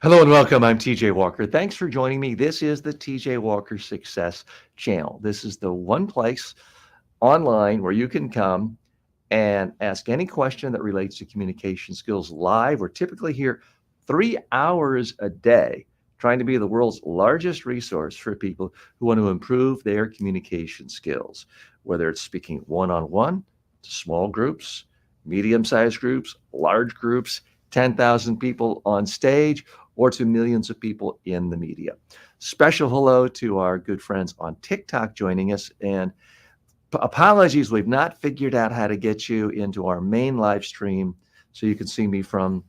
Hello and welcome. I'm TJ Walker. Thanks for joining me. This is the TJ Walker Success Channel. This is the one place online where you can come and ask any question that relates to communication skills live. We're typically here 3 hours a day, trying to be the world's largest resource for people who want to improve their communication skills, whether it's speaking one on one, small groups, medium sized groups, large groups, 10,000 people on stage, or to millions of people in the media. Special hello to our good friends on TikTok joining us. And apologies, we've not figured out how to get you into our main live stream so you can see me from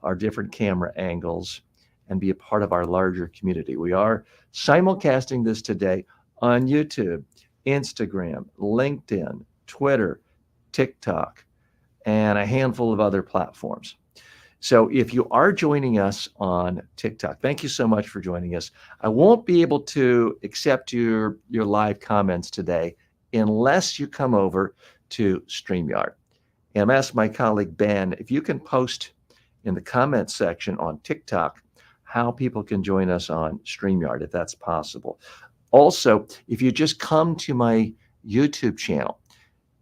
our different camera angles and be a part of our larger community. We are simulcasting this today on YouTube, Instagram, LinkedIn, Twitter, TikTok, and a handful of other platforms. So if you are joining us on TikTok, thank you so much for joining us. I won't be able to accept your live comments today unless you come over to StreamYard. And I'm asking my colleague Ben if you can post in the comments section on TikTok how people can join us on StreamYard, if that's possible. Also, if you just come to my YouTube channel,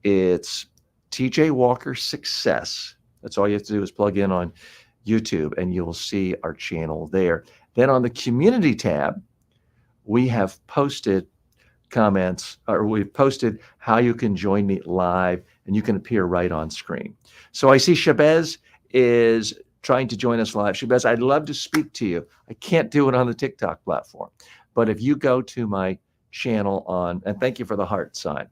it's TJ Walker Success. That's all you have to do is plug in on YouTube and you'll see our channel there. Then on the community tab, we have posted comments, or we've posted how you can join me live and you can appear right on screen. So I see Shabez is trying to join us live. Shabez, I'd love to speak to you. I can't do it on the TikTok platform, but if you go to my channel and thank you for the heart sign.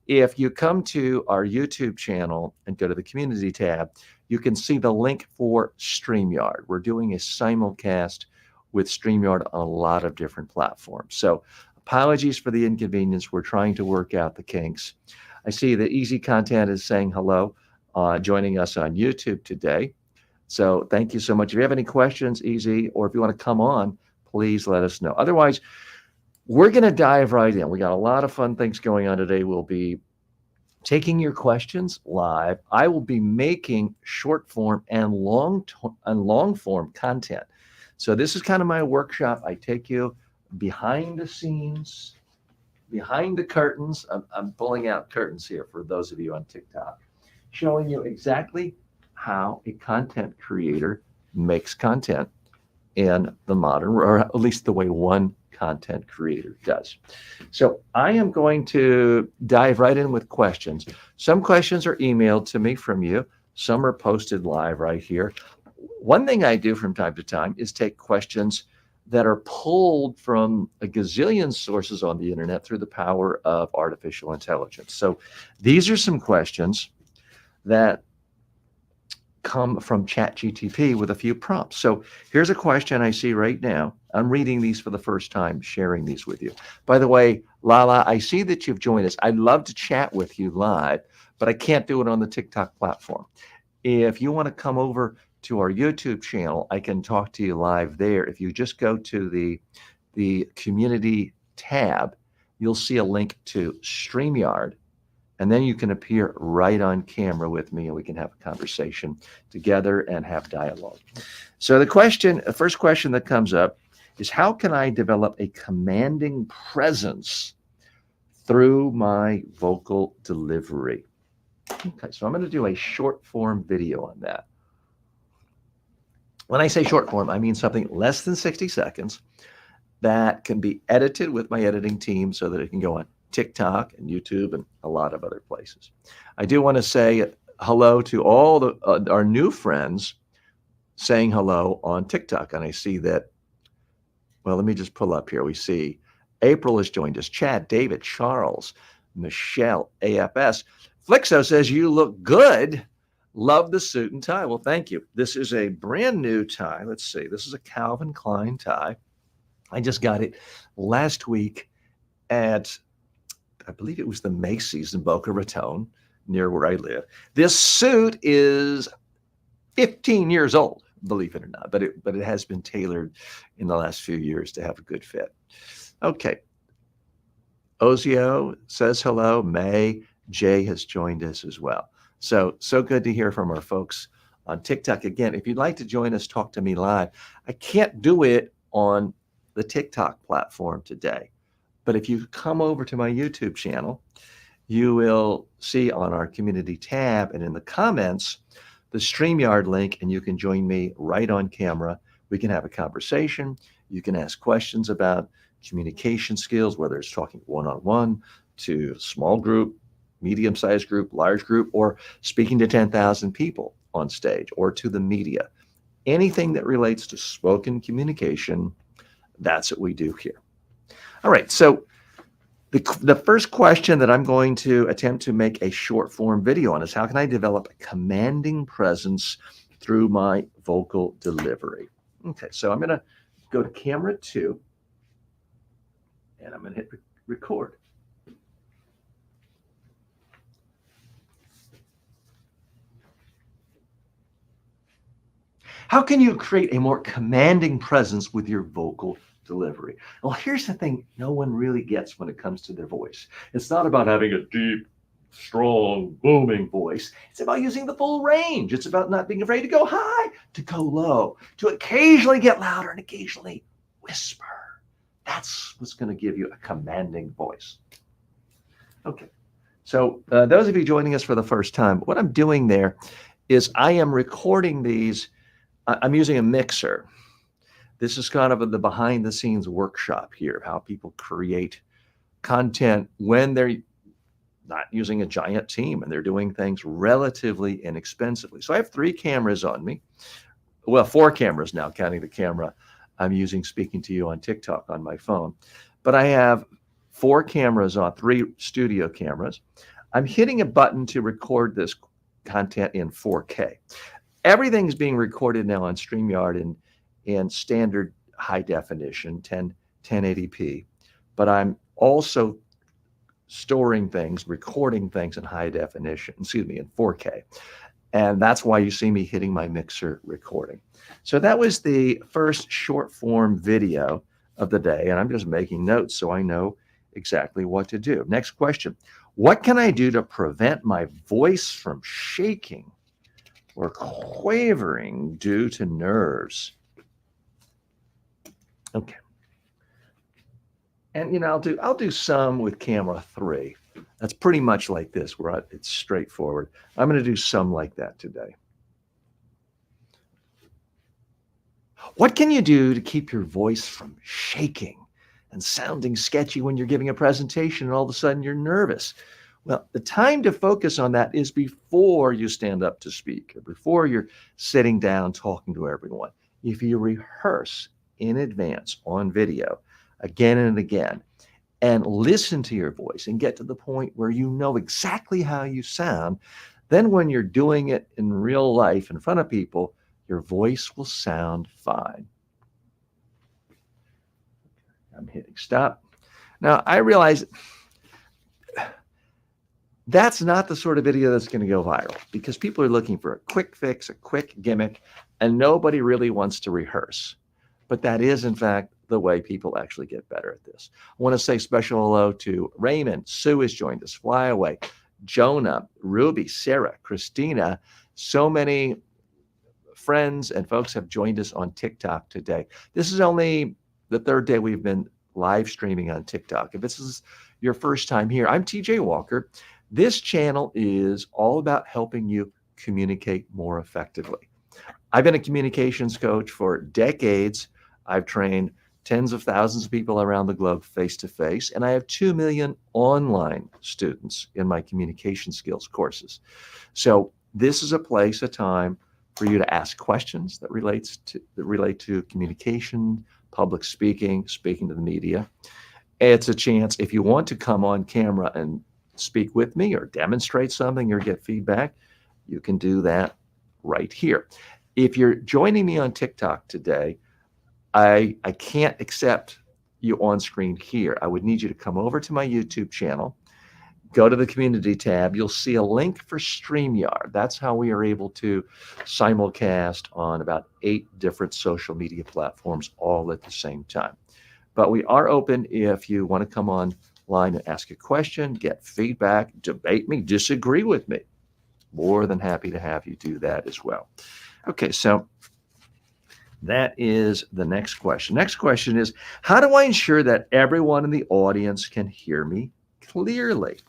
If you come to our YouTube channel and go to the community tab, you can see the link for StreamYard. We're doing a simulcast with StreamYard on a lot of different platforms. So apologies for the inconvenience. We're trying to work out the kinks. I see that Easy Content is saying hello, joining us on YouTube today. So thank you so much. If you have any questions, Easy, or if you want to come on, please let us know. Otherwise, we're going to dive right in. We got a lot of fun things going on today. We'll be taking your questions live. I will be making short form and long form content. So this is kind of my workshop. I take you behind the scenes, behind the curtains. I'm pulling out curtains here for those of you on TikTok, showing you exactly how a content creator makes content in the modern, or at least the way one content creator does. So I am going to dive right in with questions. Some questions are emailed to me from you. Some are posted live right here. One thing I do from time to time is take questions that are pulled from a gazillion sources on the internet through the power of artificial intelligence. So these are some questions that come from ChatGPT with a few prompts. So here's a question I see right now. I'm reading these for the first time, sharing these with you. By the way, Lala, I see that you've joined us. I'd love to chat with you live, but I can't do it on the TikTok platform. If you want to come over to our YouTube channel, I can talk to you live there. If you just go to the community tab, you'll see a link to StreamYard. And then you can appear right on camera with me and we can have a conversation together and have dialogue. So the first question that comes up is, how can I develop a commanding presence through my vocal delivery? Okay, so I'm going to do a short form video on that. When I say short form, I mean something less than 60 seconds that can be edited with my editing team so that it can go on TikTok and YouTube and a lot of other places. I do want to say hello to all our new friends saying hello on TikTok. And I see that, well, let me just pull up here. We see April has joined us, Chad, David, Charles, Michelle, AFS. Flixo says, you look good. Love the suit and tie. Well, thank you. This is a brand new tie. Let's see. This is a Calvin Klein tie. I just got it last week at, I believe it was the Macy's in Boca Raton, near where I live. This suit is 15 years old, believe it or not, but it has been tailored in the last few years to have a good fit. Okay. Ozio says hello. May, Jay has joined us as well. So good to hear from our folks on TikTok. Again, if you'd like to join us, talk to me live. I can't do it on the TikTok platform today, but if you come over to my YouTube channel, you will see on our community tab and in the comments the StreamYard link, and you can join me right on camera. We can have a conversation. You can ask questions about communication skills, whether it's talking one-on-one to small group, medium-sized group, large group, or speaking to 10,000 people on stage or to the media. Anything that relates to spoken communication, that's what we do here. All right, so the first question that I'm going to attempt to make a short form video on is how can I develop a commanding presence through my vocal delivery? Okay, so I'm going to go to camera 2 and I'm going to hit record. How can you create a more commanding presence with your vocal delivery? Well, here's the thing no one really gets when it comes to their voice. It's not about having a deep, strong, booming voice. It's about using the full range. It's about not being afraid to go high, to go low, to occasionally get louder and occasionally whisper. That's what's going to give you a commanding voice. Okay. So those of you joining us for the first time, what I'm doing there is I am recording these. I'm using a mixer. This is kind of the behind the scenes workshop here of how people create content when they're not using a giant team and they're doing things relatively inexpensively. So I have 3 cameras on me. Well, 4 cameras now, counting the camera I'm using speaking to you on TikTok on my phone. But I have 4 cameras on, 3 studio cameras. I'm hitting a button to record this content in 4K. Everything's being recorded now on StreamYard in standard high definition, 1080p. But I'm also storing things, recording things in high definition, in 4K. And that's why you see me hitting my mixer recording. So that was the first short form video of the day. And I'm just making notes so I know exactly what to do. Next question. What can I do to prevent my voice from shaking or quavering due to nerves? Okay. And I'll do some with camera 3. That's pretty much like this, where it's straightforward. I'm going to do some like that today. What can you do to keep your voice from shaking and sounding sketchy when you're giving a presentation and all of a sudden you're nervous? Well, the time to focus on that is before you stand up to speak, or before you're sitting down talking to everyone. If you rehearse in advance on video again and again, and listen to your voice and get to the point where you know exactly how you sound, then when you're doing it in real life in front of people, your voice will sound fine. I'm hitting stop. Now, I realize that's not the sort of video that's going to go viral, because people are looking for a quick fix, a quick gimmick, and nobody really wants to rehearse. But that is, in fact, the way people actually get better at this. I want to say special hello to Raymond. Sue has joined us. Flyaway, Jonah, Ruby, Sarah, Christina. So many friends and folks have joined us on TikTok today. This is only the 3rd day we've been live streaming on TikTok. If this is your first time here, I'm TJ Walker. This channel is all about helping you communicate more effectively. I've been a communications coach for decades. I've trained tens of thousands of people around the globe face-to-face, and I have 2 million online students in my communication skills courses. So this is a place, a time for you to ask questions that relate to communication, public speaking, speaking to the media. It's a chance, if you want to come on camera and speak with me or demonstrate something or get feedback, you can do that right here. If you're joining me on TikTok today, I can't accept you on screen here. I would need you to come over to my YouTube channel, go to the community tab. You'll see a link for StreamYard. That's how we are able to simulcast on about 8 different social media platforms all at the same time. But we are open if you want to come online and ask a question, get feedback, debate me, disagree with me. more than happy to have you do that as well. Okay, so that is the next question. Next question is, how do I ensure that everyone in the audience can hear me clearly?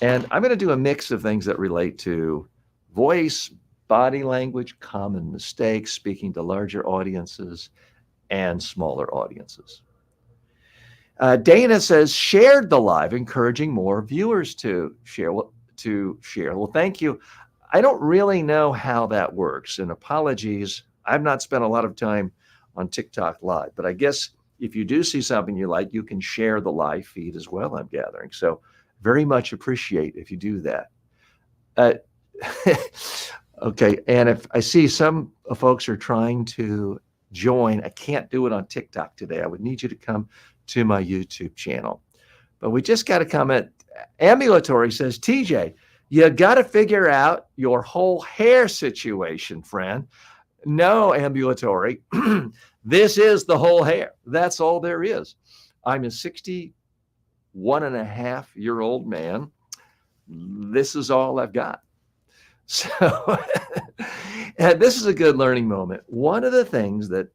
And I'm going to do a mix of things that relate to voice, body language, common mistakes, speaking to larger audiences and smaller audiences. Dana says, shared the live, encouraging more viewers to share. Well, thank you. I don't really know how that works, and apologies. I've not spent a lot of time on TikTok Live, but I guess if you do see something you like, you can share the live feed as well, I'm gathering. So very much appreciate if you do that. Okay, and if I see some folks are trying to join, I can't do it on TikTok today. I would need you to come to my YouTube channel. But we just got a comment. Ambulatory says, TJ, you got to figure out your whole hair situation, friend. No, Ambulatory. This is the whole hair. That's all there is. I'm a 61.5-year-old man. This is all I've got. So and this is a good learning moment. One of the things that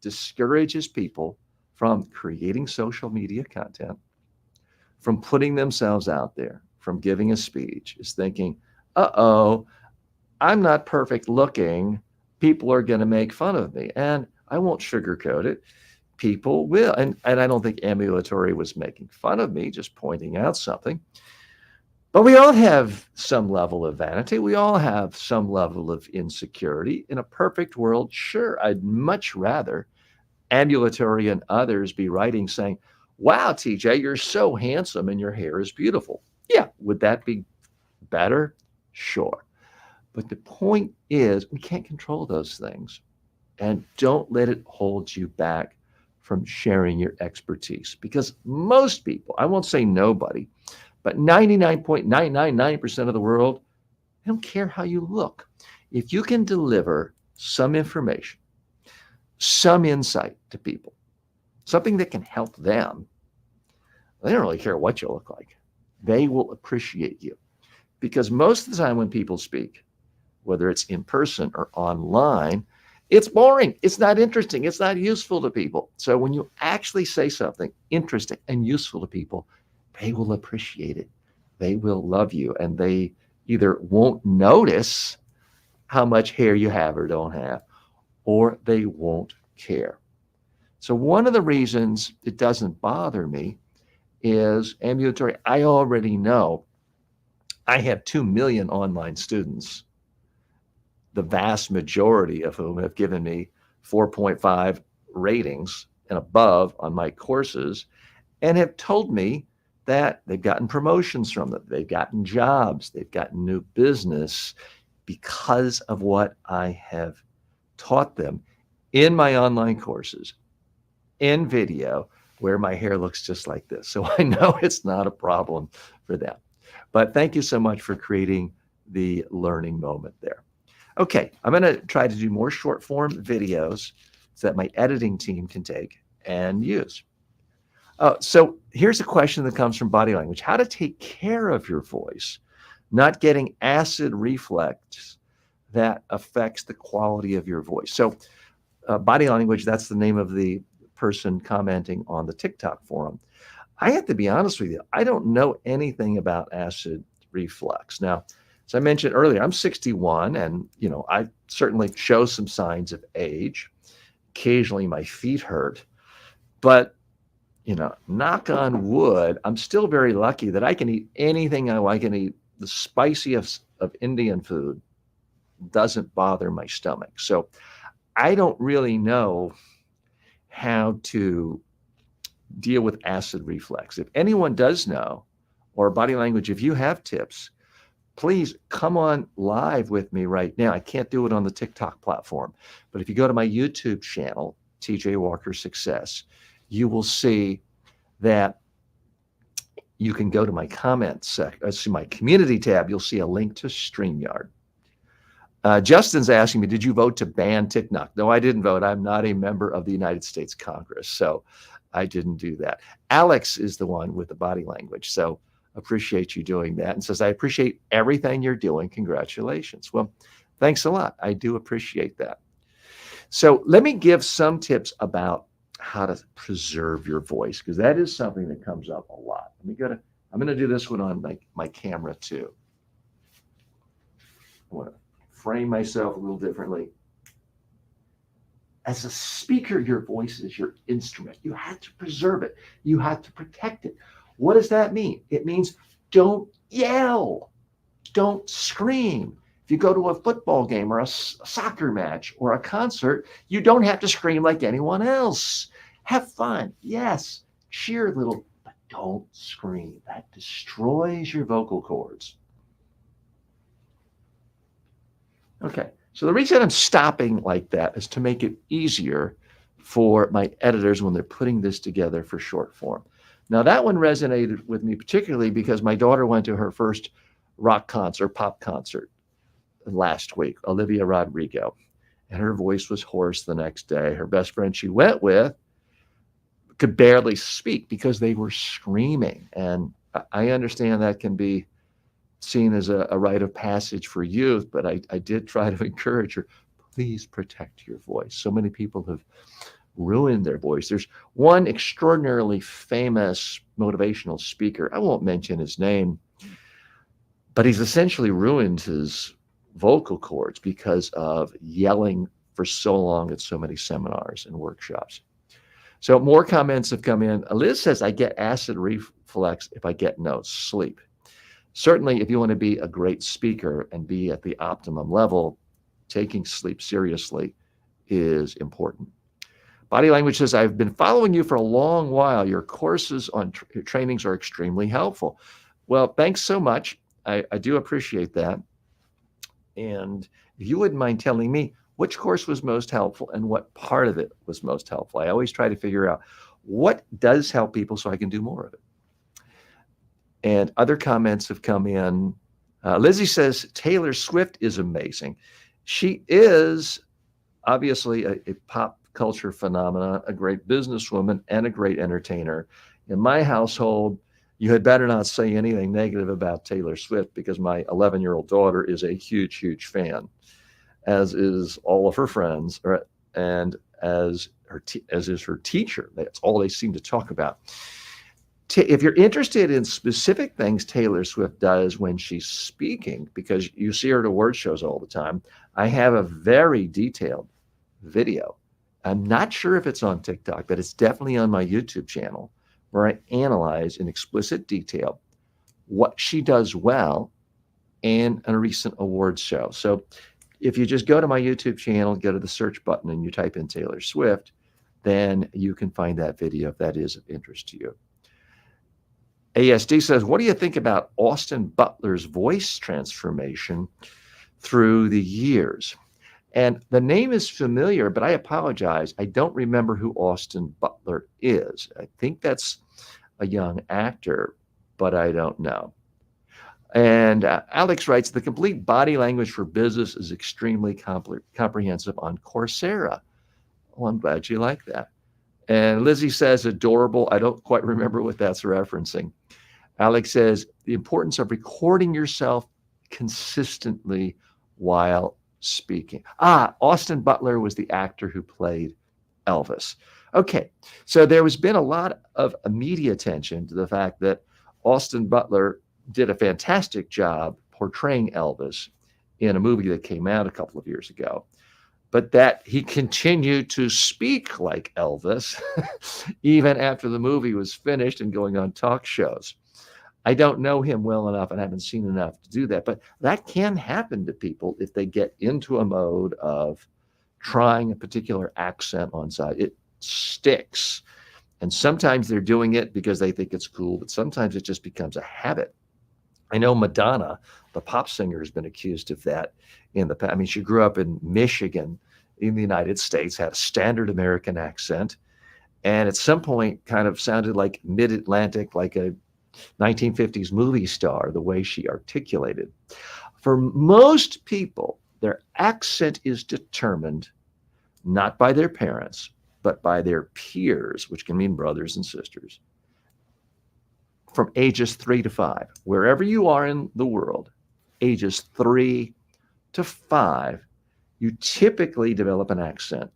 discourages people from creating social media content, from putting themselves out there, from giving a speech, is thinking, uh-oh, I'm not perfect looking. People are going to make fun of me. And I won't sugarcoat it. People will. And I don't think Ambulatory was making fun of me, just pointing out something. But we all have some level of vanity. We all have some level of insecurity. In a perfect world, sure, I'd much rather Ambulatory and others be writing saying, wow, TJ, you're so handsome and your hair is beautiful. Yeah, would that be better? Sure. But the point is, we can't control those things. And don't let it hold you back from sharing your expertise. Because most people, I won't say nobody, but 99.999% of the world, they don't care how you look. If you can deliver some information, some insight to people, something that can help them, they don't really care what you look like. They will appreciate you. Because most of the time when people speak, whether it's in person or online, it's boring. It's not interesting. It's not useful to people. So when you actually say something interesting and useful to people, they will appreciate it. They will love you, and they either won't notice how much hair you have or don't have, or they won't care. So one of the reasons it doesn't bother me is Ambulatory. I already know I have 2 million online students, the vast majority of whom have given me 4.5 ratings and above on my courses and have told me that they've gotten promotions from them, they've gotten jobs, they've gotten new business because of what I have taught them in my online courses, in video, where my hair looks just like this. So I know it's not a problem for them. But thank you so much for creating the learning moment there. Okay, I'm going to try to do more short form videos so that my editing team can take and use. So here's a question that comes from Body Language. How to take care of your voice, not getting acid reflux that affects the quality of your voice. So Body Language, that's the name of the person commenting on the TikTok forum. I have to be honest with you, I don't know anything about acid reflux. Now, as I mentioned earlier, I'm 61 and, I certainly show some signs of age. Occasionally my feet hurt, but knock on wood, I'm still very lucky that I can eat anything I like and eat. The spiciest of Indian food doesn't bother my stomach. So I don't really know how to deal with acid reflux. If anyone does know, or Body Language, if you have tips, please come on live with me right now. I can't do it on the TikTok platform, but if you go to my YouTube channel, TJ Walker Success, you will see that you can go to my comments, my community tab. You'll see a link to StreamYard. Justin's asking me, did you vote to ban TikTok? No, I didn't vote. I'm not a member of the United States Congress, so I didn't do that. Alex is the one with the Body Language. So appreciate you doing that, and says, I appreciate everything you're doing. Congratulations. Well, thanks a lot. I do appreciate that. So let me give some tips about how to preserve your voice, because that is something that comes up a lot. I'm going to do this one on my camera too. I want to frame myself a little differently. As a speaker, your voice is your instrument. You have to preserve it. You have to protect it. What does that mean? It means don't yell. Don't scream. If you go to a football game or a soccer match or a concert, you don't have to scream like anyone else. Have fun. Yes, cheer a little, but don't scream. That destroys your vocal cords. Okay, so the reason I'm stopping like that is to make it easier for my editors when they're putting this together for short form. Now, that one resonated with me particularly because my daughter went to her first rock concert, pop concert last week, Olivia Rodrigo, and her voice was hoarse the next day. Her best friend she went with could barely speak because they were screaming. And I understand that can be seen as a rite of passage for youth, but I did try to encourage her, please protect your voice. So many people have ruined their voice. There's one extraordinarily famous motivational speaker. I won't mention his name, but he's essentially ruined his vocal cords because of yelling for so long at so many seminars and workshops. So more comments have come in. Liz says, I get acid reflux if I get no sleep. Certainly, if you want to be a great speaker and be at the optimum level, taking sleep seriously is important. Body Language says, I've been following you for a long while. Your courses on trainings are extremely helpful. Well, thanks so much. I do appreciate that. And if you wouldn't mind telling me which course was most helpful and what part of it was most helpful. I always try to figure out what does help people so I can do more of it. And other comments have come in. Lizzie says, Taylor Swift is amazing. She is obviously a pop culture phenomenon, a great businesswoman, and a great entertainer. In my household, you had better not say anything negative about Taylor Swift because my 11-year-old daughter is a huge, huge fan, as is all of her friends, and as is her teacher. That's all they seem to talk about. If you're interested in specific things Taylor Swift does when she's speaking, because you see her at award shows all the time, I have a very detailed video. I'm not sure if it's on TikTok, but it's definitely on my YouTube channel, where I analyze in explicit detail what she does well in a recent awards show. So if you just go to my YouTube channel, go to the search button, and you type in Taylor Swift, then you can find that video if that is of interest to you. ASD says, what do you think about Austin Butler's voice transformation through the years? And the name is familiar, but I apologize. I don't remember who Austin Butler is. I think that's a young actor, but I don't know. And Alex writes, the complete body language for business is extremely comprehensive on Coursera. Well, I'm glad you like that. And Lizzie says, adorable. I don't quite remember what that's referencing. Alex says, the importance of recording yourself consistently while speaking. Austin Butler was the actor who played Elvis. Okay, so there has been a lot of media attention to the fact that Austin Butler did a fantastic job portraying Elvis in a movie that came out a couple of years ago, but that he continued to speak like Elvis even after the movie was finished and going on talk shows. I don't know him well enough and haven't seen enough to do that, but that can happen to people if they get into a mode of trying a particular accent on side. It sticks. And sometimes they're doing it because they think it's cool, but sometimes it just becomes a habit. I know Madonna, the pop singer, has been accused of that in the past. I mean, she grew up in Michigan in the United States, had a standard American accent, and at some point kind of sounded like mid-Atlantic, like a 1950s movie star, the way she articulated. For most people, their accent is determined not by their parents, but by their peers, which can mean brothers and sisters. from ages 3 to 5. Wherever you are in the world, ages 3 to 5, you typically develop an accent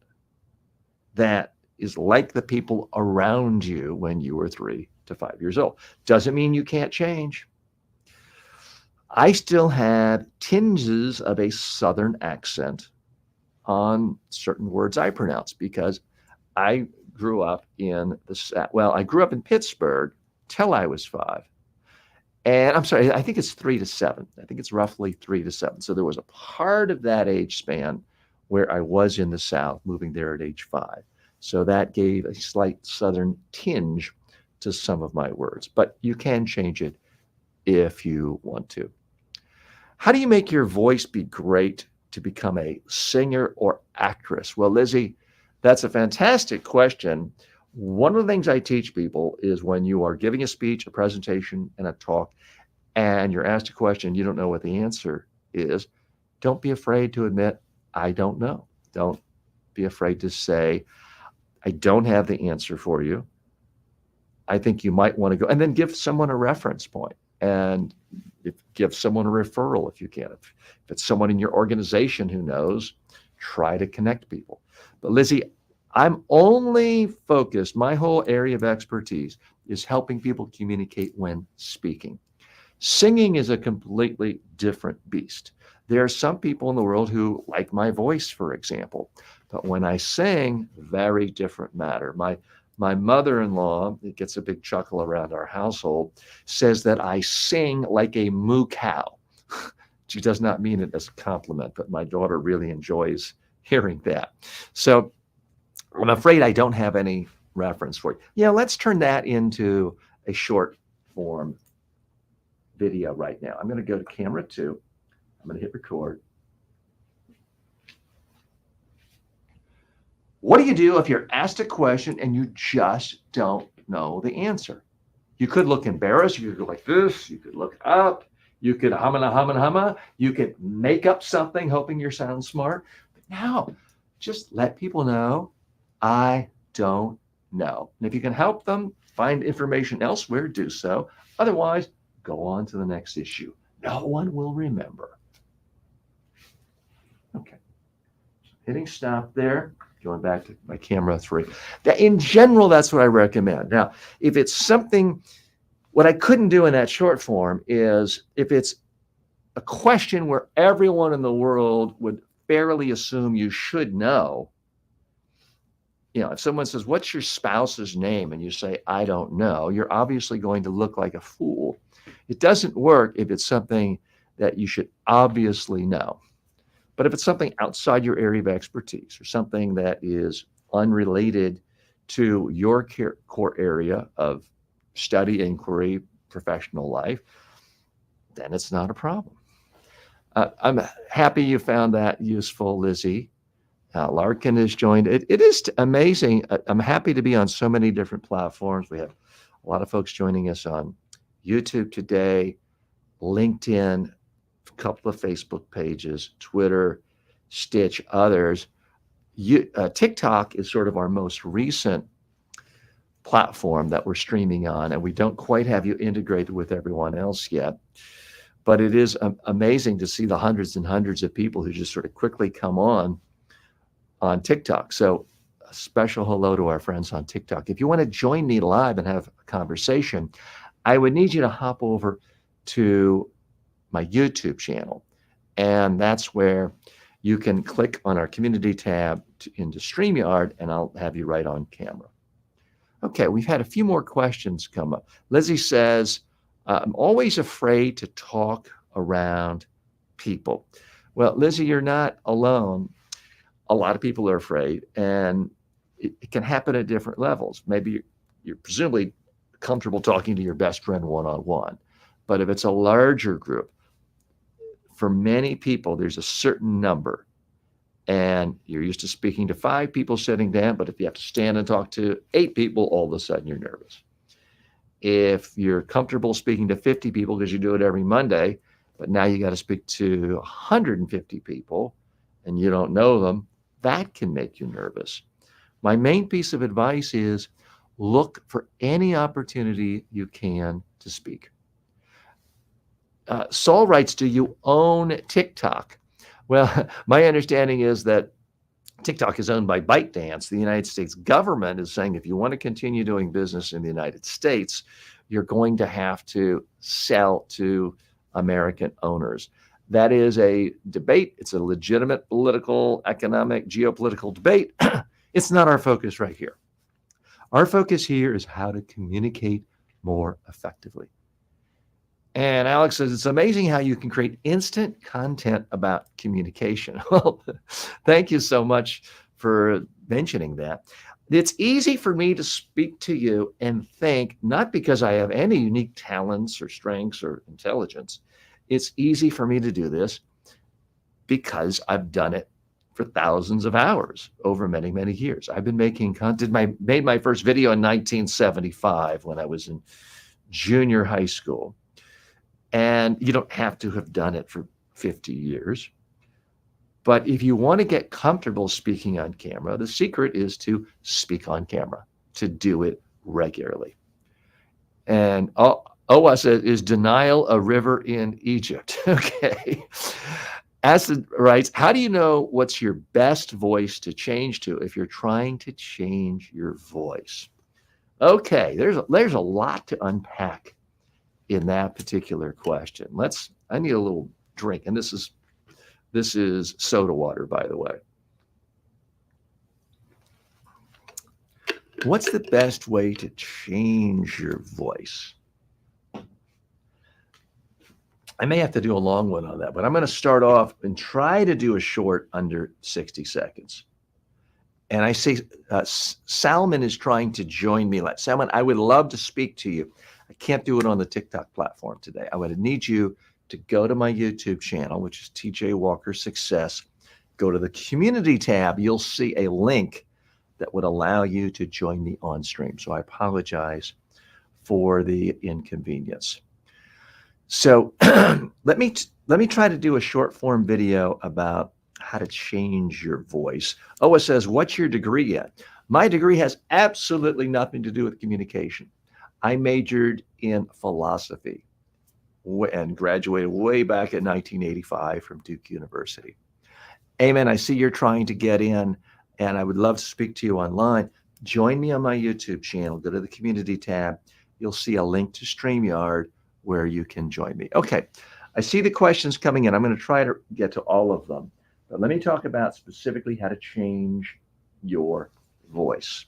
that is like the people around you when you were 3 to 5 years old. Doesn't mean you can't change. I still have tinges of a Southern accent on certain words I pronounce because I grew up in I grew up in Pittsburgh till I was 5. And I'm sorry, I think it's 3 to 7. I think it's roughly 3 to 7. So there was a part of that age span where I was in the South, moving there at age 5. So that gave a slight Southern tinge to some of my words, but you can change it if you want to. How do you make your voice be great to become a singer or actress? Well, Lizzie, that's a fantastic question. One of the things I teach people is when you are giving a speech, a presentation, and a talk, and you're asked a question, you don't know what the answer is, don't be afraid to admit, I don't know. Don't be afraid to say, I don't have the answer for you. I think you might want to go, and then give someone a reference point, and give someone a referral if you can. If it's someone in your organization who knows, try to connect people. But Lizzie, I'm only focused, my whole area of expertise is helping people communicate when speaking. Singing is a completely different beast. There are some people in the world who like my voice, for example, but when I sing, very different matter. My mother-in-law, it gets a big chuckle around our household, says that I sing like a moo cow. She does not mean it as a compliment, but my daughter really enjoys hearing that. So I'm afraid I don't have any reference for you. Yeah, let's turn that into a short form video right now. I'm going to go to camera 2. I'm going to hit record. What do you do if you're asked a question and you just don't know the answer? You could look embarrassed. You could go like this. You could look up. You could humma. You could make up something hoping you sound smart. But now, just let people know, I don't know. And if you can help them find information elsewhere, do so. Otherwise, go on to the next issue. No one will remember. Okay. Hitting stop there. Going back to my camera 3. In general, that's what I recommend. Now, if it's something, what I couldn't do in that short form is if it's a question where everyone in the world would fairly assume you should know, if someone says, what's your spouse's name? And you say, I don't know, you're obviously going to look like a fool. It doesn't work if it's something that you should obviously know. But if it's something outside your area of expertise or something that is unrelated to your core area of study, inquiry, professional life, then it's not a problem. I'm happy you found that useful, Lizzie. Larkin has joined. It is amazing. I'm happy to be on so many different platforms. We have a lot of folks joining us on YouTube today, LinkedIn, a couple of Facebook pages, Twitter, Stitch, others. TikTok is sort of our most recent platform that we're streaming on, and we don't quite have you integrated with everyone else yet. But it is amazing to see the hundreds and hundreds of people who just sort of quickly come on TikTok. So a special hello to our friends on TikTok. If you want to join me live and have a conversation, I would need you to hop over to my YouTube channel. And that's where you can click on our community tab into StreamYard, and I'll have you right on camera. Okay, we've had a few more questions come up. Lizzie says, I'm always afraid to talk around people. Well, Lizzie, you're not alone. A lot of people are afraid, and it can happen at different levels. Maybe you're presumably comfortable talking to your best friend one-on-one. But if it's a larger group, for many people, there's a certain number, and you're used to speaking to 5 people sitting down, but if you have to stand and talk to 8 people, all of a sudden you're nervous. If you're comfortable speaking to 50 people because you do it every Monday, but now you got to speak to 150 people and you don't know them, that can make you nervous. My main piece of advice is Look for any opportunity you can to speak. Saul writes, do you own TikTok? Well, my understanding is that TikTok is owned by ByteDance. The United States government is saying if you want to continue doing business in the United States, you're going to have to sell to American owners. That is a debate. It's a legitimate political, economic, geopolitical debate. It's not our focus right here. Our focus here is how to communicate more effectively. And Alex says, it's amazing how you can create instant content about communication. Well, thank you so much for mentioning that. It's easy for me to speak to you and think, not because I have any unique talents or strengths or intelligence. It's easy for me to do this because I've done it for thousands of hours over many, many years. I've been making content. Made my first video in 1975 when I was in junior high school. And you don't have to have done it for 50 years. But if you want to get comfortable speaking on camera, the secret is to speak on camera, to do it regularly. And Owa says, is denial a river in Egypt? Okay. Acid writes, how do you know what's your best voice to change to if you're trying to change your voice? Okay, there's a lot to unpack in that particular question. I need a little drink, and this is soda water, by the way. What's the best way to change your voice? I may have to do a long one on that, but I'm going to start off and try to do a short under 60 seconds. And I see Salman is trying to join me. Salman, I would love to speak to you. I can't do it on the TikTok platform today. I would need you to go to my YouTube channel, which is TJ Walker Success. Go to the community tab. You'll see a link that would allow you to join me on stream. So I apologize for the inconvenience. So let me try to do a short form video about how to change your voice. Owa says, what's your degree at? My degree has absolutely nothing to do with communication. I majored in philosophy and graduated way back in 1985 from Duke University. Amen. I see you're trying to get in, and I would love to speak to you online. Join me on my YouTube channel. Go to the community tab. You'll see a link to StreamYard where you can join me. Okay, I see the questions coming in. I'm going to try to get to all of them. But let me talk about specifically how to change your voice.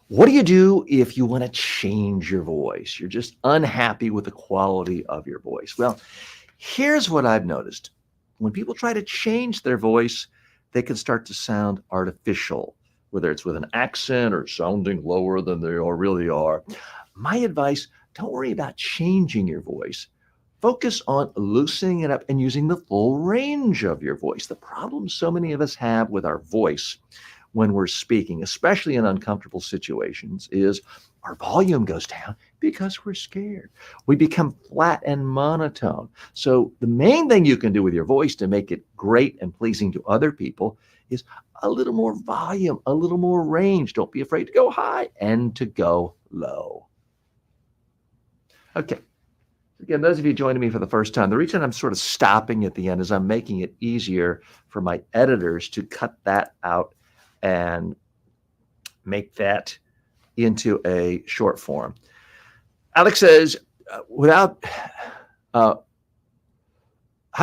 What do you do if you want to change your voice? You're just unhappy with the quality of your voice. Well, here's what I've noticed. When people try to change their voice, they can start to sound artificial, whether it's with an accent or sounding lower than they really are. My advice, don't worry about changing your voice. Focus on loosening it up and using the full range of your voice. The problem so many of us have with our voice when we're speaking, especially in uncomfortable situations, is our volume goes down because we're scared. We become flat and monotone. So the main thing you can do with your voice to make it great and pleasing to other people is a little more volume, a little more range. Don't be afraid to go high and to go low. Okay. Again, those of you joining me for the first time, the reason I'm sort of stopping at the end is I'm making it easier for my editors to cut that out and make that into a short form. Alex says, how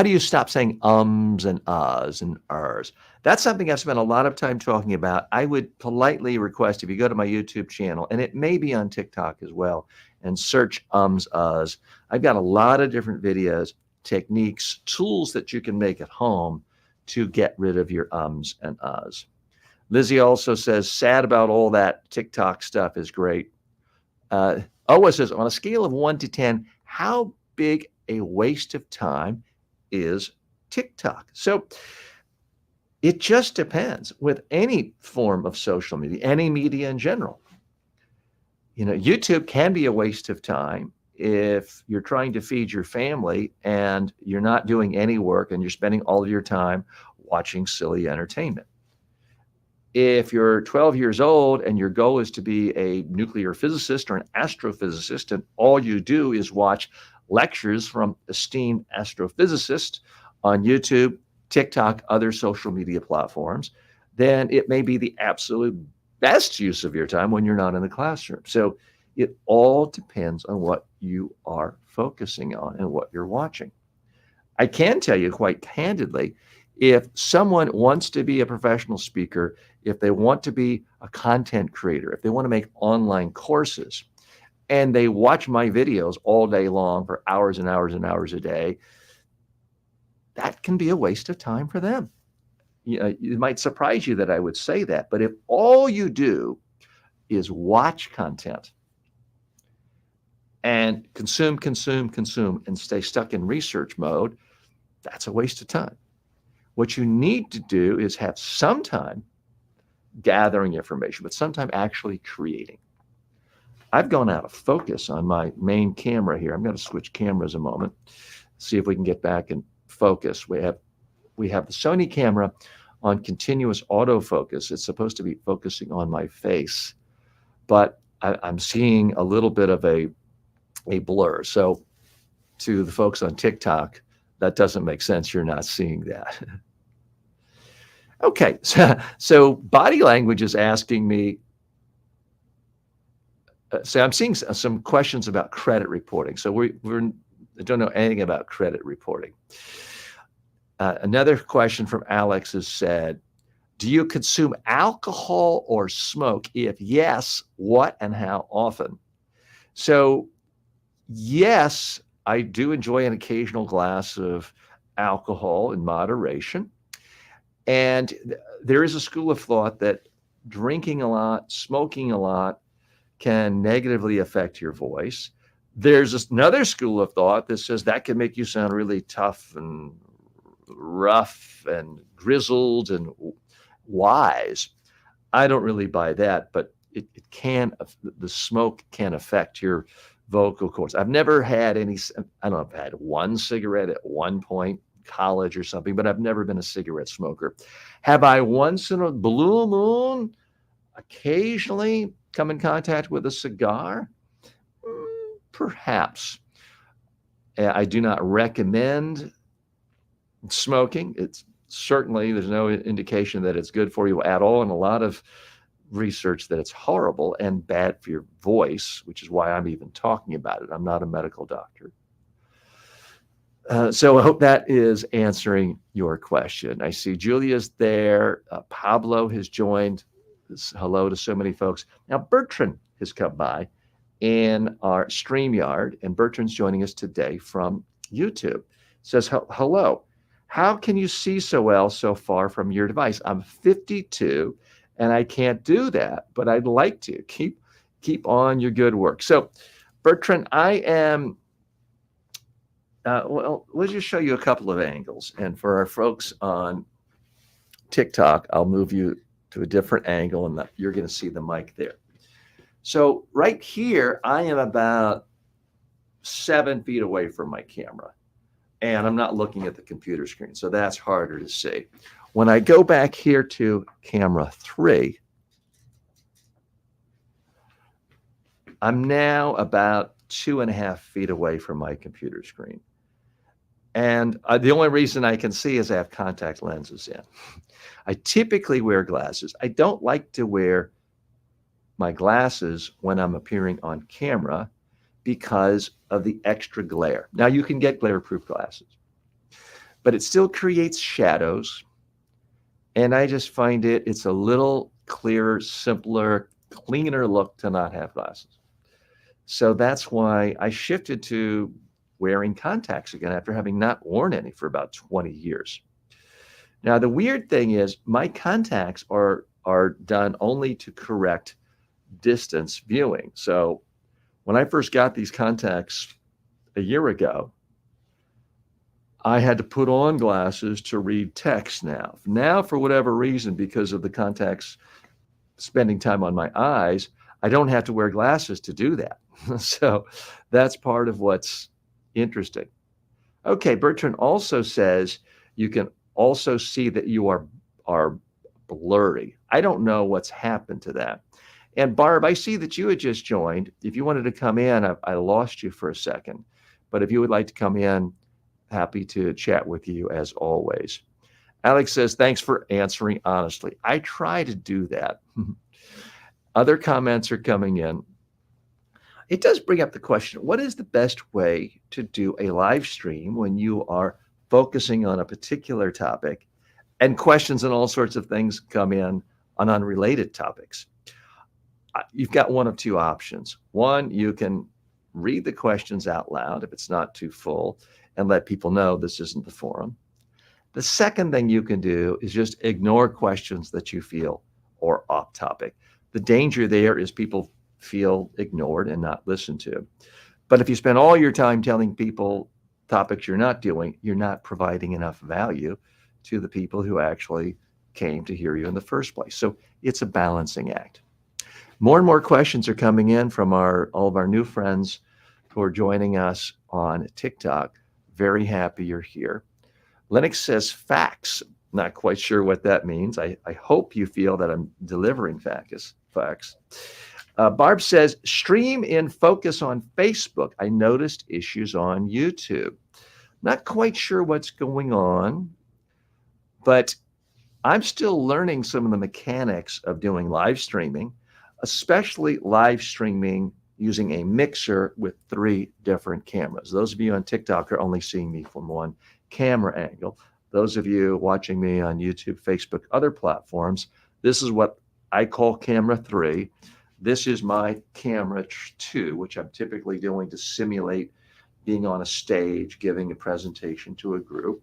do you stop saying ums and uhs and ers? That's something I've spent a lot of time talking about. I would politely request if you go to my YouTube channel, and it may be on TikTok as well, and search ums, uhs. I've got a lot of different videos, techniques, tools that you can make at home to get rid of your ums and uhs. Lizzie also says, sad about all that TikTok stuff is great. Owa says, on a scale of 1 to 10, how big a waste of time is TikTok? So it just depends with any form of social media, any media in general. You know, YouTube can be a waste of time if you're trying to feed your family and you're not doing any work and you're spending all of your time watching silly entertainment. If you're 12 years old and your goal is to be a nuclear physicist or an astrophysicist, and all you do is watch lectures from esteemed astrophysicists on YouTube, TikTok, other social media platforms, then it may be the absolute best use of your time when you're not in the classroom. So it all depends on what you are focusing on and what you're watching. I can tell you quite candidly, if someone wants to be a professional speaker, if they want to be a content creator, if they want to make online courses, and they watch my videos all day long for hours and hours and hours a day, that can be a waste of time for them. It might surprise you that I would say that, but if all you do is watch content and consume, consume, consume, and stay stuck in research mode, that's a waste of time. What you need to do is have some time gathering information, but some time actually creating. I've gone out of focus on my main camera here. I'm going to switch cameras a moment, see if we can get back in focus. We have the Sony camera on continuous autofocus. It's supposed to be focusing on my face, but I'm seeing a little bit of a blur. So to the folks on TikTok, that doesn't make sense. You're not seeing that. Okay, so body language is asking me, so I'm seeing some questions about credit reporting. So we don't know anything about credit reporting. Another question from Alex has said, do you consume alcohol or smoke? If yes, what and how often? So yes, I do enjoy an occasional glass of alcohol in moderation. And there is a school of thought that drinking a lot, smoking a lot can negatively affect your voice. There's another school of thought that says that can make you sound really tough and rough and grizzled and wise. I don't really buy that, but it can, the smoke can affect your vocal cords. I've never had any, I don't know, I've had one cigarette at one point, college or something, but I've never been a cigarette smoker. Have I once in a blue moon occasionally come in contact with a cigar? Perhaps. I do not recommend smoking. It's certainly, there's no indication that it's good for you at all, and a lot of research that it's horrible and bad for your voice, which is why I'm even talking about it. I'm not a medical doctor. So I hope that is answering your question. I see Julia's there. Pablo has joined. Hello to so many folks. Now, Bertrand has come by in our StreamYard, and Bertrand's joining us today from YouTube. Says, hello. How can you see so well so far from your device? I'm 52 and I can't do that, but I'd like to. Keep on your good work. So, Bertrand, I am, well, let's just show you a couple of angles. And for our folks on TikTok, I'll move you to a different angle and you're going to see the mic there. So right here, I am about 7 feet away from my camera and I'm not looking at the computer screen. So that's harder to see. When I go back here to camera 3, I'm now about 2.5 feet away from my computer screen. And the only reason I can see is I have contact lenses in. I typically wear glasses. I don't like to wear my glasses when I'm appearing on camera because of the extra glare. Now you can get glare-proof glasses, but it still creates shadows. And I just find it's a little clearer, simpler, cleaner look to not have glasses. So that's why I shifted to wearing contacts again after having not worn any for about 20 years. Now, the weird thing is my contacts are done only to correct distance viewing. So when I first got these contacts a year ago, I had to put on glasses to read text now. Now, for whatever reason, because of the contacts spending time on my eyes, I don't have to wear glasses to do that. So that's part of what's interesting. Okay, Bertrand also says you can also see that you are blurry. I don't know what's happened to that. And Barb, I see that you had just joined. If you wanted to come in, I lost you for a second. But if you would like to come in, happy to chat with you as always. Alex says, thanks for answering honestly. I try to do that. Other comments are coming in. It does bring up the question, what is the best way to do a live stream when you are focusing on a particular topic and questions and all sorts of things come in on unrelated topics? You've got one of two options. One, you can read the questions out loud if it's not too full and let people know this isn't the forum. The second thing you can do is just ignore questions that you feel are off topic. The danger there is people feel ignored and not listened to. But if you spend all your time telling people topics you're not doing, you're not providing enough value to the people who actually came to hear you in the first place. So it's a balancing act. More and more questions are coming in from all of our new friends who are joining us on TikTok. Very happy you're here. Lennox says facts. Not quite sure what that means. I hope you feel that I'm delivering facts. Barb says, stream in focus on Facebook. I noticed issues on YouTube. Not quite sure what's going on, but I'm still learning some of the mechanics of doing live streaming, especially live streaming using a mixer with 3 different cameras. Those of you on TikTok are only seeing me from one camera angle. Those of you watching me on YouTube, Facebook, other platforms, this is what I call camera 3. This is my camera 2, which I'm typically doing to simulate being on a stage, giving a presentation to a group.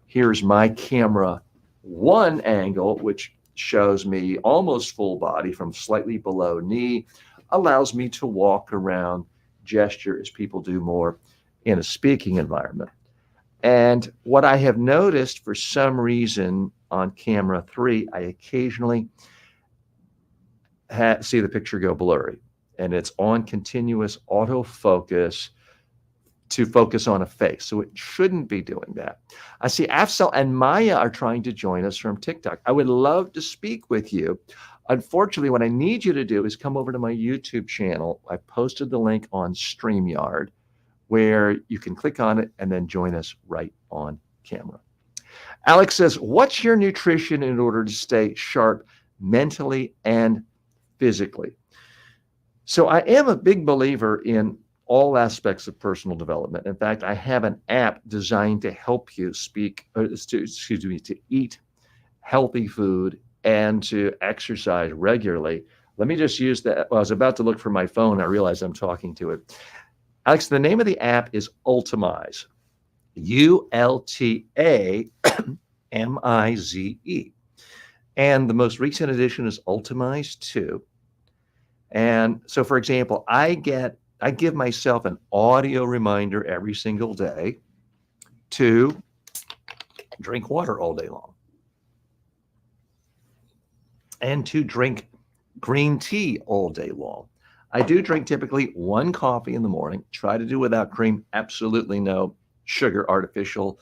Here's my camera 1 angle, which shows me almost full body from slightly below knee, allows me to walk around, gesture as people do more in a speaking environment. And what I have noticed for some reason on camera 3, I occasionally see the picture go blurry, and it's on continuous autofocus to focus on a face. So it shouldn't be doing that. I see Afsal and Maya are trying to join us from TikTok. I would love to speak with you. Unfortunately, what I need you to do is come over to my YouTube channel. I posted the link on StreamYard where you can click on it and then join us right on camera. Alex says, what's your nutrition in order to stay sharp mentally and physically? So I am a big believer in all aspects of personal development. In fact, I have an app designed to help you to eat healthy food and to exercise regularly. Let me just use that. Well, I was about to look for my phone. I realized I'm talking to it. Alex, the name of the app is Ultamize. Ultamize. And the most recent edition is Ultimize 2. And so, for example, I give myself an audio reminder every single day to drink water all day long and to drink green tea all day long. I do drink typically 1 coffee in the morning, try to do without cream, absolutely no sugar, artificial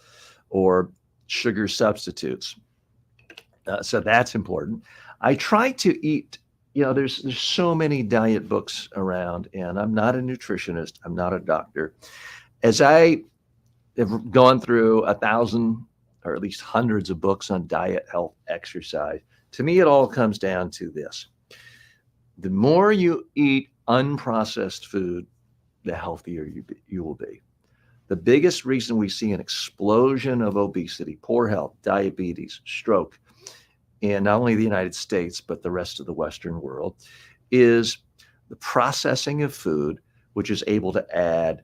or sugar substitutes. So that's important. I try to eat, there's so many diet books around, and I'm not a nutritionist. I'm not a doctor. As I have gone through 1,000 or at least hundreds of books on diet, health, exercise, to me, it all comes down to this. The more you eat unprocessed food, the healthier you will be. The biggest reason we see an explosion of obesity, poor health, diabetes, stroke in not only the United States, but the rest of the Western world, is the processing of food, which is able to add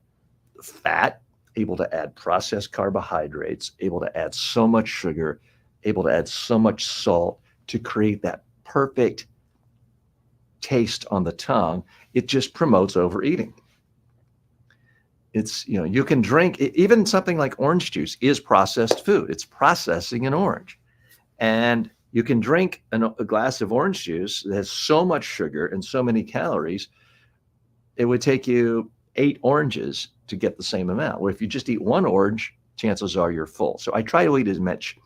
fat, able to add processed carbohydrates, able to add so much sugar, able to add so much salt to create that perfect taste on the tongue. It just promotes overeating. It's, you can drink, even something like orange juice is processed food. It's processing an orange. And you can drink a glass of orange juice that has so much sugar and so many calories, it would take you 8 oranges to get the same amount. Where if you just eat 1 orange, chances are you're full. So I try to eat as much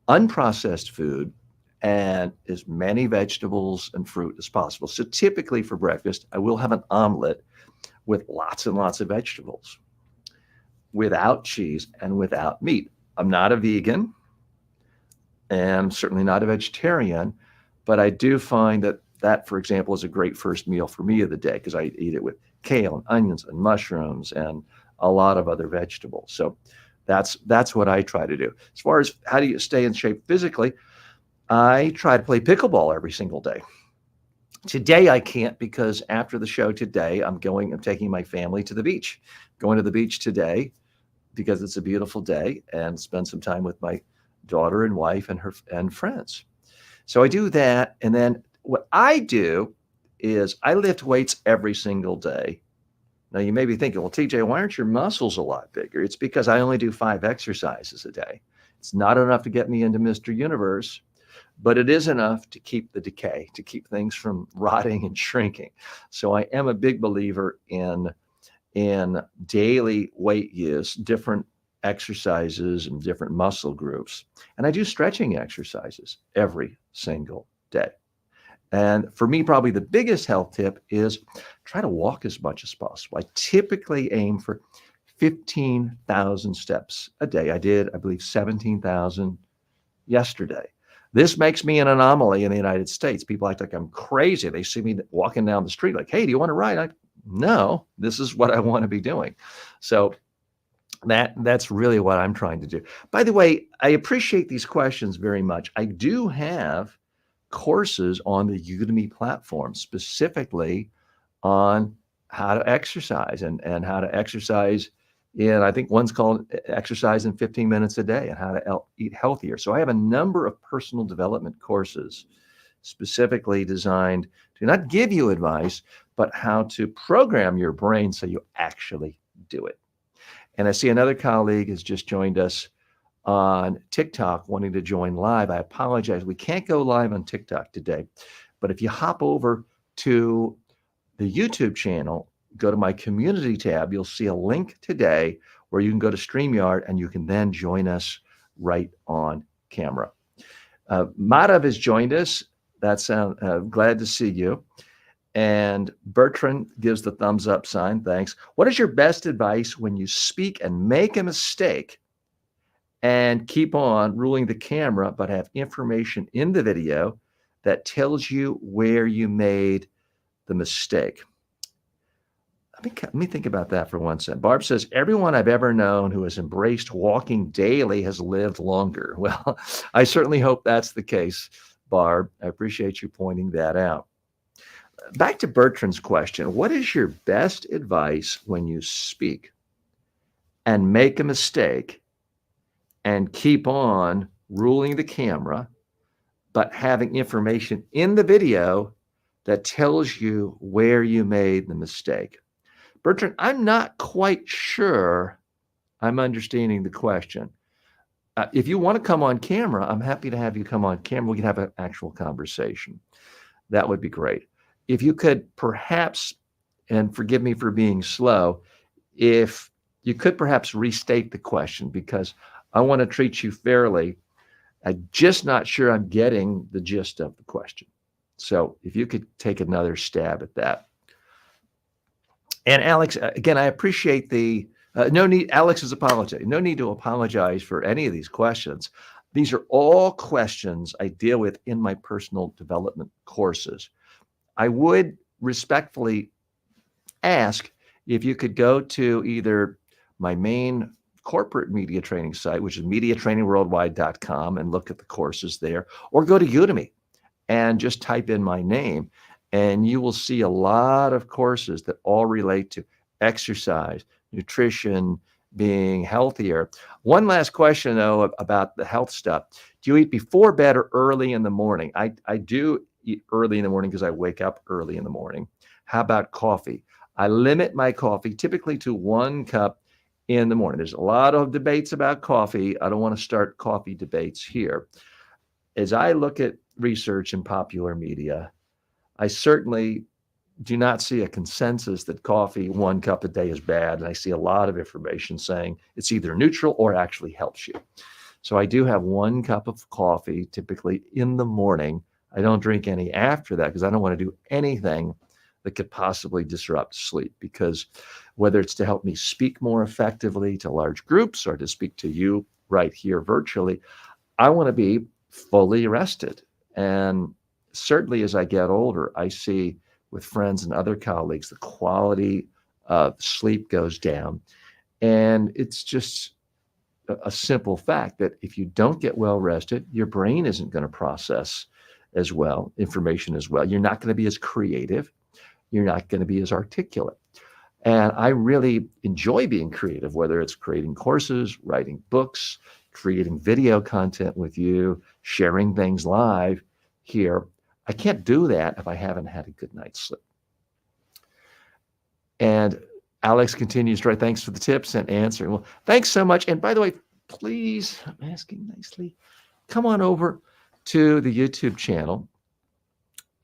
unprocessed food, and as many vegetables and fruit as possible. So typically for breakfast, I will have an omelet with lots and lots of vegetables, without cheese and without meat. I'm not a vegan, and I'm certainly not a vegetarian, but I do find that, for example, is a great first meal for me of the day because I eat it with kale and onions and mushrooms and a lot of other vegetables. So that's what I try to do. As far as how do you stay in shape physically, I try to play pickleball every single day. Today I can't because after the show today, I'm taking my family to the beach. Going to the beach today because it's a beautiful day and spend some time with my daughter and wife and her and friends. So I do that. And then what I do is I lift weights every single day. Now you may be thinking, well, TJ, why aren't your muscles a lot bigger? It's because I only do 5 exercises a day. It's not enough to get me into Mr. Universe, but it is enough to keep the decay, to keep things from rotting and shrinking. So I am a big believer in daily weight use, different exercises and different muscle groups. And I do stretching exercises every single day. And for me, probably the biggest health tip is try to walk as much as possible. I typically aim for 15,000 steps a day. I did, I believe, 17,000 yesterday. This makes me an anomaly in the United States. People act like I'm crazy. They see me walking down the street like, hey, do you want to ride? No, this is what I want to be doing. So that's really what I'm trying to do. By the way, I appreciate these questions very much. I do have courses on the Udemy platform, specifically on how to exercise and how to exercise in, I think one's called Exercise in 15 Minutes a Day and how to eat healthier. So I have a number of personal development courses specifically designed to not give you advice, but how to program your brain so you actually do it. And I see another colleague has just joined us on TikTok wanting to join live. I apologize. We can't go live on TikTok today, but if you hop over to the YouTube channel, go to my community tab, you'll see a link today where you can go to StreamYard and you can then join us right on camera. Madhav has joined us. That's glad to see you. And Bertrand gives the thumbs up sign. Thanks. What is your best advice when you speak and make a mistake and keep on ruling the camera, but have information in the video that tells you where you made the mistake? Let me think about that for 1 second. Barb says, everyone I've ever known who has embraced walking daily has lived longer. Well, I certainly hope that's the case, Barb. I appreciate you pointing that out. Back to Bertrand's question. What is your best advice when you speak and make a mistake and keep on ruling the camera, but having information in the video that tells you where you made the mistake? Bertrand, I'm not quite sure I'm understanding the question. If you want to come on camera, I'm happy to have you come on camera. We can have an actual conversation. That would be great. If you could perhaps, and forgive me for being slow, if you could perhaps restate the question, because I want to treat you fairly. I'm just not sure I'm getting the gist of the question. So if you could take another stab at that. And Alex, again, I appreciate the no need. Alex is apologizing. No need to apologize for any of these questions. These are all questions I deal with in my personal development courses. I would respectfully ask if you could go to either my main corporate media training site, which is mediatrainingworldwide.com, and look at the courses there, or go to Udemy and just type in my name, and you will see a lot of courses that all relate to exercise, nutrition, being healthier. One last question, though, about the health stuff. Do you eat before bed or early in the morning? I do eat early in the morning because I wake up early in the morning. How about coffee? I limit my coffee typically to 1 cup in the morning. There's a lot of debates about coffee. I don't want to start coffee debates here. As I look at research in popular media, I certainly do not see a consensus that coffee 1 cup a day is bad. And I see a lot of information saying it's either neutral or actually helps you. So I do have 1 cup of coffee typically in the morning. I don't drink any after that because I don't want to do anything that could possibly disrupt sleep, because whether it's to help me speak more effectively to large groups or to speak to you right here virtually, I want to be fully rested. And certainly as I get older, I see with friends and other colleagues, the quality of sleep goes down. And it's just a simple fact that if you don't get well rested, your brain isn't going to process as well, information as well. You're not going to be as creative. You're not going to be as articulate. And I really enjoy being creative, whether it's creating courses, writing books, creating video content with you, sharing things live here. I can't do that if I haven't had a good night's sleep. And Alex continues to write, thanks for the tips and answering. Well, thanks so much. And by the way, please, I'm asking nicely, come on over to the YouTube channel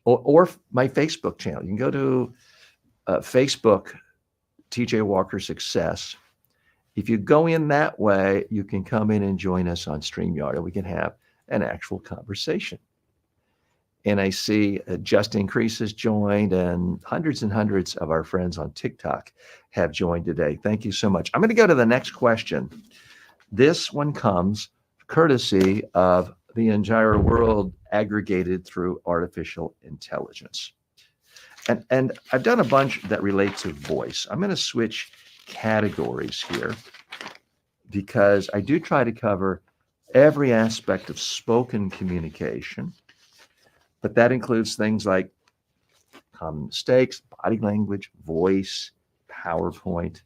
or my Facebook channel. You can go to Facebook, TJ Walker Success. If you go in that way, you can come in and join us on StreamYard, and we can have an actual conversation. And I see Just Increase has joined, and hundreds of our friends on TikTok have joined today. Thank you so much. I'm going to go to the next question. This one comes courtesy of the entire world aggregated through artificial intelligence. And I've done a bunch that relate to voice. I'm going to switch categories here because I do try to cover every aspect of spoken communication, but that includes things like common mistakes, body language, voice, PowerPoint,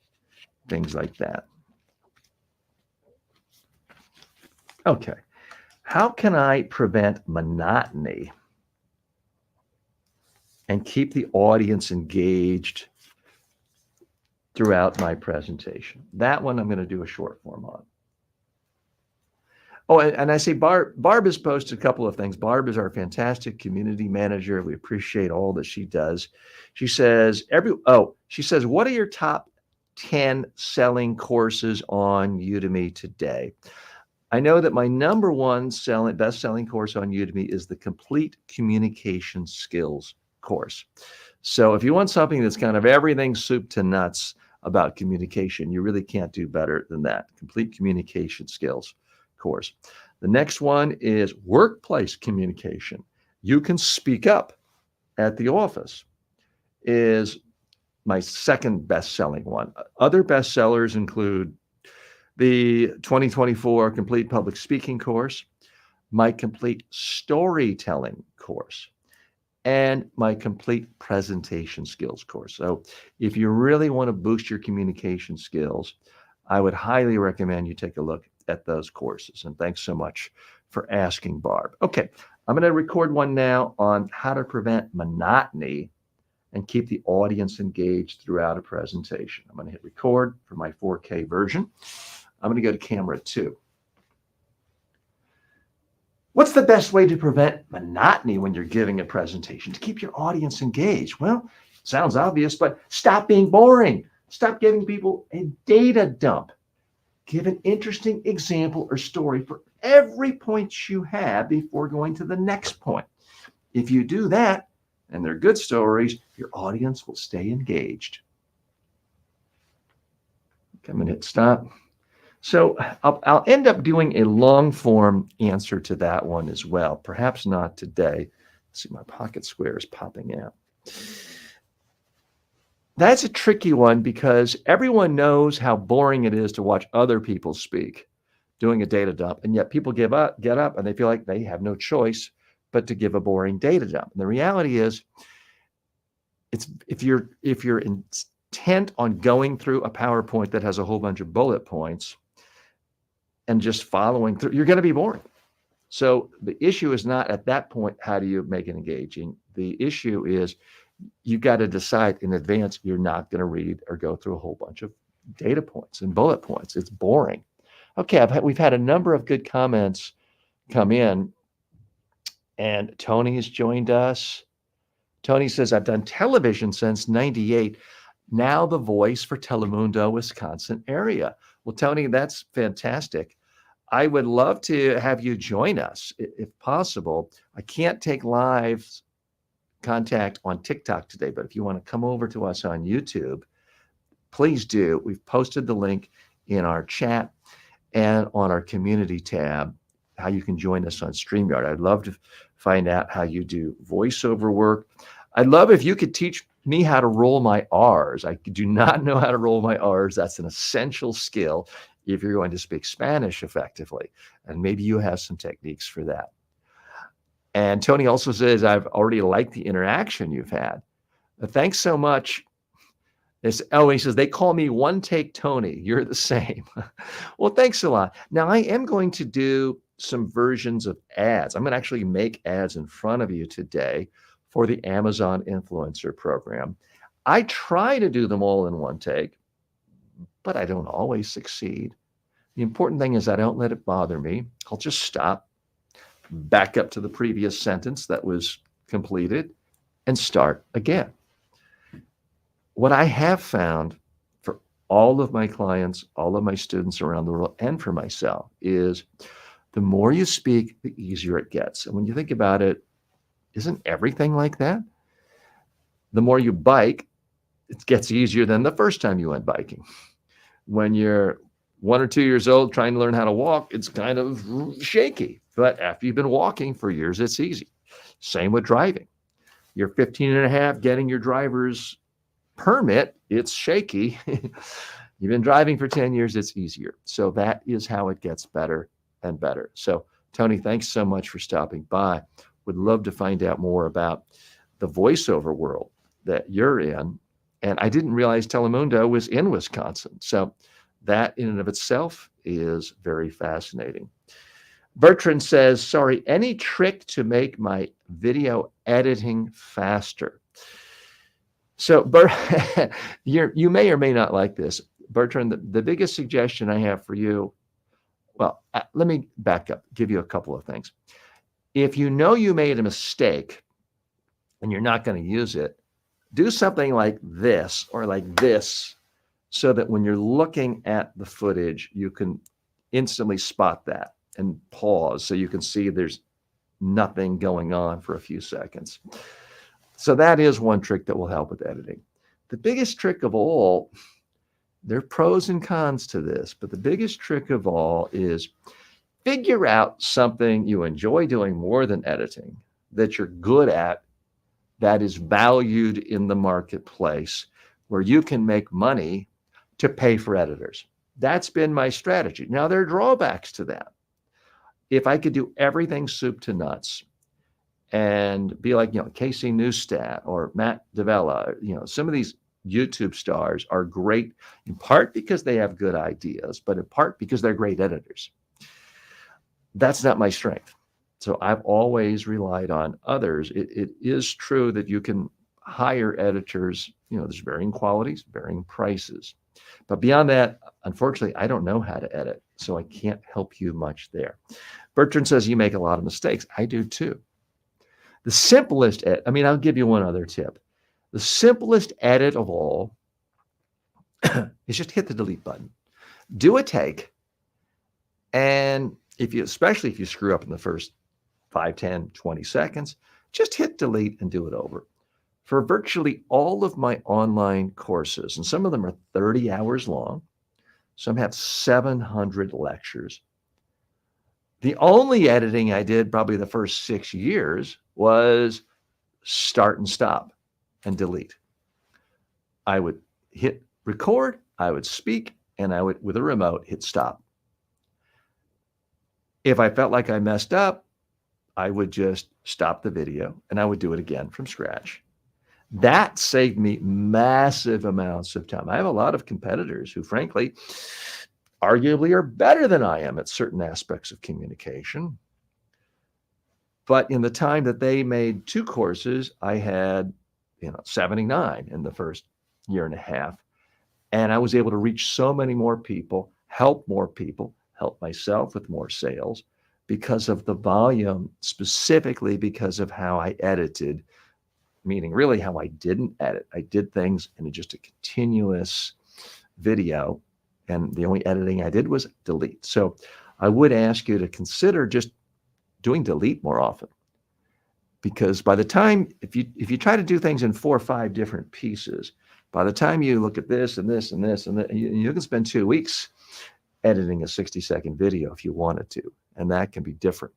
things like that. Okay. How can I prevent monotony and keep the audience engaged throughout my presentation? That one I'm going to do a short form on. Oh, and I see Barb has posted a couple of things. Barb is our fantastic community manager. We appreciate all that she does. She says, what are your top 10 selling courses on Udemy today? I know that my number one best-selling course on Udemy is the Complete Communication Skills course. So if you want something that's kind of everything soup to nuts about communication, you really can't do better than that. Complete Communication Skills course. The next one is Workplace Communication. You Can Speak Up at the Office is my second best-selling one. Other bestsellers include the 2024 Complete Public Speaking course, my Complete Storytelling course, and my Complete Presentation Skills course. So if you really want to boost your communication skills, I would highly recommend you take a look at those courses. And thanks so much for asking, Barb. Okay, I'm going to record one now on how to prevent monotony and keep the audience engaged throughout a presentation. I'm going to hit record for my 4K version. I'm going to go to camera 2. What's the best way to prevent monotony when you're giving a presentation to keep your audience engaged? Well, sounds obvious, but stop being boring. Stop giving people a data dump. Give an interesting example or story for every point you have before going to the next point. If you do that, and they're good stories, your audience will stay engaged. Okay, I'm going to hit stop. So I'll end up doing a long form answer to that one as well. Perhaps not today. Let's see, my pocket square is popping out. That's a tricky one because everyone knows how boring it is to watch other people speak doing a data dump, and yet people get up and they feel like they have no choice but to give a boring data dump. And the reality is, if you're intent on going through a PowerPoint that has a whole bunch of bullet points and just following through, you're going to be boring. So the issue is not at that point, how do you make it engaging? The issue is you got to decide in advance you're not going to read or go through a whole bunch of data points and bullet points. It's boring. Okay, we've had a number of good comments come in, and Tony has joined us. Tony says, I've done television since '98. Now the voice for Telemundo, Wisconsin area. Well, Tony, that's fantastic. I would love to have you join us if possible. I can't take live contact on TikTok today, but if you want to come over to us on YouTube, please do. We've posted the link in our chat and on our community tab how you can join us on StreamYard. I'd love to find out how you do voiceover work. I'd love if you could teach me how to roll my R's. I do not know how to roll my R's. That's an essential skill if you're going to speak Spanish effectively. And maybe you have some techniques for that. And Tony also says, I've already liked the interaction you've had. Thanks so much. He says, they call me One Take Tony. You're the same. Well, thanks a lot. Now, I am going to do some versions of ads. I'm going to actually make ads in front of you today for the Amazon Influencer Program. I try to do them all in one take, but I don't always succeed. The important thing is I don't let it bother me. I'll just stop, back up to the previous sentence that was completed, and start again. What I have found for all of my clients, all of my students around the world, and for myself is the more you speak, the easier it gets. And when you think about it, isn't everything like that? The more you bike, it gets easier than the first time you went biking. When you're 1 or 2 years old trying to learn how to walk, it's kind of shaky. But after you've been walking for years, it's easy. Same with driving. You're 15 and a half getting your driver's permit, it's shaky. You've been driving for 10 years, it's easier. So that is how it gets better and better. So Tony, thanks so much for stopping by. Would love to find out more about the voiceover world that you're in. And I didn't realize Telemundo was in Wisconsin. So that in and of itself is very fascinating. Bertrand says, sorry, any trick to make my video editing faster? So you may or may not like this. Bertrand, the biggest suggestion I have for you, well, let me back up, give you a couple of things. If you know you made a mistake and you're not going to use it, do something like this or like this so that when you're looking at the footage, you can instantly spot that and pause so you can see there's nothing going on for a few seconds. So that is one trick that will help with editing. The biggest trick of all, there are pros and cons to this, but the biggest trick of all is figure out something you enjoy doing more than editing, that you're good at, that is valued in the marketplace, where you can make money to pay for editors. That's been my strategy. Now, there are drawbacks to that. If I could do everything soup to nuts, and be like, Casey Neistat or Matt D'Avella, some of these YouTube stars are great in part because they have good ideas, but in part because they're great editors. That's not my strength. So I've always relied on others. It is true that you can hire editors, there's varying qualities, varying prices. But beyond that, unfortunately, I don't know how to edit, so I can't help you much there. Bertrand says you make a lot of mistakes. I do too. The simplest I'll give you one other tip. The simplest edit of all is just hit the delete button. Do a take. And especially if you screw up in the first 5, 10, 20 seconds, just hit delete and do it over. For virtually all of my online courses, and some of them are 30 hours long, some have 700 lectures. The only editing I did probably the first 6 years was start and stop and delete. I would hit record, I would speak, and I would, with a remote, hit stop. If I felt like I messed up, I would just stop the video and I would do it again from scratch. That saved me massive amounts of time. I have a lot of competitors who, frankly, arguably are better than I am at certain aspects of communication. But in the time that they made 2 courses, I had 79 in the first year and a half. And I was able to reach so many more people, help myself with more sales because of the volume, specifically because of how I edited, meaning really how I didn't edit. I did things in just a continuous video, and the only editing I did was delete. So I would ask you to consider just doing delete more often. Because by the time, if you try to do things in 4 or 5 different pieces, by the time you look at this and this and this and that, you can spend 2 weeks editing a 60-second video if you wanted to, and that can be different.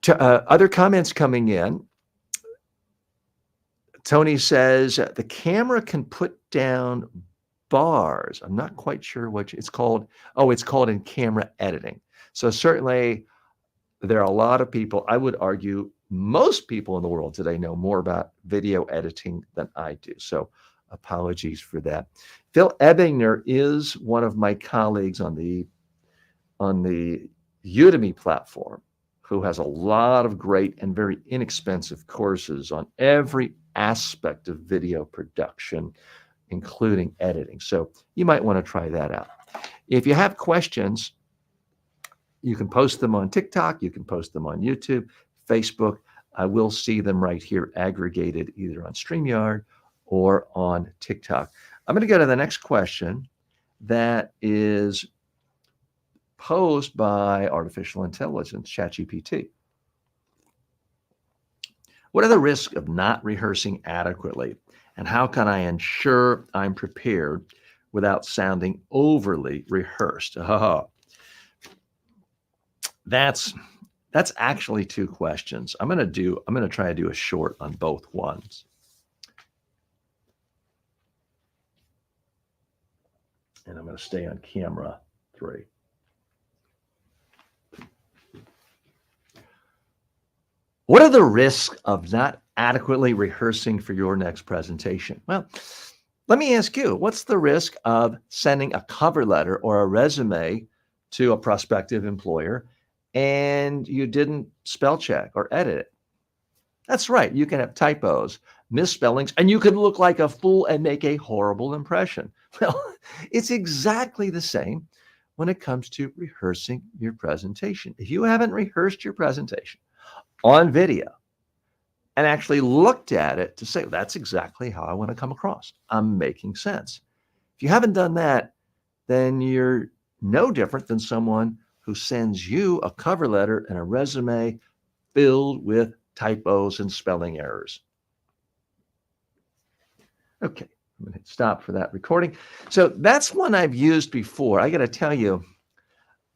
Other comments coming in. Tony says the camera can put down bars. I'm not quite sure what it's called. Oh, it's called in camera editing. So certainly there are a lot of people, I would argue most people in the world today know more about video editing than I do. So apologies for that. Phil Ebinger is one of my colleagues on the Udemy platform who has a lot of great and very inexpensive courses on every aspect of video production, including editing. So you might want to try that out. If you have questions, you can post them on TikTok, you can post them on YouTube, Facebook. I will see them right here aggregated either on StreamYard or on TikTok. I'm going to go to the next question that is posed by artificial intelligence, ChatGPT. What are the risks of not rehearsing adequately? And how can I ensure I'm prepared without sounding overly rehearsed? Oh, that's actually 2 questions. I'm going to try to do a short on both ones. And I'm going to stay on camera 3. What are the risks of not adequately rehearsing for your next presentation? Well, let me ask you, what's the risk of sending a cover letter or a resume to a prospective employer and you didn't spell check or edit it? That's right. You can have typos, misspellings, and you can look like a fool and make a horrible impression. Well, it's exactly the same when it comes to rehearsing your presentation. If you haven't rehearsed your presentation on video and actually looked at it to say, that's exactly how I want to come across, I'm making sense. If you haven't done that, then you're no different than someone who sends you a cover letter and a resume filled with typos and spelling errors. Okay, I'm going to hit stop for that recording. So that's one I've used before. I got to tell you,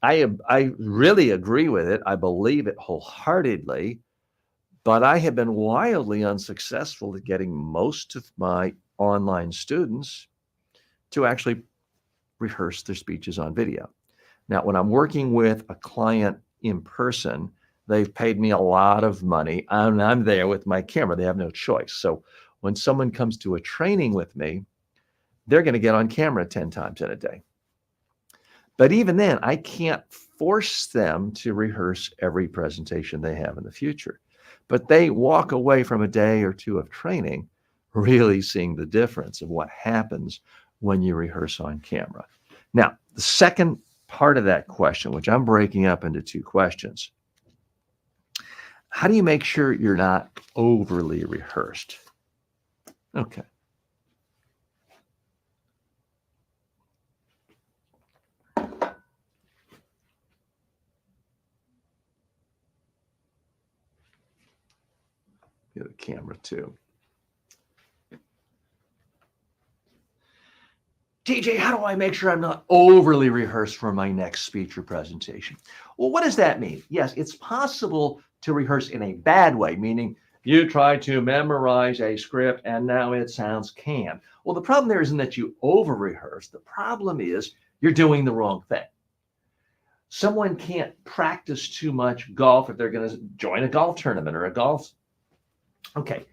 I really agree with it. I believe it wholeheartedly, but I have been wildly unsuccessful at getting most of my online students to actually rehearse their speeches on video. Now, when I'm working with a client in person, they've paid me a lot of money and I'm there with my camera. They have no choice. So when someone comes to a training with me, they're going to get on camera 10 times in a day. But even then, I can't force them to rehearse every presentation they have in the future. But they walk away from a day or 2 of training really seeing the difference of what happens when you rehearse on camera. Now, the second part of that question, which I'm breaking up into 2 questions, how do you make sure you're not overly rehearsed? Okay. Get a camera too. TJ, how do I make sure I'm not overly rehearsed for my next speech or presentation? Well, what does that mean? Yes, it's possible to rehearse in a bad way, meaning you try to memorize a script and now it sounds canned. Well, the problem there isn't that you over-rehearse. The problem is you're doing the wrong thing. Someone can't practice too much golf if they're going to join a golf tournament or a golf. Okay.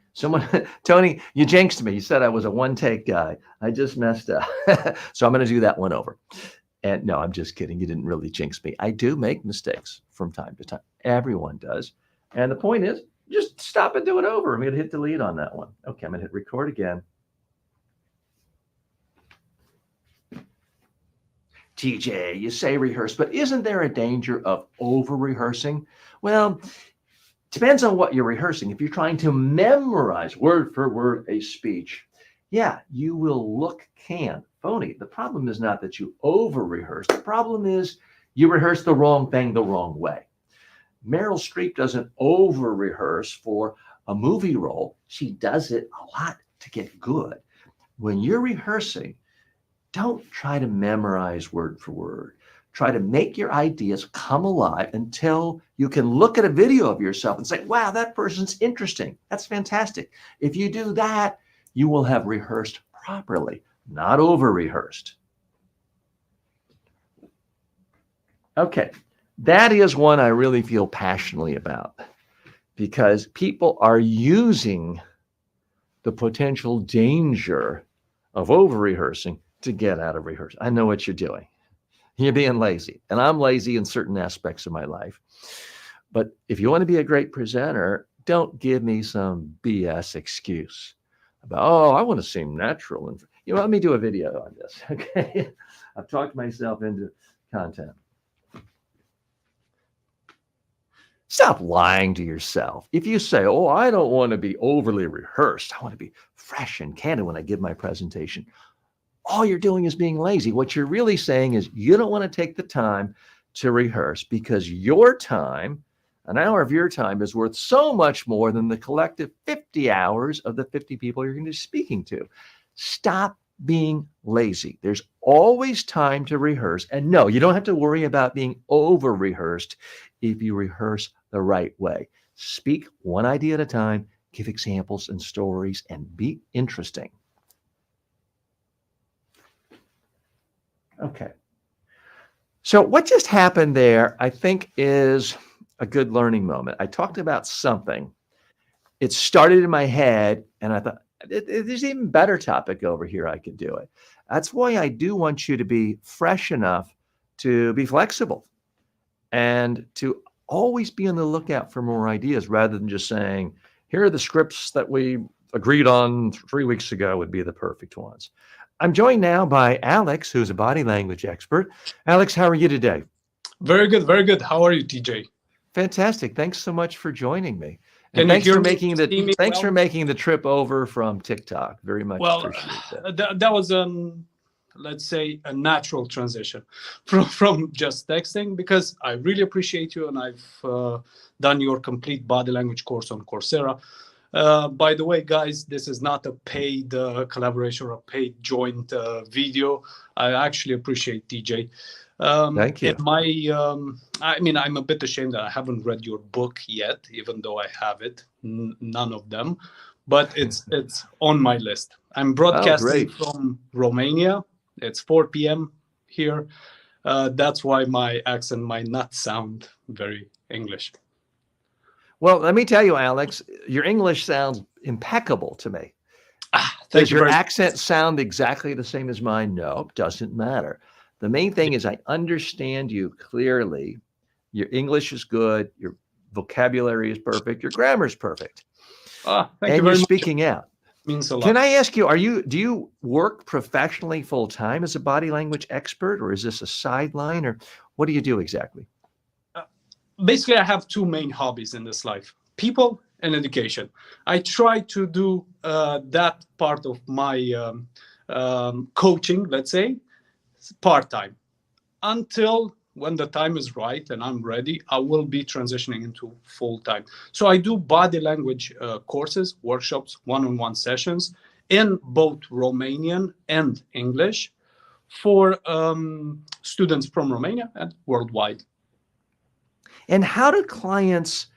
Tony, you jinxed me. You said I was a one-take guy. I just messed up. So I'm going to do that one over. And no, I'm just kidding. You didn't really jinx me. I do make mistakes from time to time. Everyone does. And the point is, just stop and do it over. I'm going to hit delete on that one. Okay, I'm going to hit record again. TJ, you say rehearse, but isn't there a danger of over-rehearsing? Well, depends on what you're rehearsing. If you're trying to memorize word for word a speech, yeah, you will look canned, phony. The problem is not that you over-rehearse. The problem is You rehearse the wrong thing the wrong way. Meryl Streep doesn't over rehearse for a movie role. She does it a lot to get good. When you're rehearsing, don't try to memorize word for word. Try to make your ideas come alive until you can look at a video of yourself and say, wow, that person's interesting. That's fantastic. If you do that, you will have rehearsed properly, not over rehearsed. Okay, that is one I really feel passionately about because people are using the potential danger of over rehearsing to get out of rehearsal. I know what you're doing. You're being lazy, and I'm lazy in certain aspects of my life. But if you want to be a great presenter, don't give me some BS excuse about, oh, I want to seem natural. And let me do a video on this. Okay, I've talked myself into content. Stop lying to yourself. If you say, oh, I don't want to be overly rehearsed, I want to be fresh and candid when I give my presentation, all you're doing is being lazy. What you're really saying is you don't want to take the time to rehearse because your time, an hour of your time, is worth so much more than the collective 50 hours of the 50 people you're going to be speaking to. Stop being lazy. There's always time to rehearse. And no, you don't have to worry about being over rehearsed if you rehearse the right way. Speak one idea at a time, give examples and stories, and be interesting. Okay. So what just happened there, I think, is a good learning moment. I talked about something. It started in my head, and I thought, there's an even better topic over here. I could do it. That's why I do want you to be fresh enough to be flexible and to always be on the lookout for more ideas rather than just saying, here are the scripts that we agreed on 3 weeks ago would be the perfect ones. I'm joined now by Alex, who's a body language expert. Alex, how are you today? Very good, very good. How are you, TJ? Fantastic. Thanks so much for joining me. And Can thanks you for hear making me? the thanks for making the trip over from TikTok. Very much Well, appreciate that. that was let's say a natural transition from just texting, because I really appreciate you, and I've done your complete body language course on Coursera. By the way, guys, this is not a paid collaboration or a paid joint video. I actually appreciate TJ. Thank you. I mean, I'm a bit ashamed that I haven't read your book yet, even though I have it. None of them, but it's on my list. I'm broadcasting from Romania. It's 4 p.m. here. That's why my accent might not sound very English. Well, let me tell you, Alex, your English sounds impeccable to me. Does your accent sound exactly the same as mine? No, doesn't matter. The main thing is I understand you clearly. Your English is good. Your vocabulary is perfect. Your grammar is perfect. Thank you and very you're much. Speaking out. Means a lot. Can I ask you, do you work professionally full time as a body language expert, or is this a sideline, or what do you do exactly? Basically, I have two main hobbies in this life: people and education. I try to do that part of my coaching, let's say, part-time, until when the time is right and I'm ready, I will be transitioning into full-time. So I do body language courses, workshops, one-on-one sessions in both Romanian and English for students from Romania and worldwide. And how do clients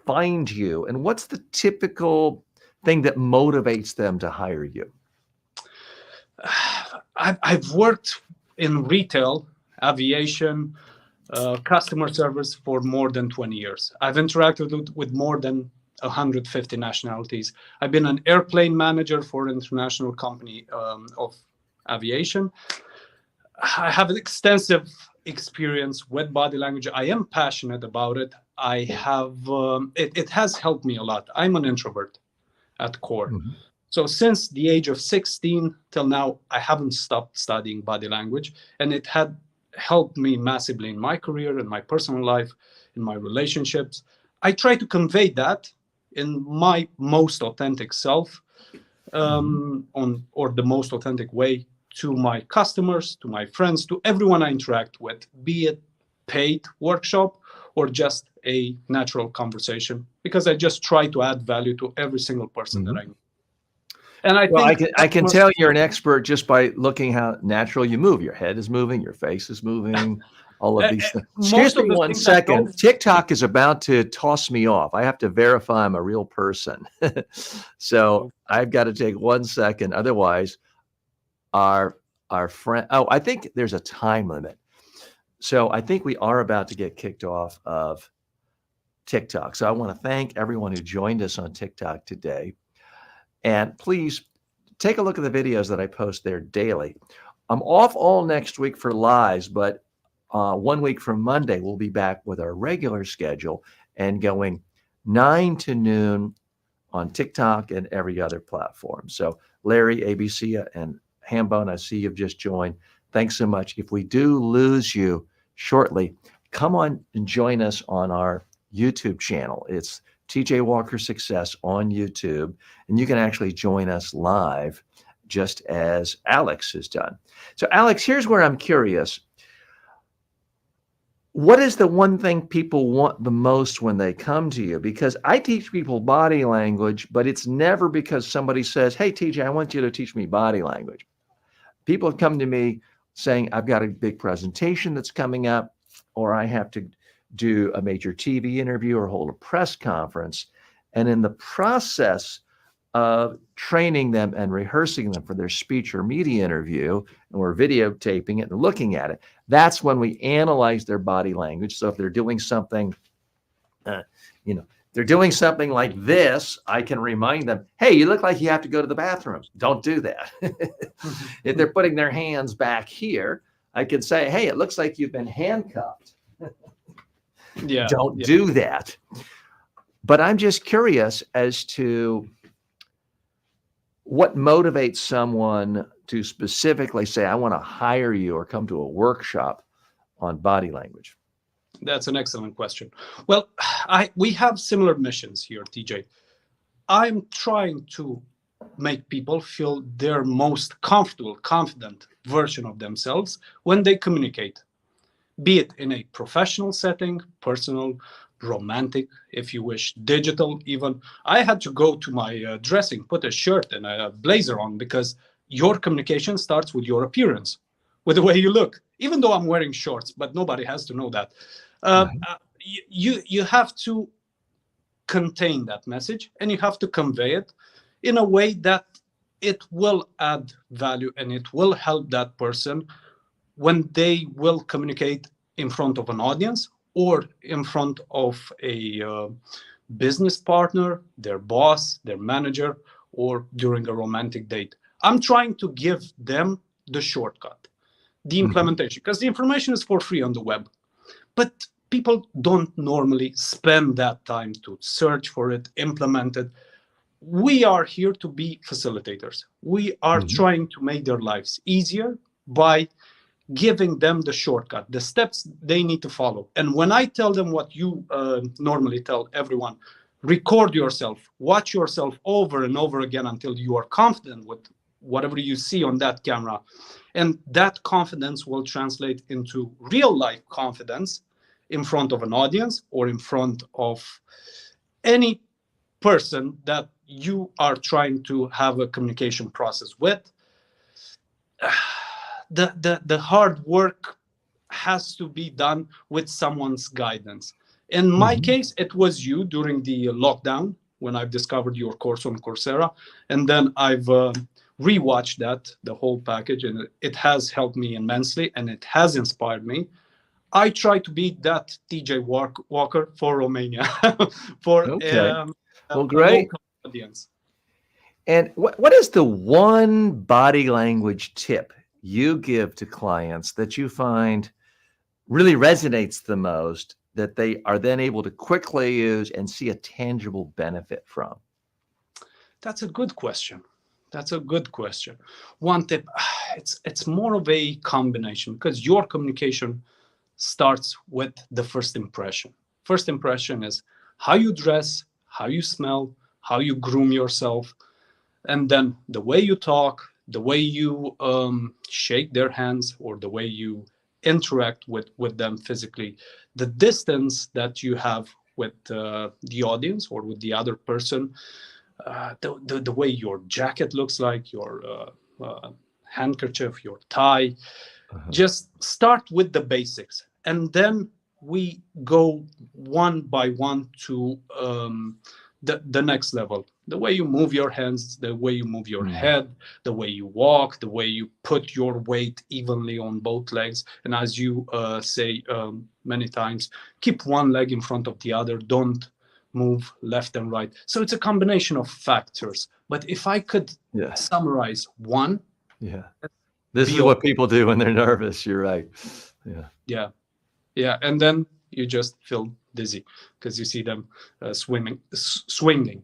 find you? And what's the typical thing that motivates them to hire you? I've worked in retail, aviation, customer service for more than 20 years. I've interacted with more than 150 nationalities. I've been an airplane manager for an international company of aviation. I have an extensive experience with body language. I am passionate about it. I have it has helped me a lot. I'm an introvert at core. Mm-hmm. So since the age of 16 till now, I haven't stopped studying body language, and it had helped me massively in my career, in my personal life, in my relationships. I try to convey that in my most authentic self, or the most authentic way, to my customers, to my friends, to everyone I interact with, be it paid workshop or just a natural conversation, because I just try to add value to every single person that I know. And I Well, think I can tell you're an expert just by looking how natural you move. Your head is moving, your face is moving, all of these things. Excuse most of me the one things I know. second. TikTok is about to toss me off. I have to verify I'm a real person. So I've got to take 1 second. Otherwise, our friend, oh, I think there's a time limit. So I think we are about to get kicked off of TikTok. So I want to thank everyone who joined us on TikTok today. And please take a look at the videos that I post there daily. I'm off all next week for lives, but 1 week from Monday, we'll be back with our regular schedule and going 9 to noon on TikTok and every other platform. So Larry, ABC, and Hambone, I see you've just joined. Thanks so much. If we do lose you shortly, come on and join us on our YouTube channel. It's TJ Walker Success on YouTube, and you can actually join us live just as Alex has done. So Alex, here's where I'm curious. What is the one thing people want the most when they come to you? Because I teach people body language, but it's never because somebody says, hey, TJ, I want you to teach me body language. People have come to me saying, I've got a big presentation that's coming up, or I have to do a major TV interview or hold a press conference. And in the process of training them and rehearsing them for their speech or media interview, and we're videotaping it and looking at it, that's when we analyze their body language. So if they're doing something, they're doing something like this, I can remind them, hey, you look like you have to go to the bathroom. Don't do that. If they're putting their hands back here, I can say, hey, it looks like you've been handcuffed. Don't do that. But I'm just curious as to what motivates someone to specifically say, I want to hire you or come to a workshop on body language. That's an excellent question. Well, we have similar missions here, TJ. I'm trying to make people feel their most comfortable, confident version of themselves when they communicate, be it in a professional setting, personal, romantic, if you wish, digital even. I had to go to my dressing, put a shirt and a blazer on, because your communication starts with your appearance, with the way you look, even though I'm wearing shorts, but nobody has to know that. You have to contain that message, and you have to convey it in a way that it will add value and it will help that person when they will communicate in front of an audience or in front of a business partner, their boss, their manager, or during a romantic date. I'm trying to give them the shortcut, the implementation, because the information is for free on the web. But people don't normally spend that time to search for it, implement it. We are here to be facilitators. We are trying to make their lives easier by giving them the shortcut, the steps they need to follow. And when I tell them what you normally tell everyone, record yourself, watch yourself over and over again until you are confident with whatever you see on that camera. And that confidence will translate into real life confidence in front of an audience or in front of any person that you are trying to have a communication process with. The hard work has to be done with someone's guidance. In my case, it was you during the lockdown when I've discovered your course on Coursera. And then I've rewatched the whole package, and it has helped me immensely and it has inspired me. I try to be that TJ Walker for Romania, for well, great audience. And what is the one body language tip you give to clients that you find really resonates the most, that they are then able to quickly use and see a tangible benefit from? That's a good question. One tip, it's more of a combination, because your communication starts with the first impression. First impression is how you dress, how you smell, how you groom yourself, and then the way you talk, the way you shake their hands, or the way you interact with them physically. The distance that you have with the audience or with the other person, the way your jacket looks like, your handkerchief, your tie, just start with the basics, and then we go one by one to the next level. The way you move your hands, the way you move your head, the way you walk, the way you put your weight evenly on both legs. And as you say many times, keep one leg in front of the other. Don't move left and right. So it's a combination of factors. But if I could summarize one. Yeah. This is what people do when they're nervous. You're right. Yeah. Yeah. And then you just feel dizzy because you see them swinging.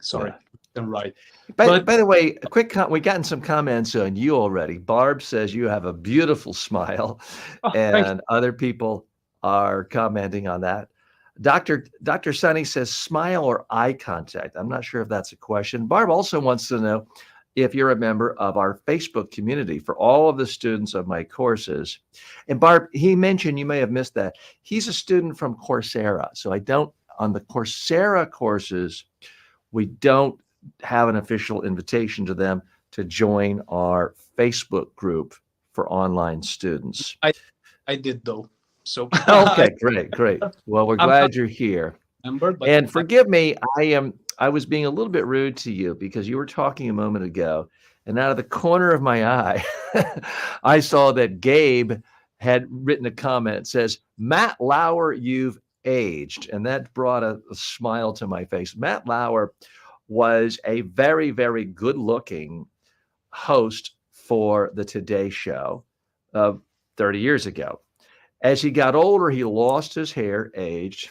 Sorry. And right. By the way, a quick we've gotten some comments on you already. Barb says you have a beautiful smile, and other people are commenting on that. Dr. Sunny says smile or eye contact. I'm not sure if that's a question. Barb also wants to know if you're a member of our Facebook community for all of the students of my courses. And Barb, he mentioned, you may have missed that, he's a student from Coursera. So on the Coursera courses, we don't have an official invitation to them to join our Facebook group for online students. I did though. So okay, great. Well, we're glad you're here. And forgive me, I was being a little bit rude to you because you were talking a moment ago, and out of the corner of my eye, I saw that Gabe had written a comment that says, Matt Lauer, you've aged. And that brought a smile to my face. Matt Lauer was a very, very good looking host for the Today Show 30 years ago. As he got older, he lost his hair, aged.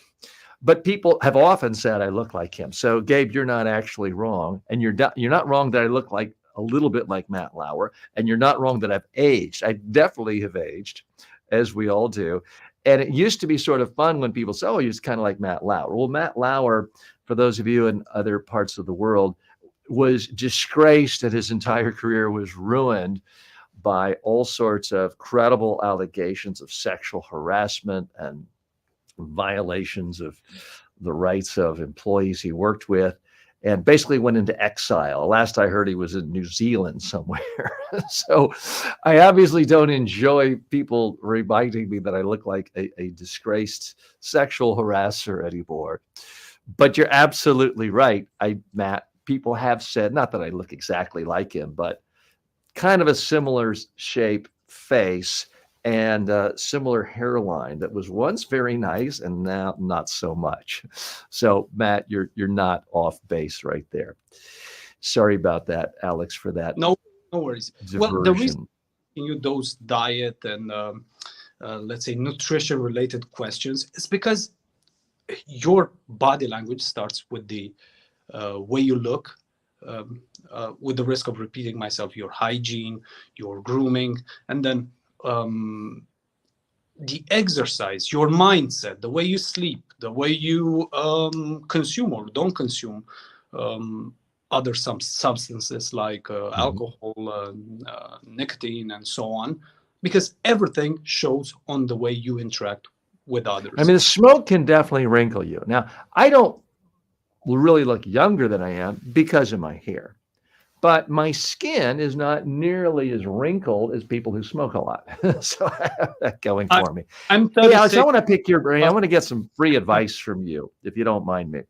But people have often said I look like him. So, Gabe, you're not actually wrong. And you're not wrong that I look like a little bit like Matt Lauer. And you're not wrong that I've aged. I definitely have aged, as we all do. And it used to be sort of fun when people say, oh, you're just kind of like Matt Lauer. Well, Matt Lauer, for those of you in other parts of the world, was disgraced, and his entire career was ruined by all sorts of credible allegations of sexual harassment and violations of the rights of employees he worked with, and basically went into exile. Last I heard, he was in New Zealand somewhere. So I obviously don't enjoy people reminding me that I look like a disgraced sexual harasser anymore. But you're absolutely right. Matt, people have said, not that I look exactly like him, but kind of a similar shape, face, and a similar hairline that was once very nice and now not so much. So, Matt, you're not off base right there. Sorry about that, Alex, for that. No worries. Diversion. Well, the reason you those diet and let's say nutrition-related questions is because your body language starts with the way you look. With the risk of repeating myself, your hygiene, your grooming, and then the exercise, your mindset, the way you sleep, the way you consume or don't consume other substances like alcohol, nicotine, and so on, because everything shows on the way you interact with others. I mean, the smoke can definitely wrinkle you. Now, I don't really look younger than I am because of my hair, but my skin is not nearly as wrinkled as people who smoke a lot. So I have that going for me. I'm 36. Hey, Alex, I want to pick your brain. I want to get some free advice from you, if you don't mind me.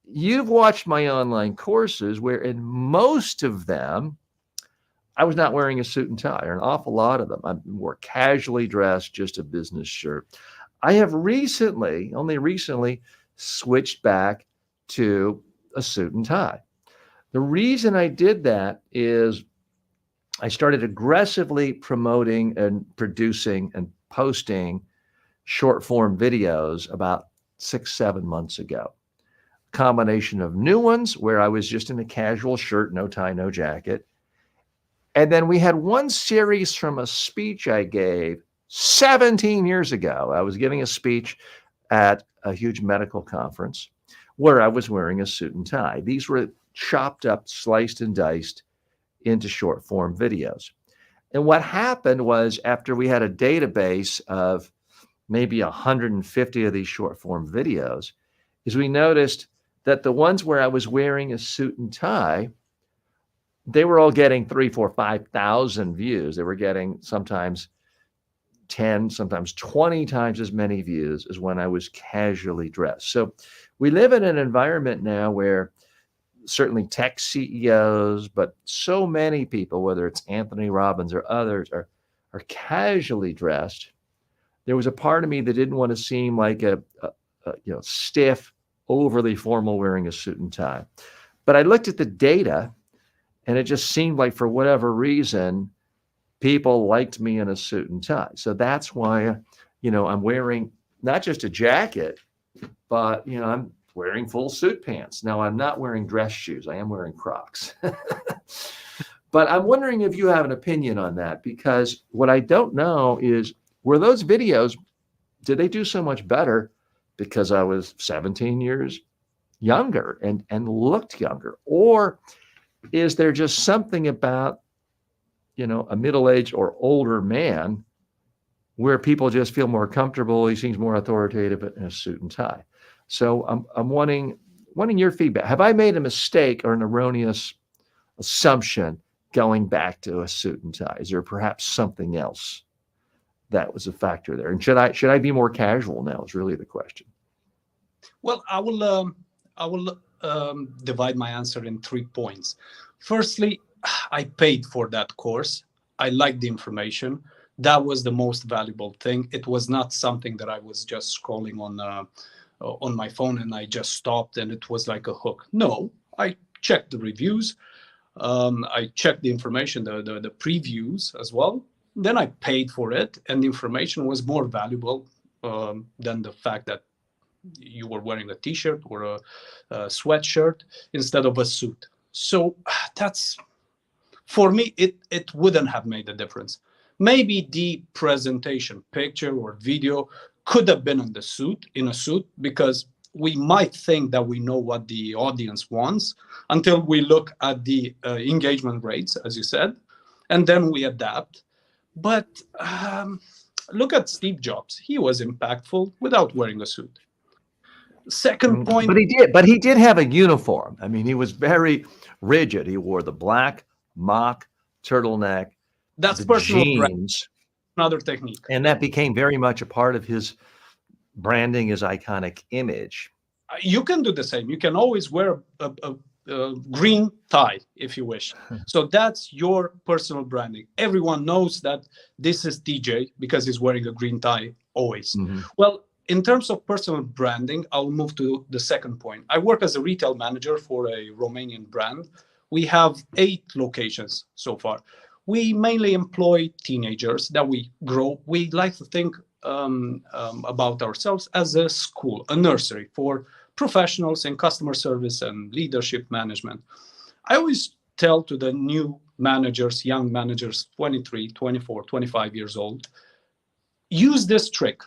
You've watched my online courses where in most of them, I was not wearing a suit and tie, or an awful lot of them. I'm more casually dressed, just a business shirt. I have only recently, switched back to a suit and tie. The reason I did that is I started aggressively promoting and producing and posting short form videos about 6-7 months ago. Combination of new ones where I was just in a casual shirt, no tie, no jacket. And then we had one series from a speech I gave 17 years ago. I was giving a speech at a huge medical conference where I was wearing a suit and tie. These were chopped up, sliced and diced into short form videos. And what happened was after we had a database of maybe 150 of these short form videos, is we noticed that the ones where I was wearing a suit and tie, they were all getting 3, 4, 5,000 views. They were getting sometimes 10, sometimes 20 times as many views as when I was casually dressed. So we live in an environment now where certainly tech CEOs, but so many people, whether it's Anthony Robbins or others, are casually dressed. There was a part of me that didn't want to seem like a stiff, overly formal wearing a suit and tie. But I looked at the data, and it just seemed like for whatever reason, people liked me in a suit and tie. So that's why, I'm wearing not just a jacket, but I'm wearing full suit pants. Now I'm not wearing dress shoes. I am wearing Crocs. But I'm wondering if you have an opinion on that, because what I don't know is, were those videos, did they do so much better because I was 17 years younger and looked younger? Or is there just something about, a middle-aged or older man where people just feel more comfortable? He seems more authoritative in a suit and tie. So I'm wanting your feedback. Have I made a mistake or an erroneous assumption going back to a suit and tie? Is there perhaps something else that was a factor there? And should I be more casual now is really the question. Well, I will divide my answer in 3 points. Firstly, I paid for that course. I liked the information. That was the most valuable thing. It was not something that I was just scrolling on my phone and I just stopped and it was like a hook. No, I checked the reviews. I checked the information, the previews as well. Then I paid for it, and the information was more valuable than the fact that you were wearing a t-shirt or a sweatshirt instead of a suit. So that's, for me, it wouldn't have made a difference. Maybe the presentation picture or video could have been in a suit, because we might think that we know what the audience wants until we look at the engagement rates, as you said, and then we adapt. But look at Steve Jobs. He was impactful without wearing a suit. Second point. But he did have a uniform. I mean, he was very rigid. He wore the black mock turtleneck, That's the personal jeans, brand, another technique. and that became very much a part of his branding, his iconic image. You can do the same. You can always wear a green tie if you wish. So that's your personal branding. Everyone knows that this is TJ because he's wearing a green tie always. Mm-hmm. Well, in terms of personal branding, I'll move to the second point. I work as a retail manager for a Romanian brand. We have 8 locations so far. We mainly employ teenagers that we grow. We like to think about ourselves as a school, a nursery for professionals in customer service and leadership management. I always tell to the new managers, young managers, 23, 24, 25 years old, use this trick.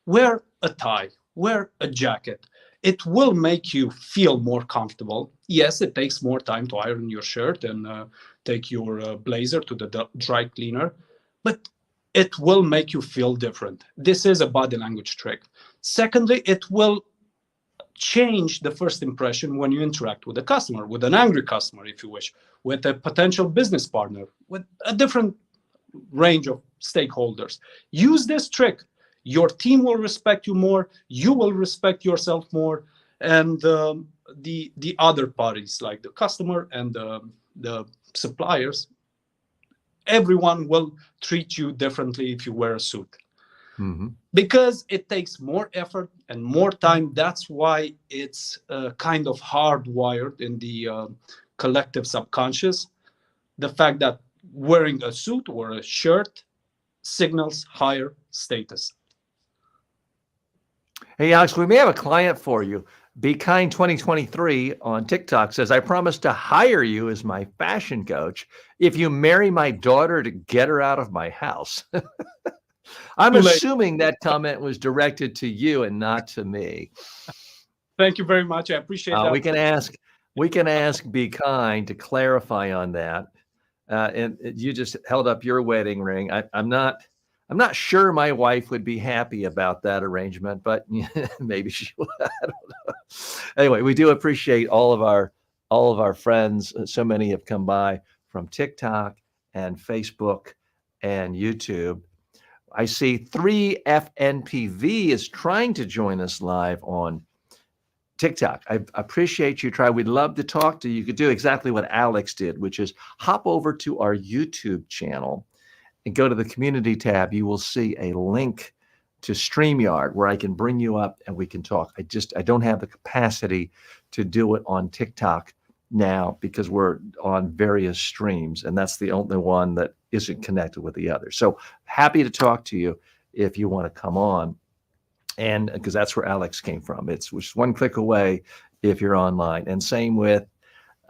Wear a tie, wear a jacket. It will make you feel more comfortable. Yes, it takes more time to iron your shirt and take your blazer to the dry cleaner, but it will make you feel different. This is a body language trick. Secondly, it will change the first impression when you interact with a customer, with an angry customer, if you wish, with a potential business partner, with a different range of stakeholders. Use this trick. Your team will respect you more, you will respect yourself more, and the other parties, like the customer and the suppliers, everyone will treat you differently if you wear a suit. Mm-hmm. Because it takes more effort and more time. That's why it's kind of hardwired in the collective subconscious. The fact that wearing a suit or a shirt signals higher status. Hey, Alex, we may have a client for you. Be Kind 2023 on TikTok says, I promise to hire you as my fashion coach if you marry my daughter to get her out of my house. I'm assuming that comment was directed to you and not to me. Thank you very much. I appreciate that. We can ask Be Kind to clarify on that. And you just held up your wedding ring. I'm not sure my wife would be happy about that arrangement, but maybe she would. I don't know. Anyway, we do appreciate all of our friends. So many have come by from TikTok and Facebook and YouTube. I see 3FNPV is trying to join us live on TikTok. I appreciate you try. We'd love to talk to you. You could do exactly what Alex did, which is hop over to our YouTube channel and go to the community tab. You will see a link to StreamYard where I can bring you up and we can talk. I don't have the capacity to do it on TikTok now because we're on various streams, and that's the only one that isn't connected with the other. So happy to talk to you if you want to come on. And because that's where Alex came from. It's just one click away if you're online. And same with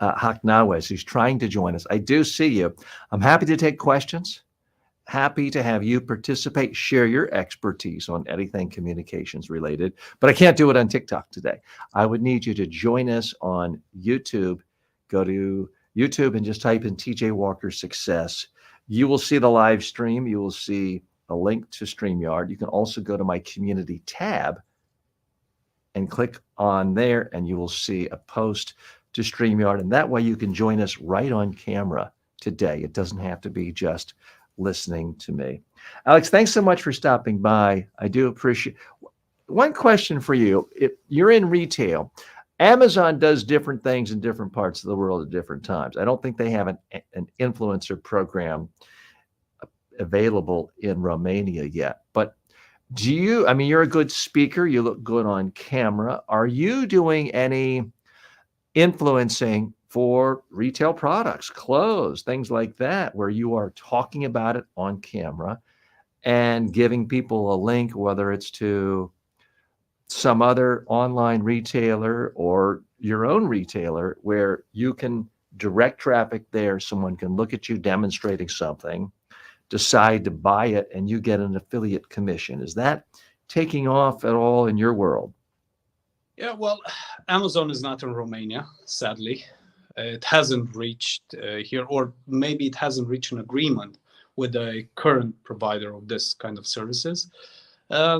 Haknawes, who's trying to join us. I do see you. I'm happy to take questions. Happy to have you participate, share your expertise on anything communications related, but I can't do it on TikTok today. I would need you to join us on YouTube. Go to YouTube and just type in TJ Walker Success. You will see the live stream. You will see a link to StreamYard. You can also go to my community tab and click on there, and you will see a post to StreamYard. And that way you can join us right on camera today. It doesn't have to be just listening to me. Alex, thanks so much for stopping by. I do appreciate. One question for you. If you're in retail, Amazon does different things in different parts of the world at different times. I don't think they have an influencer program available in Romania yet. But I mean, you're a good speaker. You look good on camera. Are you doing any influencing for retail products, clothes, things like that, where you are talking about it on camera and giving people a link, whether it's to some other online retailer or your own retailer, where you can direct traffic there? Someone can look at you demonstrating something, decide to buy it, and you get an affiliate commission. Is that taking off at all in your world? Yeah, well, Amazon is not in Romania, sadly. It hasn't reached here, or maybe it hasn't reached an agreement with a current provider of this kind of services.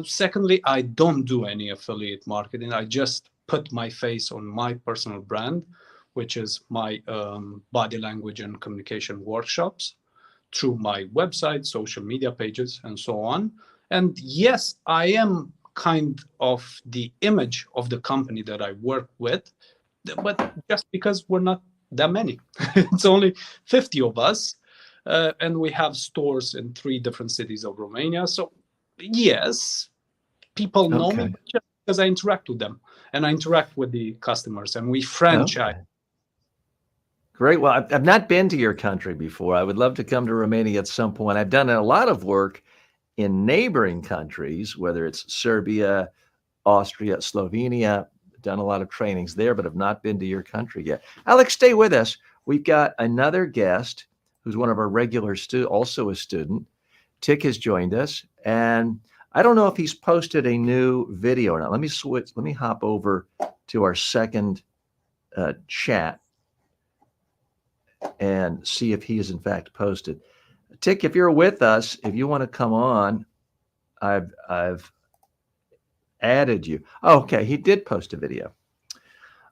Secondly, I don't do any affiliate marketing. I just put my face on my personal brand, which is my body language and communication workshops, through my website, social media pages, and so on. And yes, I am kind of the image of the company that I work with, but just because we're not that many. It's only 50 of us, and we have stores in 3 different cities of Romania. So yes, people know me just because I interact with them, and I interact with the customers, and we franchise. Okay. Great. Well, I've not been to your country before. I would love to come to Romania at some point. I've done a lot of work in neighboring countries, whether it's Serbia, Austria, Slovenia, done a lot of trainings there, but have not been to your country yet. Alex, stay with us. We've got another guest who's one of our regular also a student. Tick has joined us, and I don't know if he's posted a new video or not. Let me hop over to our second chat and see if he has in fact posted. Tick, if you're with us, if you want to come on, I've added you. Oh, okay, he did post a video.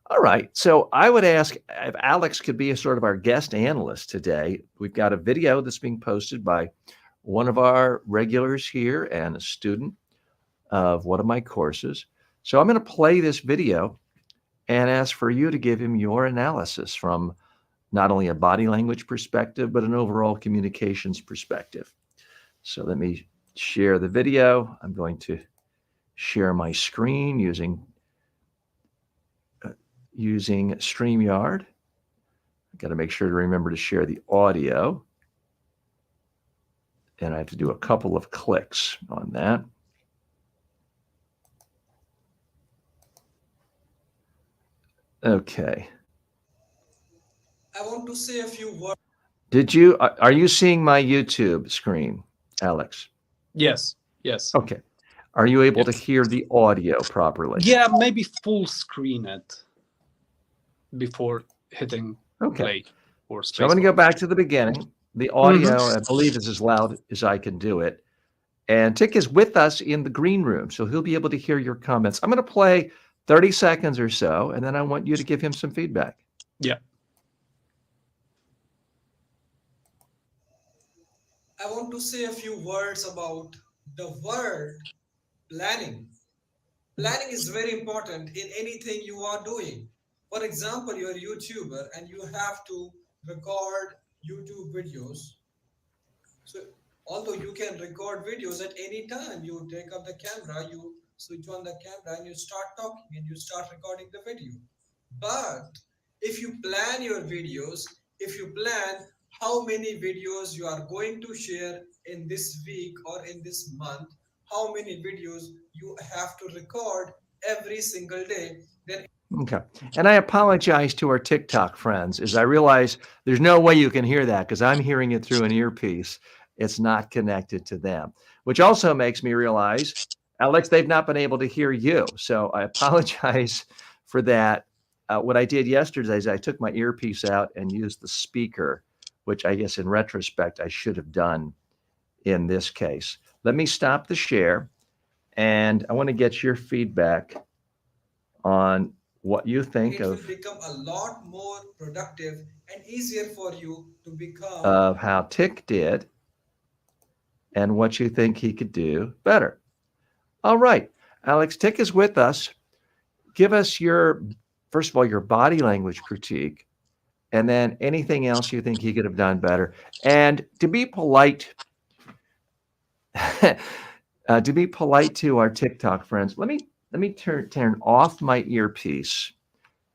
All right, so I would ask if Alex could be a sort of our guest analyst today. We've got a video that's being posted by one of our regulars here and a student of one of my courses. So I'm going to play this video and ask for you to give him your analysis from not only a body language perspective, but an overall communications perspective. So let me share the video. I'm going to share my screen using StreamYard. I've got to make sure to remember to share the audio. And I have to do a couple of clicks on that. Okay. I want to say a few words. Are you seeing my YouTube screen, Alex? Yes. Okay. Are you able to hear the audio properly? Yeah, maybe full screen it before hitting play or space. So I'm going to go back to the beginning. The audio, I believe, is as loud as I can do it. And Tick is with us in the green room, so he'll be able to hear your comments. I'm going to play 30 seconds or so, and then I want you to give him some feedback. Yeah. I want to say a few words about the word planning. Planning is very important in anything you are doing. For example, you're a YouTuber and you have to record YouTube videos. So, although you can record videos at any time, you take up the camera, you switch on the camera, and you start talking and you start recording the video. But if you plan your videos, if you plan how many videos you are going to share in this week or in this month, how many videos you have to record every single day, then Okay. And I apologize to our TikTok friends as I realize there's no way you can hear that because I'm hearing it through an earpiece. It's not connected to them, which also makes me realize, Alex, they've not been able to hear you. So I apologize for that. What I did yesterday is I took my earpiece out and used the speaker, which I guess in retrospect I should have done in this case. Let me stop the share, and I want to get your feedback on what you think it will of become a lot more productive and easier for you to become. how Tick did and what you think he could do better. All right, Alex, Tick is with us. Give us your, first of all, your body language critique, and then anything else you think he could have done better. And to be polite, to our TikTok friends, let me turn off my earpiece,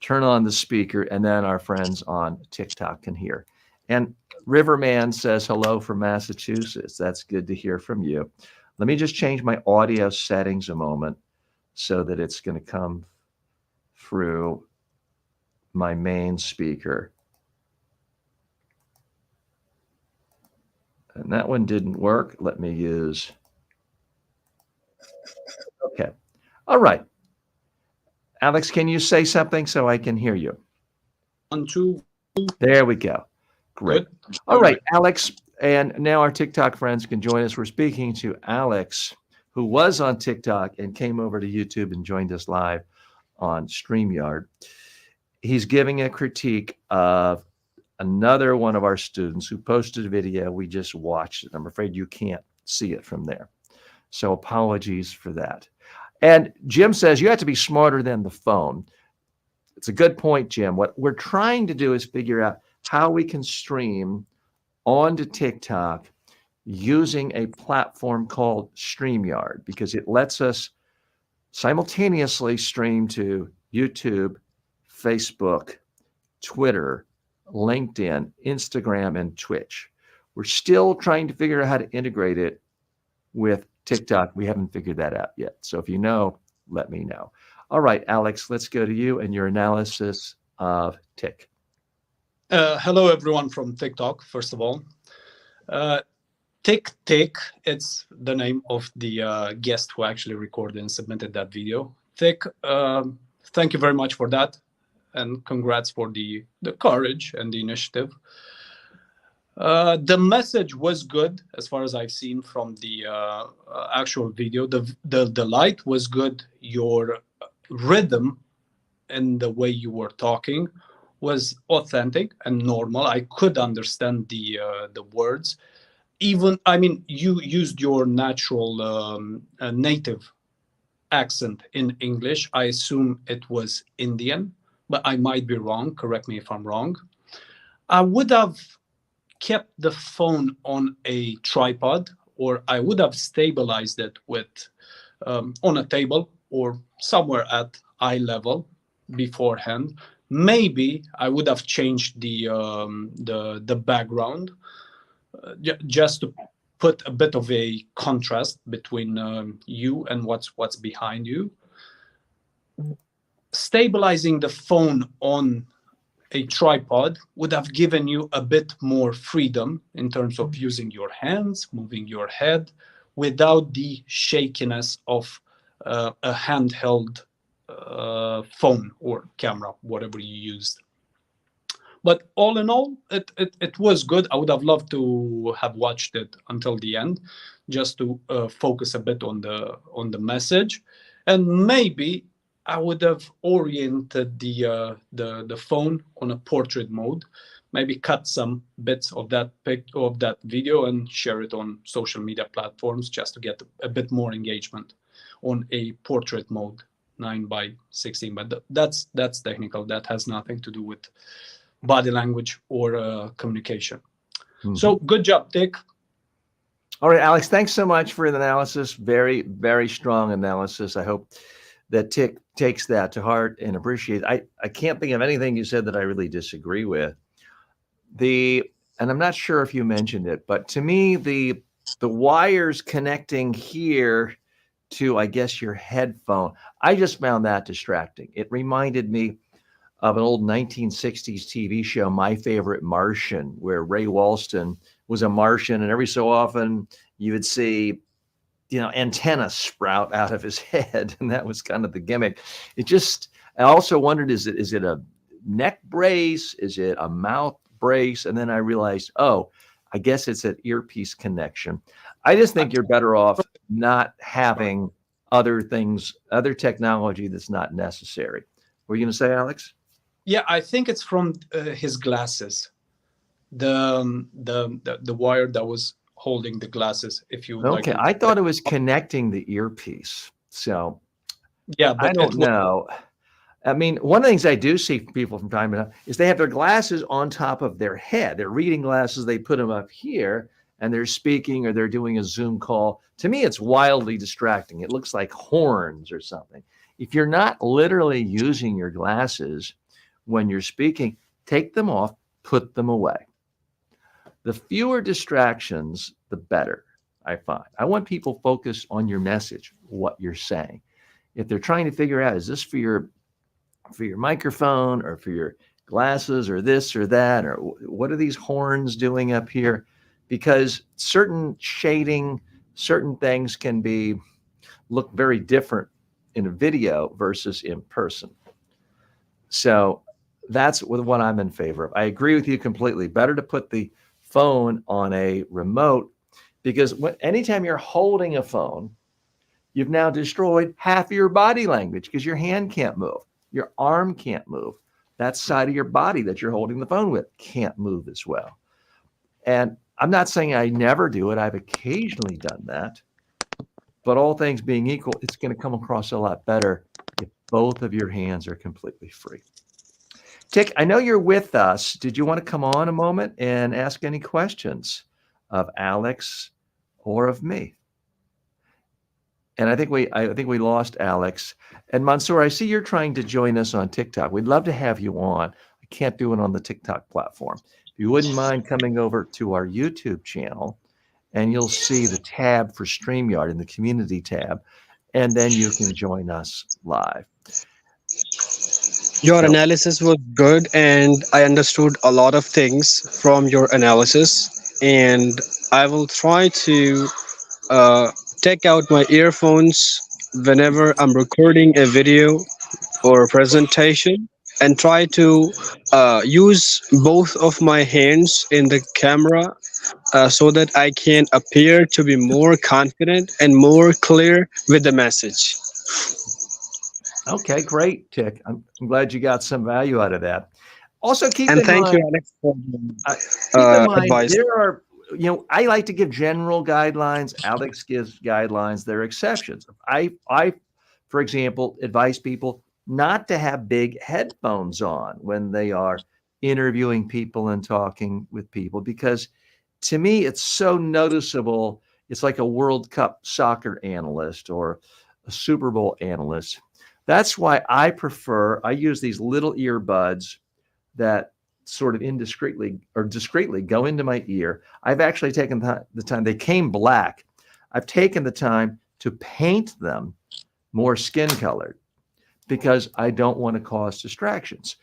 turn on the speaker, and then our friends on TikTok can hear. And Riverman says hello from Massachusetts. That's good to hear from you. Let me just change my audio settings a moment so that it's going to come through my main speaker. And that one didn't work. Let me use. Okay. All right. Alex, can you say something so I can hear you? 1, 2. There we go. Great. Good. All right, Alex. And now our TikTok friends can join us. We're speaking to Alex, who was on TikTok and came over to YouTube and joined us live on StreamYard. He's giving a critique of another one of our students who posted a video. We just watched it. I'm afraid you can't see it from there. So apologies for that. And Jim says you have to be smarter than the phone. It's a good point, Jim. What we're trying to do is figure out how we can stream onto TikTok using a platform called StreamYard, because it lets us simultaneously stream to YouTube, Facebook, Twitter, LinkedIn, Instagram, and Twitch. We're still trying to figure out how to integrate it with TikTok. We haven't figured that out yet. So if you know, let me know. All right, Alex, let's go to you and your analysis of Tick. Hello, everyone from TikTok, first of all. Tick, it's the name of the guest who actually recorded and submitted that video. Tick, thank you very much for that. And congrats for the courage and the initiative. The message was good as far as I've seen from the actual video. The light was good. Your rhythm and the way you were talking was authentic and normal. I could understand the words. Even, I mean, you used your natural native accent in English. I assume it was Indian, but I might be wrong. Correct me if I'm wrong. I would have kept the phone on a tripod, or I would have stabilized it with on a table or somewhere at eye level beforehand. Maybe I would have changed the background just to put a bit of a contrast between you and what's behind you. Stabilizing the phone on a tripod would have given you a bit more freedom in terms of using your hands, moving your head, without the shakiness of a handheld phone or camera, whatever you used. But all in all, it was good. I would have loved to have watched it until the end, just to focus a bit on the message, and maybe I would have oriented the phone on a portrait mode, maybe cut some bits of that video and share it on social media platforms just to get a bit more engagement on a portrait mode, 9:16. But that's technical. That has nothing to do with body language or communication. Mhm. So good job, Dick. All right, Alex, thanks so much for the analysis. Very, very strong analysis. I hope that Tick takes that to heart and appreciates. I can't think of anything you said that I really disagree with. And I'm not sure if you mentioned it, but to me, the wires connecting here to, I guess, your headphone, I just found that distracting. It reminded me of an old 1960s TV show, My Favorite Martian, where Ray Walston was a Martian, and every so often you would see, antenna sprout out of his head, and that was kind of the gimmick. I also wondered, is it a neck brace? Is it a mouth brace? And then I realized, oh, I guess it's an earpiece connection. I just think you're better off not having other technology that's not necessary. Were you going to say, Alex? Yeah, I think it's from his glasses. The wire that was holding the glasses. If you would like. Okay, I thought it was connecting the earpiece. So yeah, but I don't know. I mean, one of the things I do see from people from time to time is they have their glasses on top of their head. They're reading glasses, they put them up here, and they're speaking or they're doing a Zoom call. To me, it's wildly distracting. It looks like horns or something. If you're not literally using your glasses when you're speaking, take them off, put them away. The fewer distractions, the better, I find. I want people focused on your message, what you're saying. If they're trying to figure out, is this for your microphone or for your glasses or this or that, or what are these horns doing up here? Because certain shading, certain things can look very different in a video versus in person. So that's what I'm in favor of. I agree with you completely. Better to put the phone on a remote, because anytime you're holding a phone, you've now destroyed half of your body language because your hand can't move. Your arm can't move. That side of your body that you're holding the phone with can't move as well. And I'm not saying I never do it. I've occasionally done that. But all things being equal, it's going to come across a lot better if both of your hands are completely free. Tick, I know you're with us. Did you want to come on a moment and ask any questions of Alex or of me? And I think we lost Alex. And Mansoor, I see you're trying to join us on TikTok. We'd love to have you on. I can't do it on the TikTok platform. If you wouldn't mind coming over to our YouTube channel, and you'll see the tab for StreamYard in the community tab, and then you can join us live. Your analysis was good, and I understood a lot of things from your analysis. And I will try to take out my earphones whenever I'm recording a video or a presentation, and try to use both of my hands in the camera so that I can appear to be more confident and more clear with the message. Okay, great, Tick. I'm glad you got some value out of that. Also, keep in thank mind, you, Alex, for keep in mind, advice. there are, I like to give general guidelines. Alex gives guidelines. There are exceptions. I, for example, advise people not to have big headphones on when they are interviewing people and talking with people, because to me, it's so noticeable. It's like a World Cup soccer analyst or a Super Bowl analyst. That's why I use these little earbuds that sort of indiscreetly or discreetly go into my ear. I've actually taken the time, they came black. I've taken the time to paint them more skin colored because I don't want to cause distractions.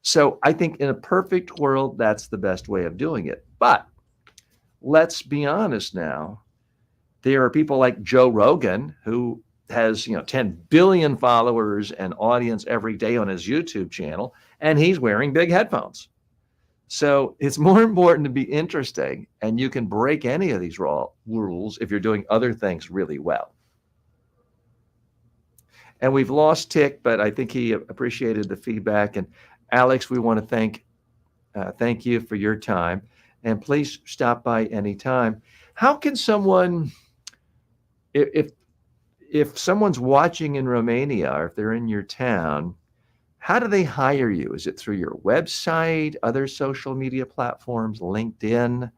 So I think in a perfect world, that's the best way of doing it. But let's be honest now. There are people like Joe Rogan, who has 10 billion followers and audience every day on his YouTube channel, and he's wearing big headphones. So it's more important to be interesting, and you can break any of these rules if you're doing other things really well. And we've lost Tick, but I think he appreciated the feedback. And Alex, we want to thank you for your time, and please stop by anytime. How can someone, if someone's watching in Romania, or if they're in your town, how do they hire you? Is it through your website, other social media platforms, LinkedIn?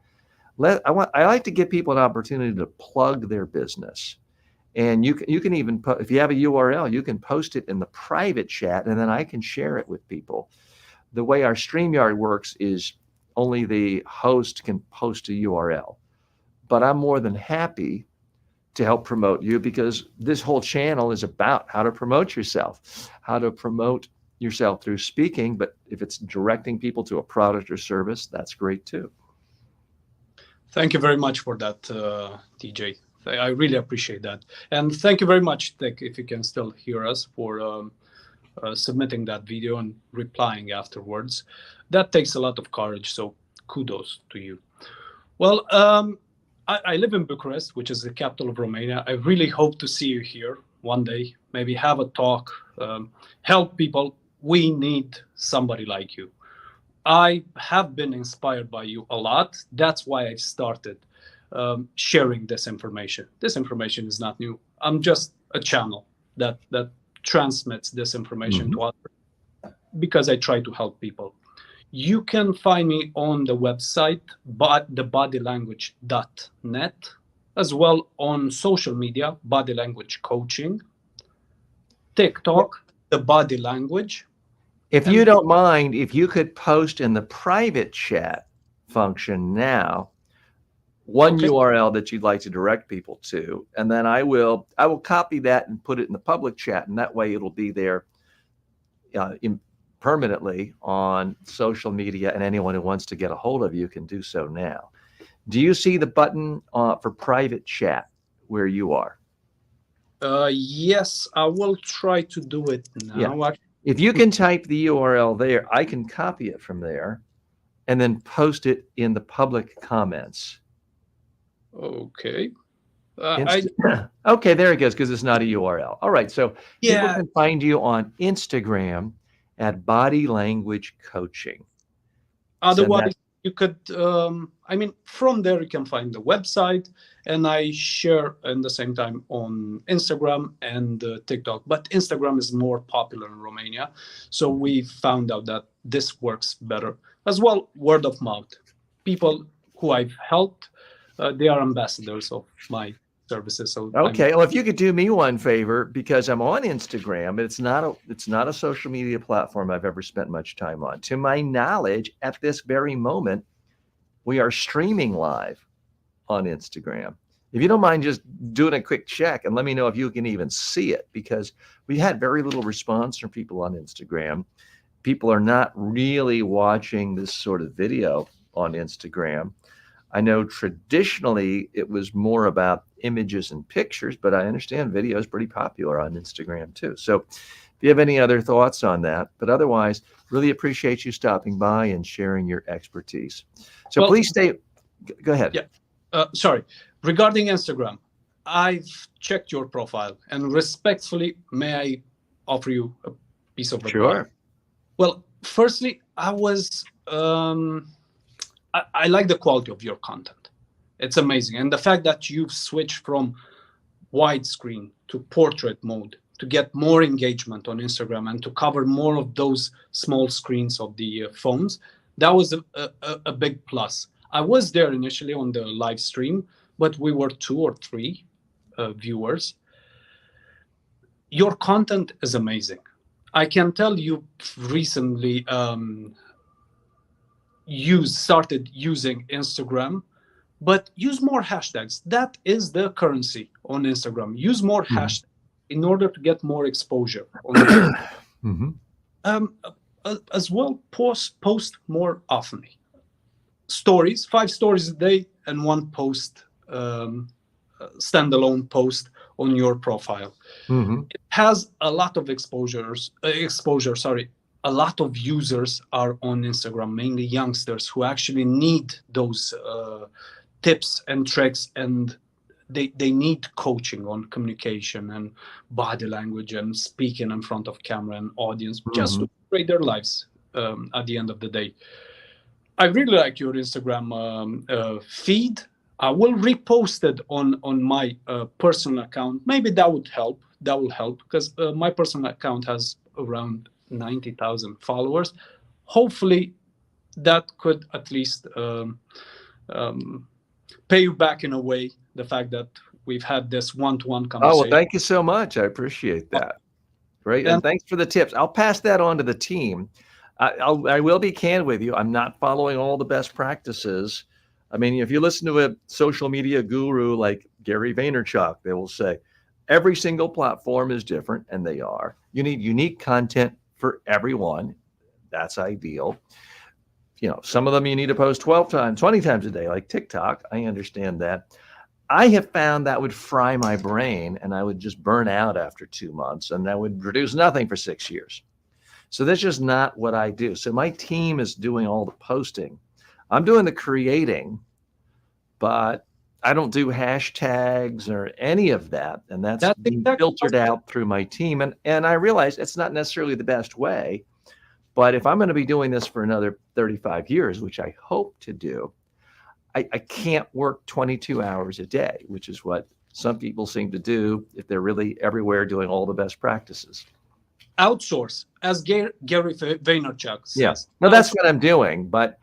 I like to give people an opportunity to plug their business. And you can even, if you have a URL, you can post it in the private chat, and then I can share it with people. The way our StreamYard works is only the host can post a URL. But I'm more than happy to help promote you, because this whole channel is about how to promote yourself, how to promote yourself through speaking. But if it's directing people to a product or service, that's great too. Thank you very much for that, TJ. I really appreciate that. And thank you very much, Tech, if you can still hear us, for submitting that video and replying afterwards. That takes a lot of courage, so kudos to you. Well, I live in Bucharest, which is the capital of Romania. I really hope to see you here one day, maybe have a talk, help people. We need somebody like you. I have been inspired by you a lot. That's why I started sharing this information. This information is not new. I'm just a channel that transmits this information to others, because I try to help people. You can find me on the website, thebodylanguage.net, as well on social media, Body Language Coaching, TikTok, The Body Language. If you don't mind, if you could post in the private chat function now one URL that you'd like to direct people to, and then I will copy that and put it in the public chat, and that way it'll be there permanently on social media, and anyone who wants to get a hold of you can do so now. Do you see the button for private chat where you are? Yes, I will try to do it now. Yeah. If you can type the URL there, I can copy it from there and then post it in the public comments. Okay. Okay, there it goes, because it's not a URL. All right, so people can find you on Instagram at Body Language Coaching. Otherwise, you could, from there you can find the website, and I share in the same time on Instagram and TikTok. But Instagram is more popular in Romania, so we found out that this works better. As well, word of mouth. People who I've helped, they are ambassadors of my services. So okay, well, if you could do me one favor, because I'm on Instagram, it's not a social media platform I've ever spent much time on. To my knowledge, at this very moment, we are streaming live on Instagram. If you don't mind just doing a quick check and let me know if you can even see it, because we had very little response from people on Instagram. People are not really watching this sort of video on Instagram. I know traditionally it was more about images and pictures, but I understand video is pretty popular on Instagram too. So if you have any other thoughts on that, but otherwise, really appreciate you stopping by and sharing your expertise. So please stay, go ahead. Yeah, sorry. Regarding Instagram, I've checked your profile, and respectfully, may I offer you a piece of advice? Sure. Well, firstly, I like the quality of your content. It's amazing. And the fact that you've switched from widescreen to portrait mode to get more engagement on Instagram and to cover more of those small screens of the phones, that was a big plus. I was there initially on the live stream, but we were 2 or 3 viewers. Your content is amazing. I can tell you recently started using Instagram, but use more hashtags. That is the currency on Instagram. Use more hashtags in order to get more exposure. As well, post more often. Stories, 5 stories a day, and 1 post, standalone post on your profile. It has a lot of exposure, a lot of users are on Instagram, mainly youngsters who actually need those tips and tricks, and they need coaching on communication and body language and speaking in front of camera and audience, just to create their lives at the end of the day. I really like your Instagram feed. I will repost it on my personal account. Maybe that would help. That will help because my personal account has around 90,000 followers. Hopefully, that could at least pay you back in a way. The fact that we've had this one-to-one Oh, conversation. well, thank you so much. I appreciate that. Great. And And- thanks for the tips. I'll pass that on to the team. I will be candid with you. I'm not following all the best practices. I mean, if you listen to a social media guru like Gary Vaynerchuk, they will say every single platform is different, and they are. You need unique content for everyone. That's ideal. You know, some of them you need to post 12 times, 20 times a day, like TikTok. I understand that. I have found that would fry my brain and I would just burn out after 2 months and that would produce nothing for 6 years. So that's just not what I do. So my team is doing all the posting. I'm doing the creating, but I don't do hashtags or any of that. And that's being exactly filtered out through my team. And I realize it's not necessarily the best way, but if I'm going to be doing this for another 35 years, which I hope to do, I can't work 22 hours a day, which is what some people seem to do if they're really everywhere doing all the best practices. Outsource, as Gary Vaynerchuk says. Yeah, no, that's what I'm doing, but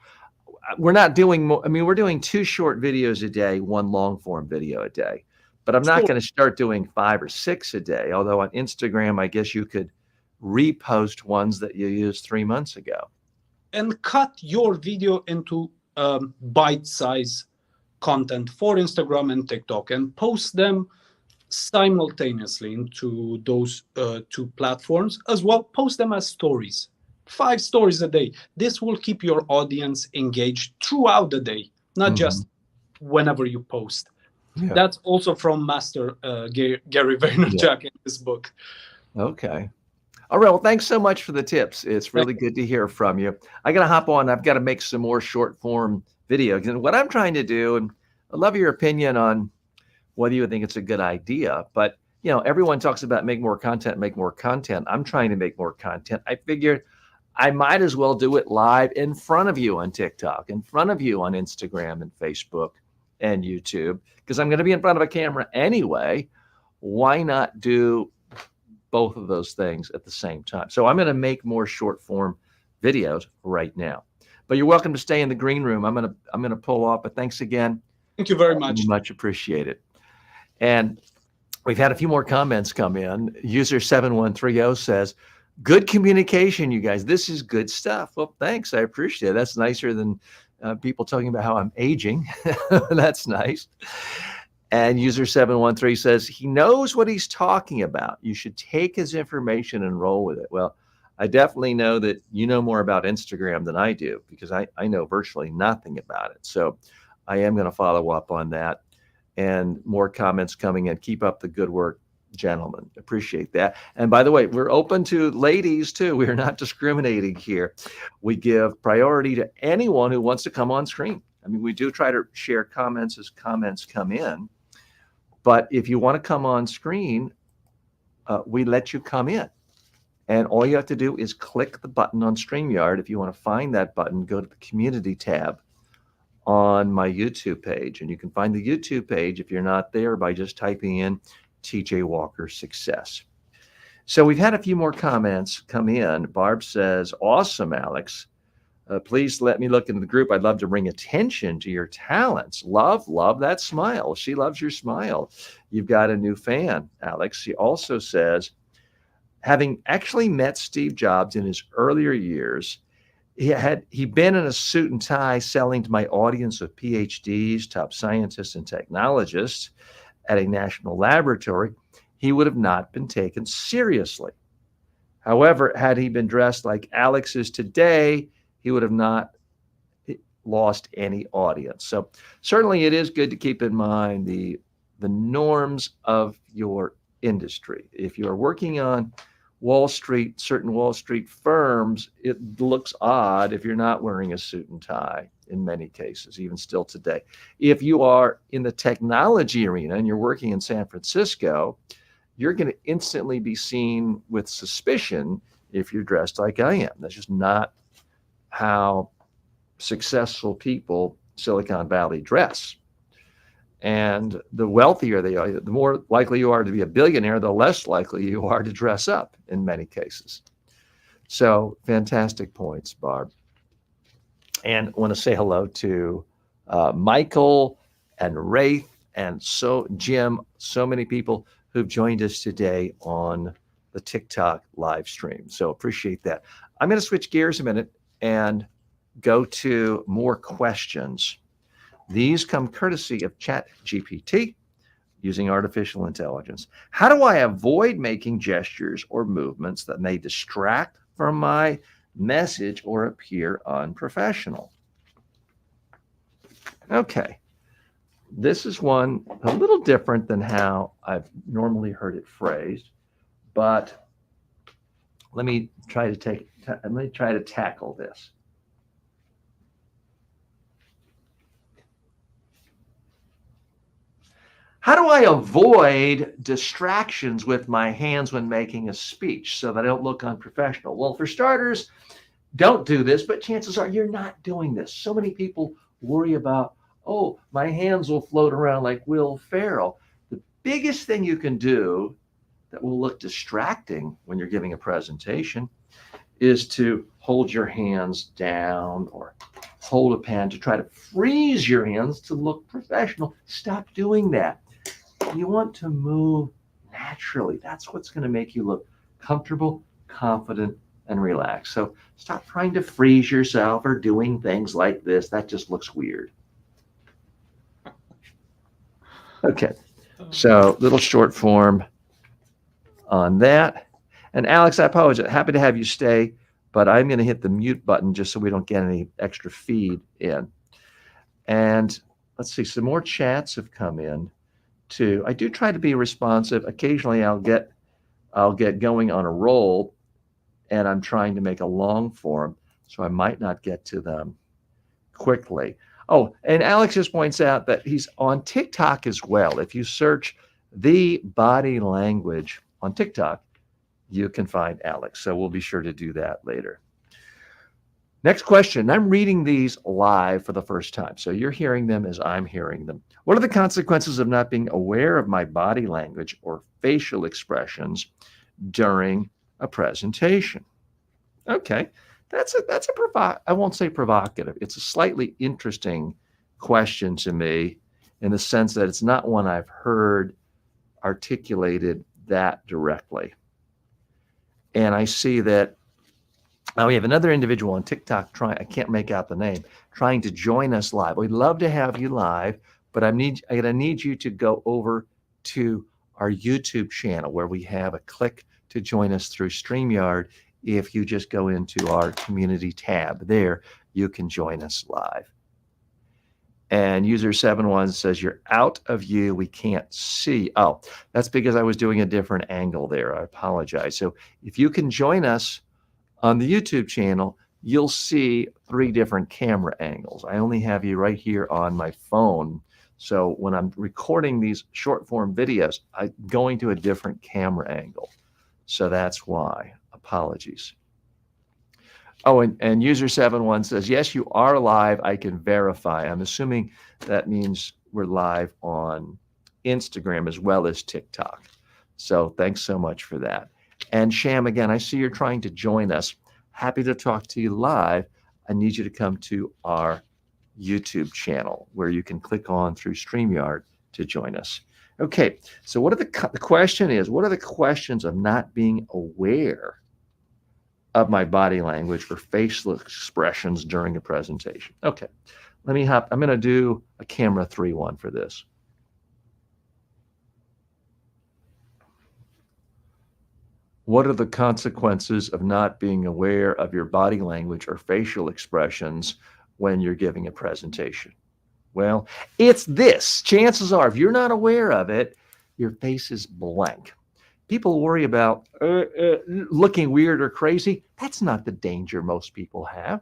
we're not doing more. I mean, we're doing 2 short videos a day, 1 long form video a day, but I'm not Sure. going to start doing 5 or 6 a day. Although on Instagram, I guess you could repost ones that you used 3 months ago. And cut your video into bite-size content for Instagram and TikTok and post them simultaneously into those 2 platforms as well. Post them as stories, 5 stories a day. This will keep your audience engaged throughout the day, not just whenever you post. Yeah. That's also from Master Gary Vaynerchuk in his book. Okay. All right. Well, thanks so much for the tips. It's really good to hear from you. I got to hop on. I've got to make some more short form videos. And what I'm trying to do, and I love your opinion on whether you think it's a good idea, but you know, everyone talks about make more content, make more content. I'm trying to make more content. I figured I might as well do it live in front of you on TikTok, in front of you on Instagram and Facebook and YouTube, because I'm going to be in front of a camera anyway. Why not do both of those things at the same time? So I'm going to make more short form videos right now, but you're welcome to stay in the green room. I'm going to pull off, but thanks again. Thank you very much. Much appreciated. And we've had a few more comments come in. User 7130 says, good communication, you guys. This is good stuff. Well, thanks. I appreciate it. That's nicer than people talking about how I'm aging. That's nice. And user 713 says, he knows what he's talking about. You should take his information and roll with it. Well, I definitely know that you know more about Instagram than I do, because I know virtually nothing about it. So I am going to follow up on that. And more comments coming in. Keep up the good work, gentlemen. Appreciate that. And by the way, we're open to ladies too. We are not discriminating here. We give priority to anyone who wants to come on screen. I mean, we do try to share comments as comments come in. But if you want to come on screen, we let you come in. And all you have to do is click the button on StreamYard. If you want to find that button, go to the community tab on my YouTube page. And you can find the YouTube page if you're not there by just typing in TJ Walker Success. So we've had a few more comments come in. Barb says, awesome, Alex. Please let me look into the group. I'd love to bring attention to your talents. Love that smile. She loves your smile. You've got a new fan, Alex. She also says, having actually met Steve Jobs in his earlier years, he'd been in a suit and tie selling to my audience of PhDs, top scientists and technologists at a national laboratory, he would have not been taken seriously. However, had he been dressed like Alex is today, he would have not lost any audience. So certainly it is good to keep in mind the norms of your industry. If you're working on certain Wall Street firms, it looks odd if you're not wearing a suit and tie in many cases, even still today. If you are in the technology arena and you're working in San Francisco, you're going to instantly be seen with suspicion if you're dressed like I am. That's just not how successful people Silicon Valley dress. And the wealthier they are, the more likely you are to be a billionaire, the less likely you are to dress up in many cases. So fantastic points, Barb. And I want to say hello to Michael and Wraith and Jim, so many people who've joined us today on the TikTok live stream. So appreciate that. I'm going to switch gears a minute and go to more questions. These come courtesy of ChatGPT using artificial intelligence. How do I avoid making gestures or movements that may distract from my message or appear unprofessional? Okay. This is one a little different than how I've normally heard it phrased, but let me try to tackle this. How do I avoid distractions with my hands when making a speech so that I don't look unprofessional? Well, for starters, don't do this, but chances are you're not doing this. So many people worry about, oh, my hands will float around like Will Ferrell. The biggest thing you can do that will look distracting when you're giving a presentation is to hold your hands down or hold a pen to try to freeze your hands to look professional. Stop doing that. You want to move naturally. That's what's going to make you look comfortable, confident, and relaxed. So stop trying to freeze yourself or doing things like this. That just looks weird. Okay, so little short form on that. And Alex, I apologize. Happy to have you stay, but I'm going to hit the mute button just so we don't get any extra feed in. And let's see, some more chats have come in too. I do try to be responsive. Occasionally I'll get going on a roll and I'm trying to make a long form, so I might not get to them quickly. Oh, and Alex just points out that he's on TikTok as well. If you search the body language on TikTok, you can find Alex. So we'll be sure to do that later. Next question. I'm reading these live for the first time, so you're hearing them as I'm hearing them. What are the consequences of not being aware of my body language or facial expressions during a presentation? Okay, I won't say provocative. It's a slightly interesting question to me in the sense that it's not one I've heard articulated that directly. And I see that we have another individual on TikTok I can't make out the name, trying to join us live. We'd love to have you live, but I'm gonna need you to go over to our YouTube channel where we have a click to join us through StreamYard. If you just go into our community tab there, you can join us live. And user 71 says you're out of view, we can't see. Oh, that's because I was doing a different angle there. I apologize. So if you can join us on the YouTube channel, you'll see 3 different camera angles. I only have you right here on my phone. So when I'm recording these short form videos, I'm going to a different camera angle. So that's why. Apologies. Oh, and user 71 says, yes, you are live. I can verify. I'm assuming that means we're live on Instagram as well as TikTok. So thanks so much for that. And Sham, again, I see you're trying to join us. Happy to talk to you live. I need you to come to our YouTube channel where you can click on through StreamYard to join us. Okay, so what are the question is, what are the questions of not being aware of my body language or facial expressions during a presentation? Okay, let me I'm going to do a camera 3-1 for this. What are the consequences of not being aware of your body language or facial expressions when you're giving a presentation? Well, it's this. Chances are, if you're not aware of it, your face is blank. people worry about looking weird or crazy. That's not the danger most people have.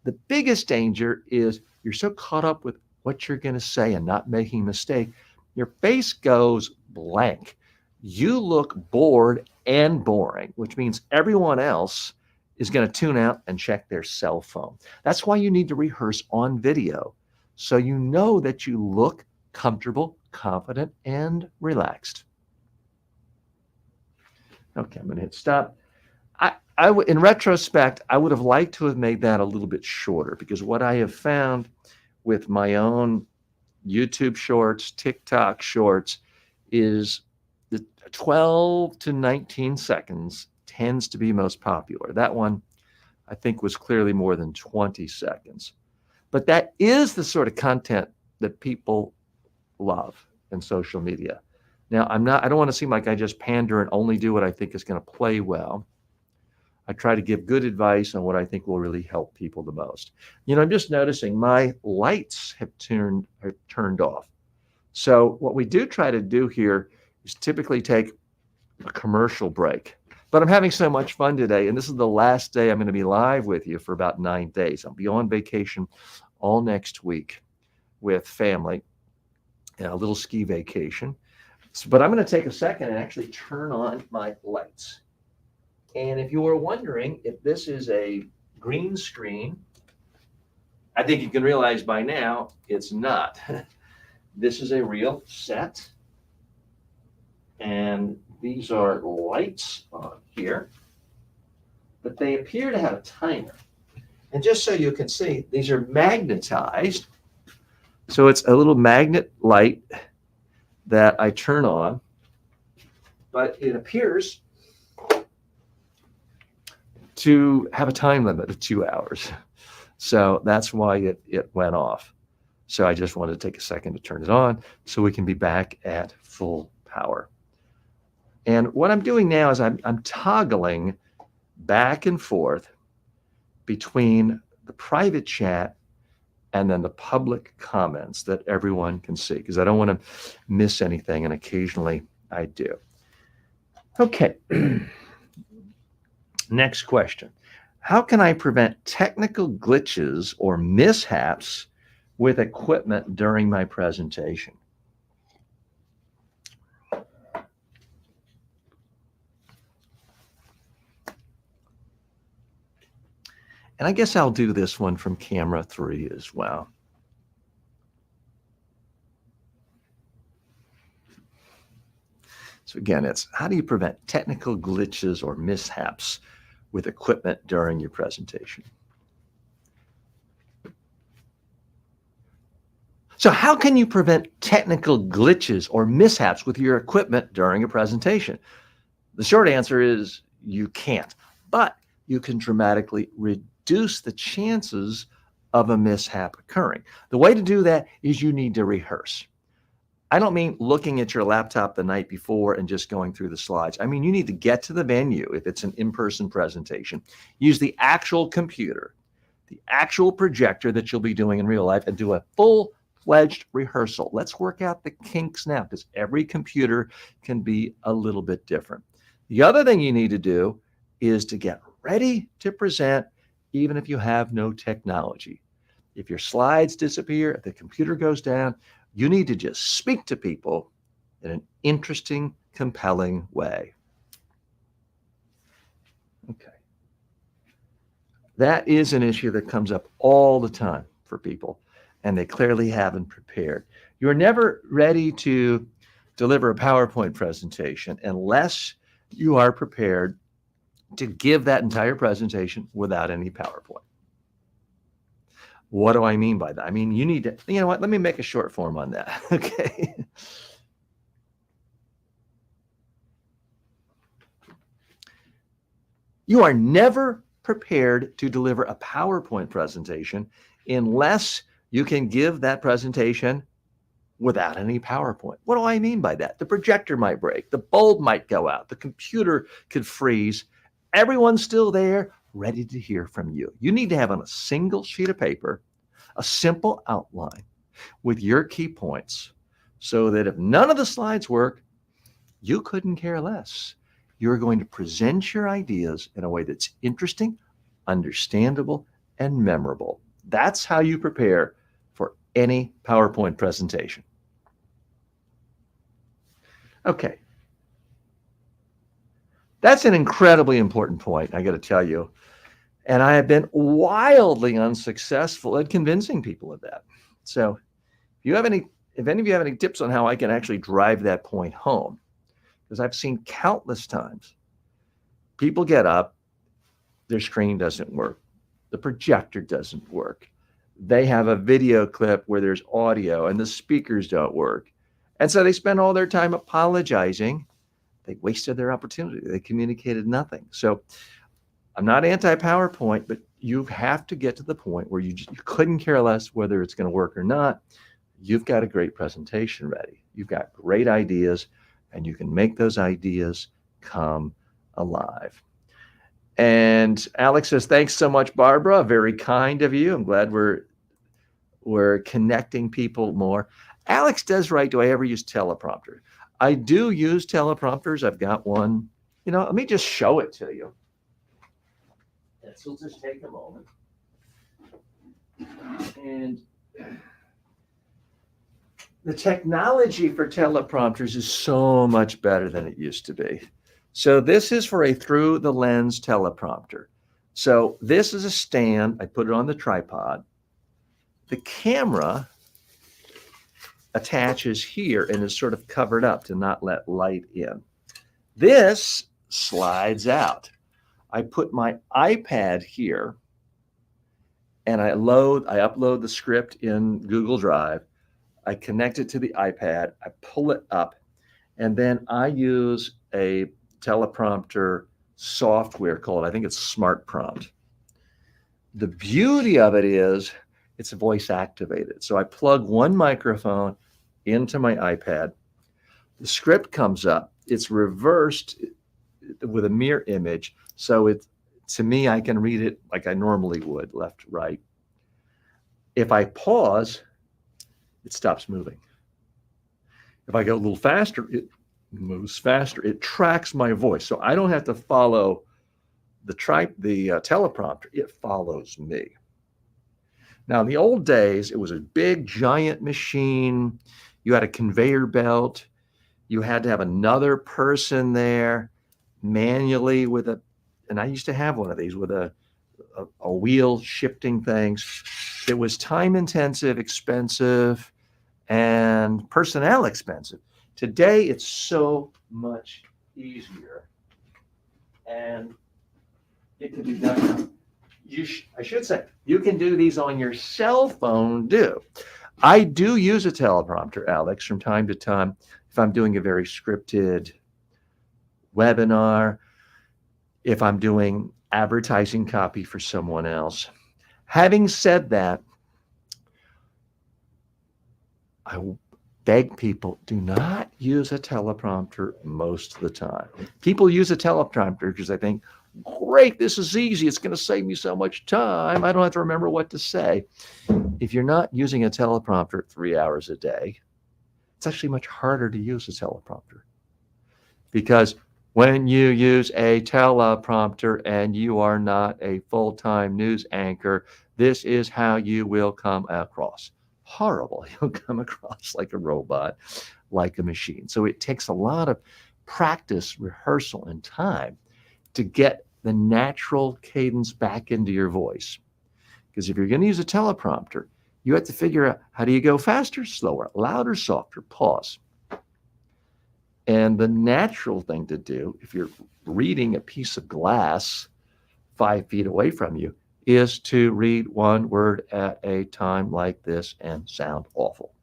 The biggest danger is you're so caught up with what you're going to say and not making a mistake. Your face goes blank. You look bored and boring, which means everyone else is going to tune out and check their cell phone. That's why you need to rehearse on video, so you know that you look comfortable, confident, and relaxed. Okay, I'm going to hit stop. In retrospect, I would have liked to have made that a little bit shorter, because what I have found with my own YouTube shorts, TikTok shorts, is the 12 to 19 seconds tends to be most popular. That one, I think, was clearly more than 20 seconds. But that is the sort of content that people love in social media. Now, I don't want to seem like I just pander and only do what I think is going to play well. I try to give good advice on what I think will really help people the most. I'm just noticing my lights have turned off. So what we do try to do here is typically take a commercial break. But I'm having so much fun today, and this is the last day I'm going to be live with you for about 9 days. I'll be on vacation all next week with family, a little ski vacation. But I'm going to take a second and actually turn on my lights. And if you were wondering if this is a green screen, I think you can realize by now it's not. This is a real set. And these are lights on here, but they appear to have a timer. And just so you can see, these are magnetized. So it's a little magnet light that I turn on, but it appears to have a time limit of 2 hours. So that's why it went off. So I just wanted to take a second to turn it on so we can be back at full power. And what I'm doing now is I'm toggling back and forth between the private chat and then the public comments that everyone can see, because I don't want to miss anything, and occasionally I do. Okay. Next question. How can I prevent technical glitches or mishaps with equipment during my presentation? And I guess I'll do this one from camera 3 as well. So again, it's how do you prevent technical glitches or mishaps with equipment during your presentation? So how can you prevent technical glitches or mishaps with your equipment during a presentation? The short answer is you can't, but you can dramatically reduce the chances of a mishap occurring. The way to do that is you need to rehearse. I don't mean looking at your laptop the night before and just going through the slides. I mean, you need to get to the venue if it's an in-person presentation. Use the actual computer, the actual projector that you'll be doing in real life, and do a full-fledged rehearsal. Let's work out the kinks now, because every computer can be a little bit different. The other thing you need to do is to get ready to present even if you have no technology. If your slides disappear, if the computer goes down, you need to just speak to people in an interesting, compelling way. Okay. That is an issue that comes up all the time for people, and they clearly haven't prepared. You're never ready to deliver a PowerPoint presentation unless you are prepared to give that entire presentation without any PowerPoint. What do I mean by that? I mean, you need to, you know what, let me make a short form on that, okay? You are never prepared to deliver a PowerPoint presentation unless you can give that presentation without any PowerPoint. What do I mean by that? The projector might break, the bulb might go out, the computer could freeze. Everyone's still there, ready to hear from you. You need to have on a single sheet of paper a simple outline with your key points, so that if none of the slides work, You couldn't care less. You're going to present your ideas in a way that's interesting, understandable, and memorable. That's how you prepare for any PowerPoint presentation. Okay. That's an incredibly important point, I got to tell you. And I have been wildly unsuccessful at convincing people of that. So if any of you have any tips on how I can actually drive that point home, because I've seen countless times people get up, their screen doesn't work, the projector doesn't work, they have a video clip where there's audio and the speakers don't work. And so they spend all their time apologizing. They wasted their opportunity. They communicated nothing. So I'm not anti-PowerPoint, but you have to get to the point where you couldn't care less whether it's going to work or not. You've got a great presentation ready. You've got great ideas, and you can make those ideas come alive. And Alex says, thanks so much, Barbara. Very kind of you. I'm glad we're connecting people more. Alex does write, do I ever use teleprompter? I do use teleprompters. I've got one. Let me just show it to you. This will just take a moment. And the technology for teleprompters is so much better than it used to be. So this is for a through the lens teleprompter. So this is a stand. I put it on the tripod. The camera attaches here and is sort of covered up to not let light in. This slides out. I put my iPad here and I upload the script in Google Drive. I connect it to the iPad. I pull it up, and then I use a teleprompter software called, I think it's Smart Prompt. The beauty of it is it's voice activated. So I plug one microphone into my iPad. The script comes up. It's reversed with a mirror image. So to me, I can read it like I normally would, left, right. If I pause, it stops moving. If I go a little faster, it moves faster. It tracks my voice. So I don't have to follow the teleprompter. It follows me. Now, in the old days, it was a big, giant machine. You had a conveyor belt. You had to have another person there manually and I used to have one of these with a wheel shifting things. It was time intensive, expensive, and personnel expensive. Today, it's so much easier. And it can be done. I should say, you can do these on your cell phone, too. I do use a teleprompter, Alex, from time to time if I'm doing a very scripted webinar, if I'm doing advertising copy for someone else. Having said that, I beg people, do not use a teleprompter most of the time. People use a teleprompter because they think, great, this is easy. It's going to save me so much time. I don't have to remember what to say. If you're not using a teleprompter 3 hours a day, it's actually much harder to use a teleprompter. Because when you use a teleprompter and you are not a full-time news anchor, this is how you will come across. Horrible. You'll come across like a robot, like a machine. So it takes a lot of practice, rehearsal, and time to get the natural cadence back into your voice. Because if you're going to use a teleprompter, you have to figure out, how do you go faster, slower, louder, softer, pause. And the natural thing to do, if you're reading a piece of glass 5 feet away from you, is to read one word at a time like this and sound awful.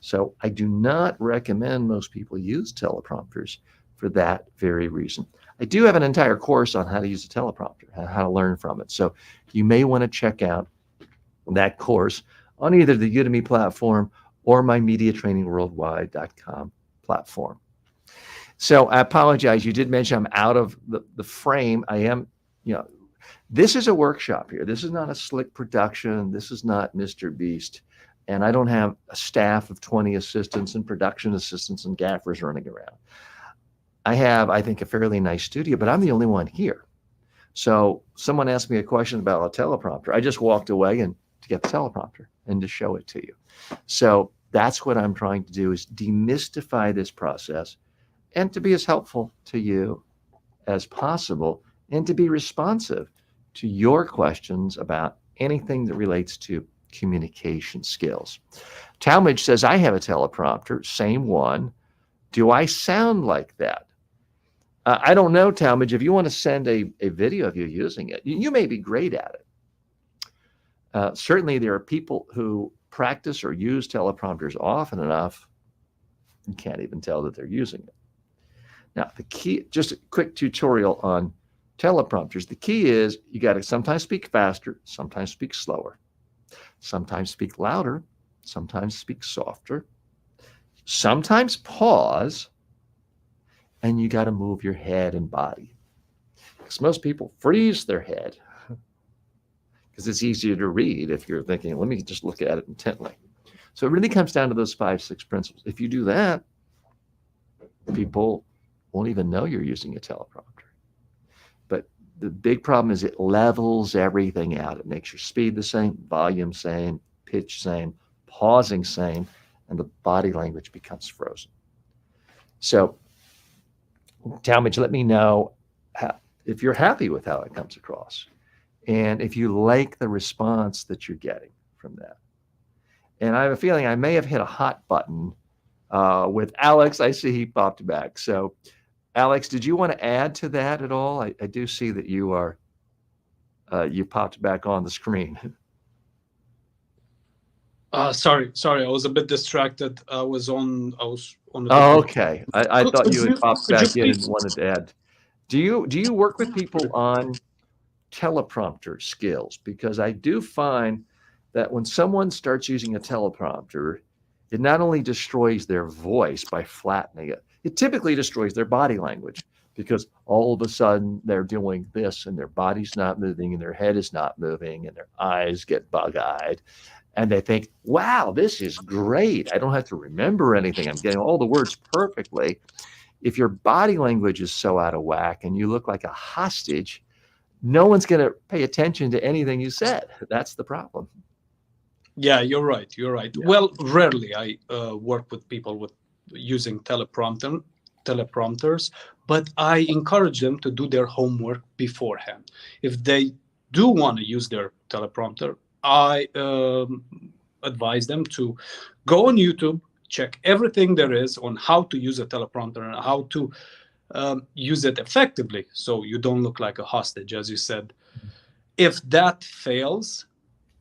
So I do not recommend most people use teleprompters for that very reason. I do have an entire course on how to use a teleprompter, how to learn from it. So you may want to check out that course on either the Udemy platform or my MediaTrainingWorldwide.com platform. So I apologize. You did mention I'm out of the frame. I am, this is a workshop here. This is not a slick production. This is not Mr. Beast. And I don't have a staff of 20 assistants and production assistants and gaffers running around. I have, I think, a fairly nice studio, but I'm the only one here. So someone asked me a question about a teleprompter. I just walked away and to get the teleprompter and to show it to you. So that's what I'm trying to do, is demystify this process and to be as helpful to you as possible and to be responsive to your questions about anything that relates to communication skills. Talmadge says, I have a teleprompter, same one. Do I sound like that? I don't know, Talmadge. If you want to send a video of you using it, you may be great at it. Certainly, there are people who practice or use teleprompters often enough, you can't even tell that they're using it. Now, the key, just a quick tutorial on teleprompters. The key is you got to sometimes speak faster, sometimes speak slower, sometimes speak louder, sometimes speak softer, sometimes pause, and you got to move your head and body. Because most people freeze their head because it's easier to read if you're thinking, let me just look at it intently. So it really comes down to those 5, 6 principles. If you do that, people won't even know you're using a teleprompter. But the big problem is it levels everything out. It makes your speed the same, volume same, pitch same, pausing same, and the body language becomes frozen. So Talmadge, let me know if you're happy with how it comes across and if you like the response that you're getting from that. And I have a feeling I may have hit a hot button with Alex. I see he popped back. So Alex, did you want to add to that at all? I do see that you are, you popped back on the screen. Sorry, I was a bit distracted. I was on the. Oh, okay. I thought Could you had popped could you back in and please- wanted to add. Do you work with people on teleprompter skills? Because I do find that when someone starts using a teleprompter, it not only destroys their voice by flattening it, it typically destroys their body language, because all of a sudden they're doing this and their body's not moving and their head is not moving and their eyes get bug-eyed. And they think, wow, this is great. I don't have to remember anything. I'm getting all the words perfectly. If your body language is so out of whack and you look like a hostage, no one's going to pay attention to anything you said. That's the problem. Yeah, you're right. Yeah. Well, rarely I work with people with using teleprompters, but I encourage them to do their homework beforehand. If they do want to use their teleprompter, I advise them to go on YouTube, check everything there is on how to use a teleprompter and how to use it effectively, so you don't look like a hostage, as you said. If that fails,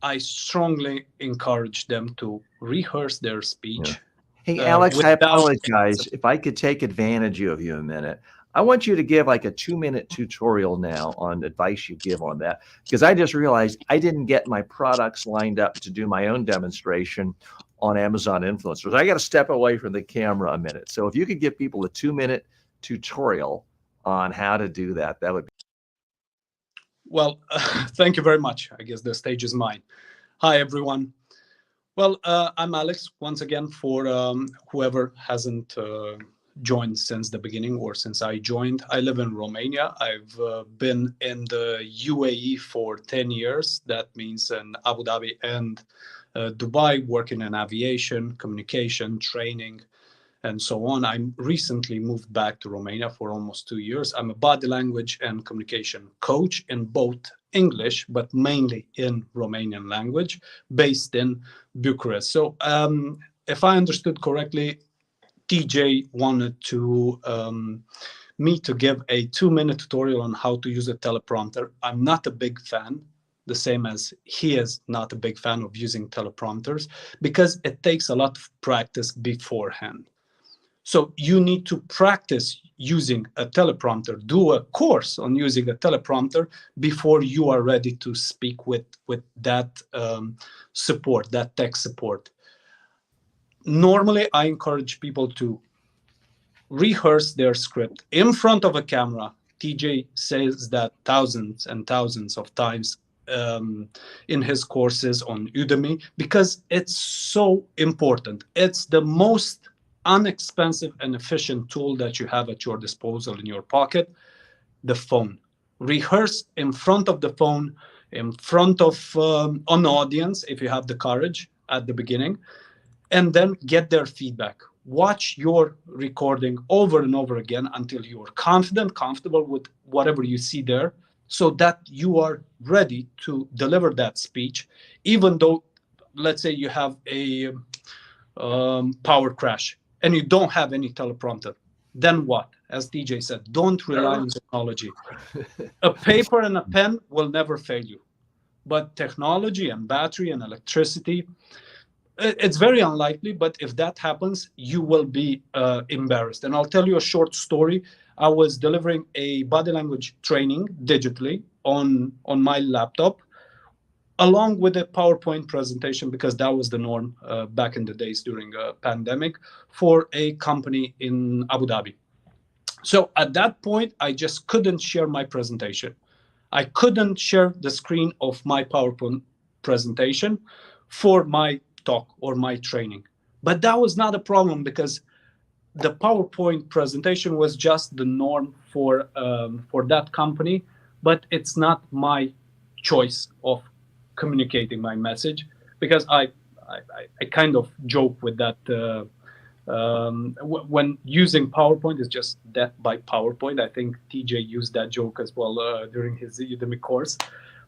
I strongly encourage them to rehearse their speech. Yeah. Hey, Alex, I without- apologize. If I could take advantage of you a minute, I want you to give like a 2-minute tutorial now on advice you give on that, because I just realized I didn't get my products lined up to do my own demonstration on Amazon Influencers. I got to step away from the camera a minute. So if you could give people a 2-minute tutorial on how to do that, that would be. Well, thank you very much. I guess the stage is mine. Hi, everyone. Well, I'm Alex, once again, for whoever hasn't joined since the beginning or since I joined. I live in Romania. I've been in the UAE for 10 years. That means in Abu Dhabi and Dubai, working in aviation, communication, training, and so on. I recently moved back to Romania for almost 2 years. I'm a body language and communication coach in both English, but mainly in Romanian language, based in Bucharest. So if I understood correctly, TJ wanted to me to give a 2-minute tutorial on how to use a teleprompter. I'm not a big fan, the same as he is not a big fan of using teleprompters, because it takes a lot of practice beforehand. So you need to practice using a teleprompter, do a course on using a teleprompter before you are ready to speak with that support, that tech support. Normally, I encourage people to rehearse their script in front of a camera. TJ says that thousands and thousands of times in his courses on Udemy, because it's so important. It's the most inexpensive and efficient tool that you have at your disposal in your pocket, the phone. Rehearse in front of the phone, in front of an audience, if you have the courage at the beginning, and then get their feedback. Watch your recording over and over again until you are confident, comfortable with whatever you see there, so that you are ready to deliver that speech, even though, let's say, you have a power crash and you don't have any teleprompter. Then what? As TJ said, don't rely on technology. A paper and a pen will never fail you, but technology and battery and electricity, it's very unlikely, but if that happens, you will be embarrassed. And I'll tell you a short story. I was delivering a body language training digitally on my laptop, along with a PowerPoint presentation, because that was the norm back in the days during a pandemic, for a company in Abu Dhabi. So at that point, I just couldn't share my presentation. I couldn't share the screen of my PowerPoint presentation for my talk or my training. But that was not a problem, because the PowerPoint presentation was just the norm for that company, but it's not my choice of communicating my message, because I kind of joke with that when using PowerPoint is just death by PowerPoint. I think TJ used that joke as well during his Udemy course.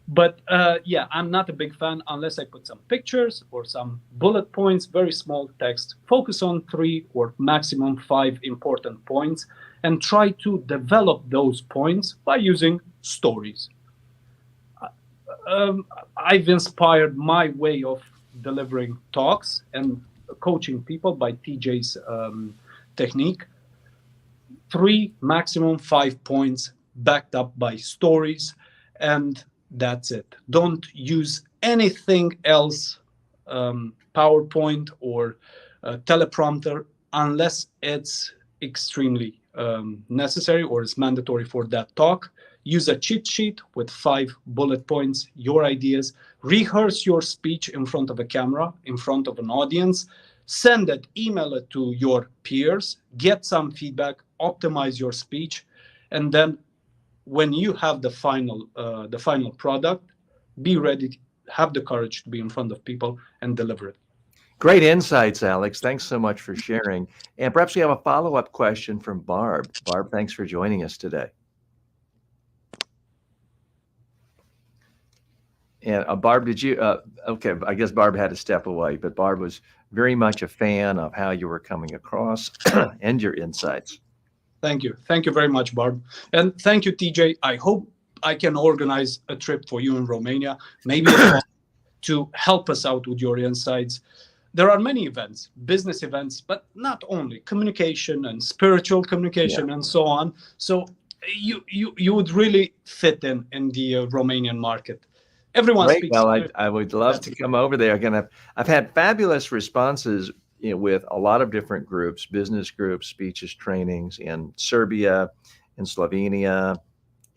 But yeah, I'm not a big fan unless I put some pictures or some bullet points, very small text. Focus on 3 or maximum 5 important points and try to develop those points by using stories. I've inspired my way of delivering talks and coaching people by TJ's technique. 3, maximum 5 points backed up by stories, and that's it. Don't use anything else, PowerPoint or teleprompter, unless it's extremely necessary or is mandatory for that talk. Use a cheat sheet with 5 bullet points, your ideas. Rehearse your speech in front of a camera, in front of an audience. Send it, email it to your peers. Get some feedback, optimize your speech, and then when you have the final product, be ready, have the courage to be in front of people and deliver it. Great insights, Alex. Thanks so much for sharing. And perhaps we have a follow-up question from Barb. Barb, thanks for joining us today. And Barb, did you, okay, I guess Barb had to step away, but Barb was very much a fan of how you were coming across and your insights. Thank you. Thank you very much, Barb. And thank you, TJ. I hope I can organize a trip for you in Romania, maybe to help us out with your insights. There are many events, business events, but not only communication and spiritual communication and so on. So you would really fit in the Romanian market. Everyone Great. speaks. Well, I would love to come over there. Again, I've had fabulous responses, you know, with a lot of different groups, business groups, speeches, trainings in Serbia, in Slovenia,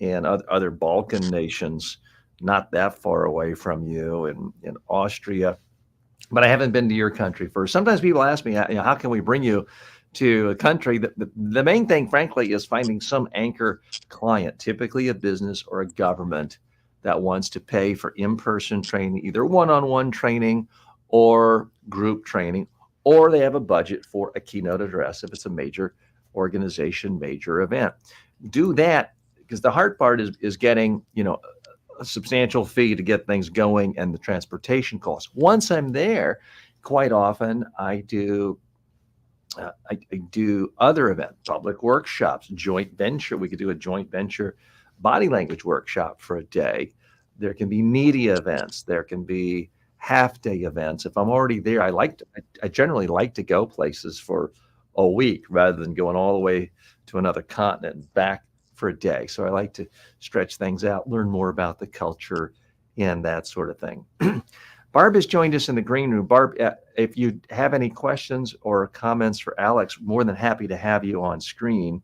and other Balkan nations, not that far away from you, in Austria. But I haven't been to your country first. Sometimes people ask me, you know, how can we bring you to a country? The main thing, frankly, is finding some anchor client, typically a business or a government, that wants to pay for in-person training, either one-on-one training or group training, or they have a budget for a keynote address if it's a major organization, major event. Do that, because the hard part is getting, you know, a substantial fee to get things going and the transportation costs. Once I'm there, quite often I do other events, public workshops, joint venture. We could do a joint venture body language workshop for a day. There can be media events. There can be half-day events. If I'm already there, I generally like to go places for a week rather than going all the way to another continent and back for a day. So I like to stretch things out, learn more about the culture and that sort of thing. Barb has joined us in the green room. Barb, if you have any questions or comments for Alex, more than happy to have you on screen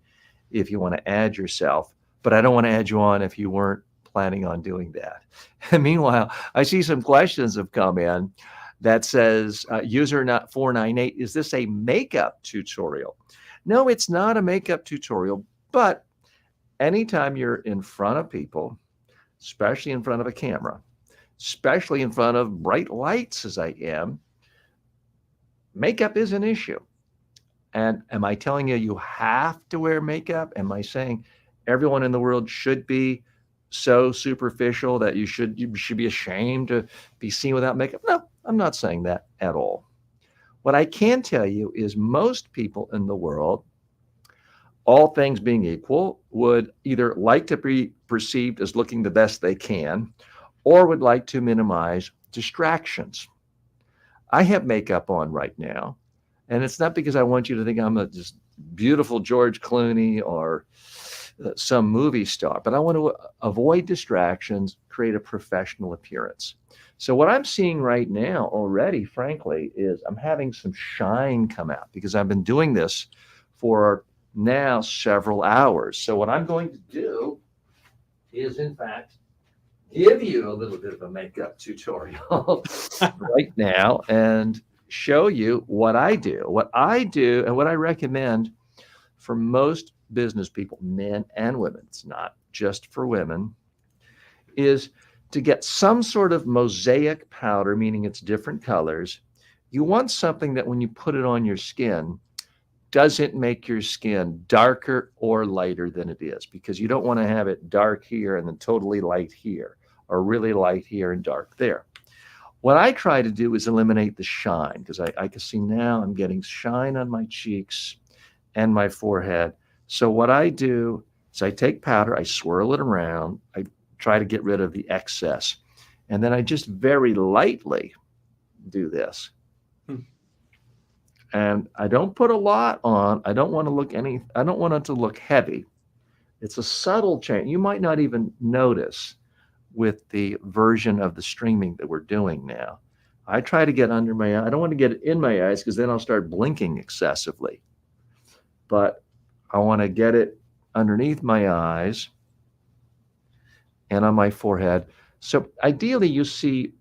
if you want to add yourself. But I don't want to add you on if you weren't planning on doing that. And meanwhile, I see some questions have come in. that says user not 498, is this a makeup tutorial? No, it's not a makeup tutorial, but anytime you're in front of people, especially in front of a camera, especially in front of bright lights as I am, makeup is an issue. And am I telling you you have to wear makeup? Am I saying everyone in the world should be so superficial that you should be ashamed to be seen without makeup? No, I'm not saying that at all. What I can tell you is most people in the world, all things being equal, would either like to be perceived as looking the best they can or would like to minimize distractions. I have makeup on right now, and it's not because I want you to think I'm a just beautiful George Clooney or some movie star, but I want to avoid distractions, create a professional appearance. So what I'm seeing right now already, frankly, is I'm having some shine come out because I've been doing this for now several hours. So what I'm going to do is, in fact, give you a little bit of a makeup tutorial right now and show you what I do. What I do and what I recommend for most business people, men and women, it's not just for women, is to get some sort of mosaic powder, meaning it's different colors. You want something that when you put it on your skin, doesn't make your skin darker or lighter than it is, because you don't want to have it dark here and then totally light here, or really light here and dark there. What I try to do is eliminate the shine, because I can see now I'm getting shine on my cheeks and my forehead. So what I do is I take powder, I swirl it around, I try to get rid of the excess, and then I just very lightly do this. And I don't put a lot on. I don't want it to look heavy. It's a subtle change. You might not even notice with the version of the streaming that we're doing now. I try to get under my eye. I don't want to get it in my eyes because then I'll start blinking excessively. But I want to get it underneath my eyes and on my forehead. So ideally you see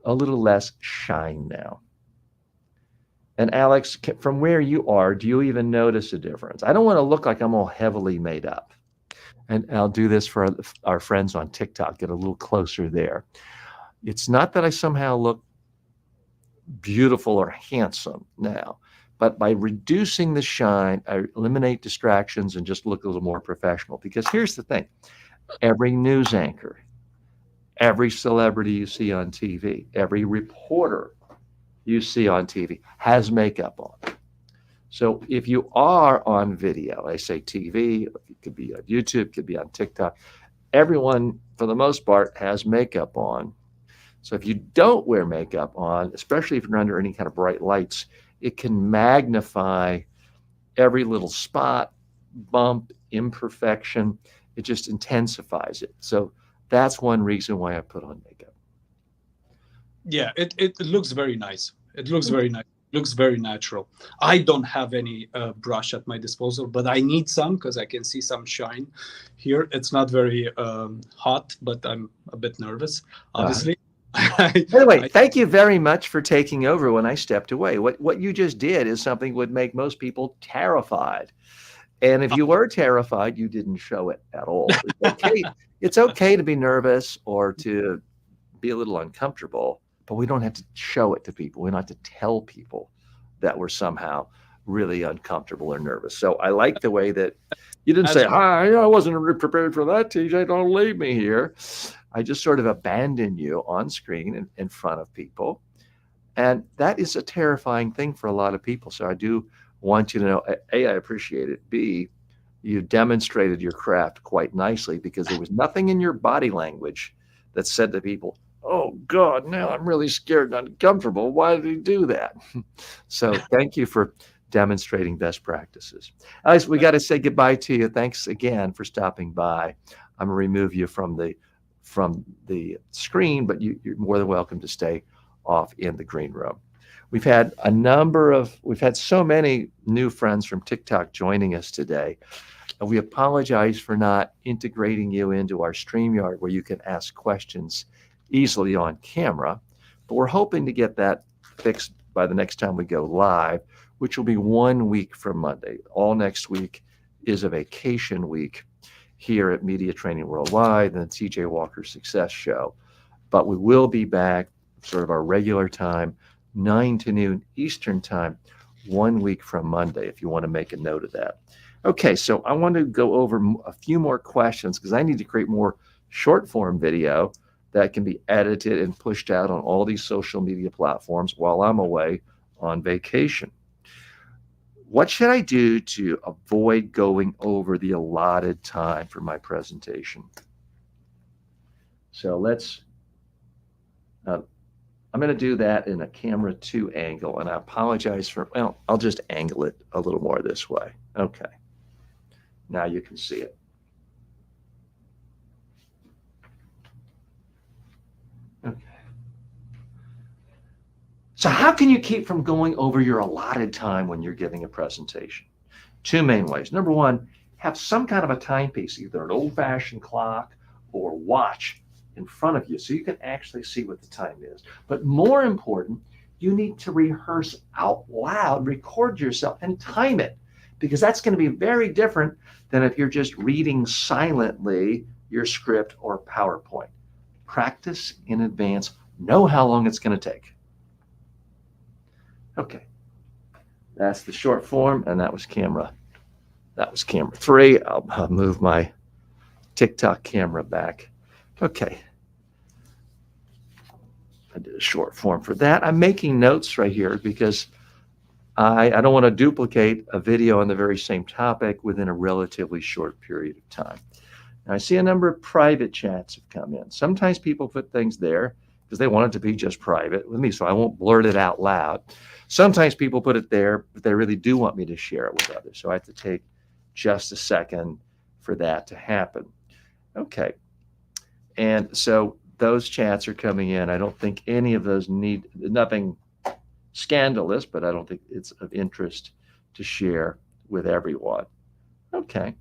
a little less shine now. And Alex, from where you are, do you even notice a difference? I don't want to look like I'm all heavily made up. And I'll do this for our friends on TikTok, get a little closer there. It's not that I somehow look beautiful or handsome now, but by reducing the shine, I eliminate distractions and just look a little more professional. Because here's the thing, every news anchor, every celebrity you see on TV, every reporter you see on TV has makeup on. So if you are on video, I say TV, it could be on YouTube, it could be on TikTok, everyone for the most part has makeup on. So if you don't wear makeup on, especially if you're under any kind of bright lights, it can magnify every little spot, bump, imperfection. It just intensifies it. So that's one reason why I put on makeup. Yeah, it looks very nice. It looks very nice. It looks very natural. I don't have any brush at my disposal, but I need some because I can see some shine here. It's not very hot, but I'm a bit nervous, obviously. By the way, thank you very much for taking over when I stepped away. What you just did is something would make most people terrified. And if you were terrified, you didn't show it at all. It's okay. It's okay to be nervous or to be a little uncomfortable, but we don't have to show it to people. We don't have to tell people that we're somehow really uncomfortable or nervous. So I like the way that you didn't say, hi, I wasn't prepared for that, TJ, don't leave me here. I just sort of abandoned you on screen in front of people. And that is a terrifying thing for a lot of people. So I do want you to know, A, I appreciate it. B, you demonstrated your craft quite nicely because there was nothing in your body language that said to people, oh God, now I'm really scared and uncomfortable. Why did he do that? So thank you for demonstrating best practices. Alex, we got to say goodbye to you. Thanks again for stopping by. I'm gonna remove you from the screen, but you're more than welcome to stay off in the green room. We've had so many new friends from TikTok joining us today. And we apologize for not integrating you into our StreamYard where you can ask questions easily on camera. But we're hoping to get that fixed by the next time we go live, which will be 1 week from Monday. All next week is a vacation week here at Media Training Worldwide and the TJ Walker Success Show. But we will be back sort of our regular time, 9 to noon Eastern time, 1 week from Monday, if you want to make a note of that. Okay, so I want to go over a few more questions because I need to create more short form video that can be edited and pushed out on all these social media platforms while I'm away on vacation. What should I do to avoid going over the allotted time for my presentation? So I'm going to do that in a camera 2 angle, and I apologize for, well, I'll just angle it a little more this way. Okay. Now you can see it. Okay. So how can you keep from going over your allotted time when you're giving a presentation? 2 main ways. Number 1, have some kind of a timepiece, either an old-fashioned clock or watch in front of you so you can actually see what the time is. But more important, you need to rehearse out loud, record yourself, and time it, because that's going to be very different than if you're just reading silently your script or PowerPoint. Practice in advance. Know how long it's going to take. Okay. That's the short form, and that was camera 3. I'll move my TikTok camera back. Okay. I did a short form for that. I'm making notes right here because I don't want to duplicate a video on the very same topic within a relatively short period of time. Now, I see a number of private chats have come in. Sometimes people put things there because they want it to be just private with me, so I won't blurt it out loud. Sometimes people put it there, but they really do want me to share it with others. So I have to take just a second for that to happen. Okay. And so those chats are coming in. I don't think any of those need, nothing scandalous, but I don't think it's of interest to share with everyone. Okay.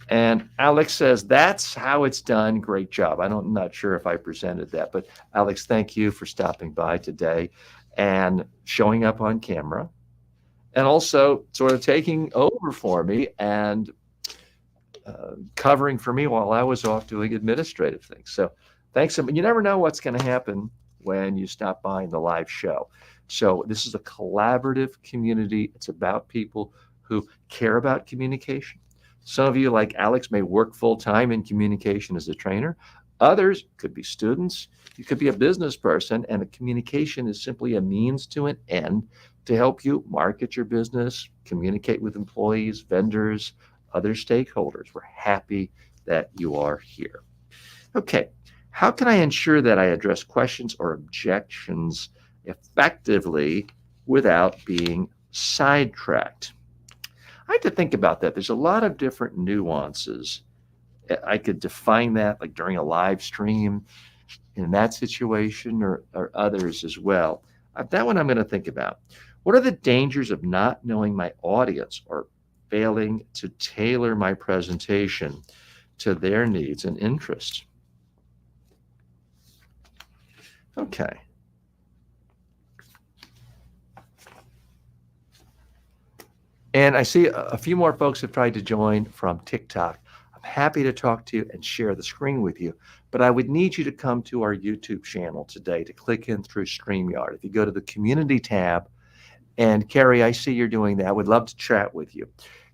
And Alex says, that's how it's done. Great job. I'm not sure if I presented that, but Alex, thank you for stopping by today and showing up on camera and also sort of taking over for me and covering for me while I was off doing administrative things. So thanks. You never know what's going to happen when you stop by in the live show. So this is a collaborative community. It's about people who care about communication. Some of you, like Alex, may work full-time in communication as a trainer. Others could be students. You could be a business person, and a communication is simply a means to an end to help you market your business, communicate with employees, vendors, other stakeholders. We're happy that you are here. Okay, how can I ensure that I address questions or objections effectively without being sidetracked? I had to think about that. There's a lot of different nuances. I could define that like during a live stream in that situation or others as well. That one I'm going to think about. What are the dangers of not knowing my audience or failing to tailor my presentation to their needs and interests? Okay. And I see a few more folks have tried to join from TikTok. I'm happy to talk to you and share the screen with you, but I would need you to come to our YouTube channel today to click in through StreamYard. If you go to the community tab, and Carrie, I see you're doing that. I would love to chat with you.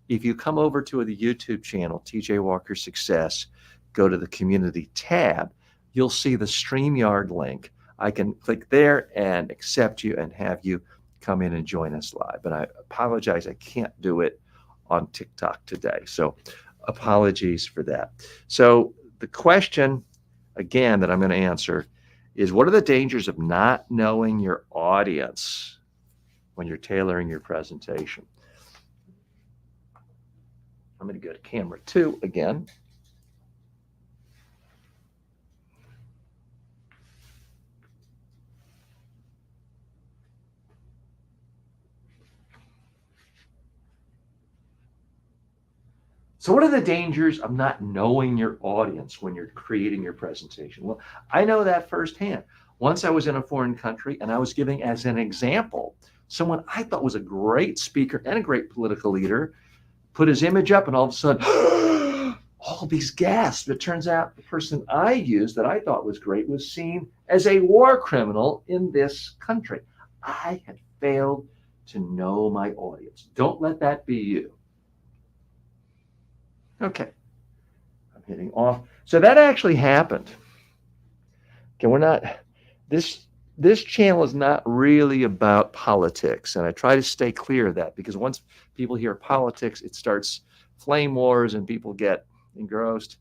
If you come over to the YouTube channel, TJ Walker Success, go to the community tab, you'll see the StreamYard link. I can click there and accept you and have you come in and join us live. But I apologize, I can't do it on TikTok today. So apologies for that. So the question, again, that I'm going to answer is, what are the dangers of not knowing your audience when you're tailoring your presentation? I'm going to go to camera 2 again. So what are the dangers of not knowing your audience when you're creating your presentation? Well, I know that firsthand. Once I was in a foreign country and I was giving as an example someone I thought was a great speaker and a great political leader, put his image up, and all of a sudden, all these gasps. It turns out the person I used that I thought was great was seen as a war criminal in this country. I had failed to know my audience. Don't let that be you. Okay, I'm hitting off. So that actually happened. Okay, we're not, this channel is not really about politics, and I try to stay clear of that, because once people hear politics, it starts flame wars and people get engrossed.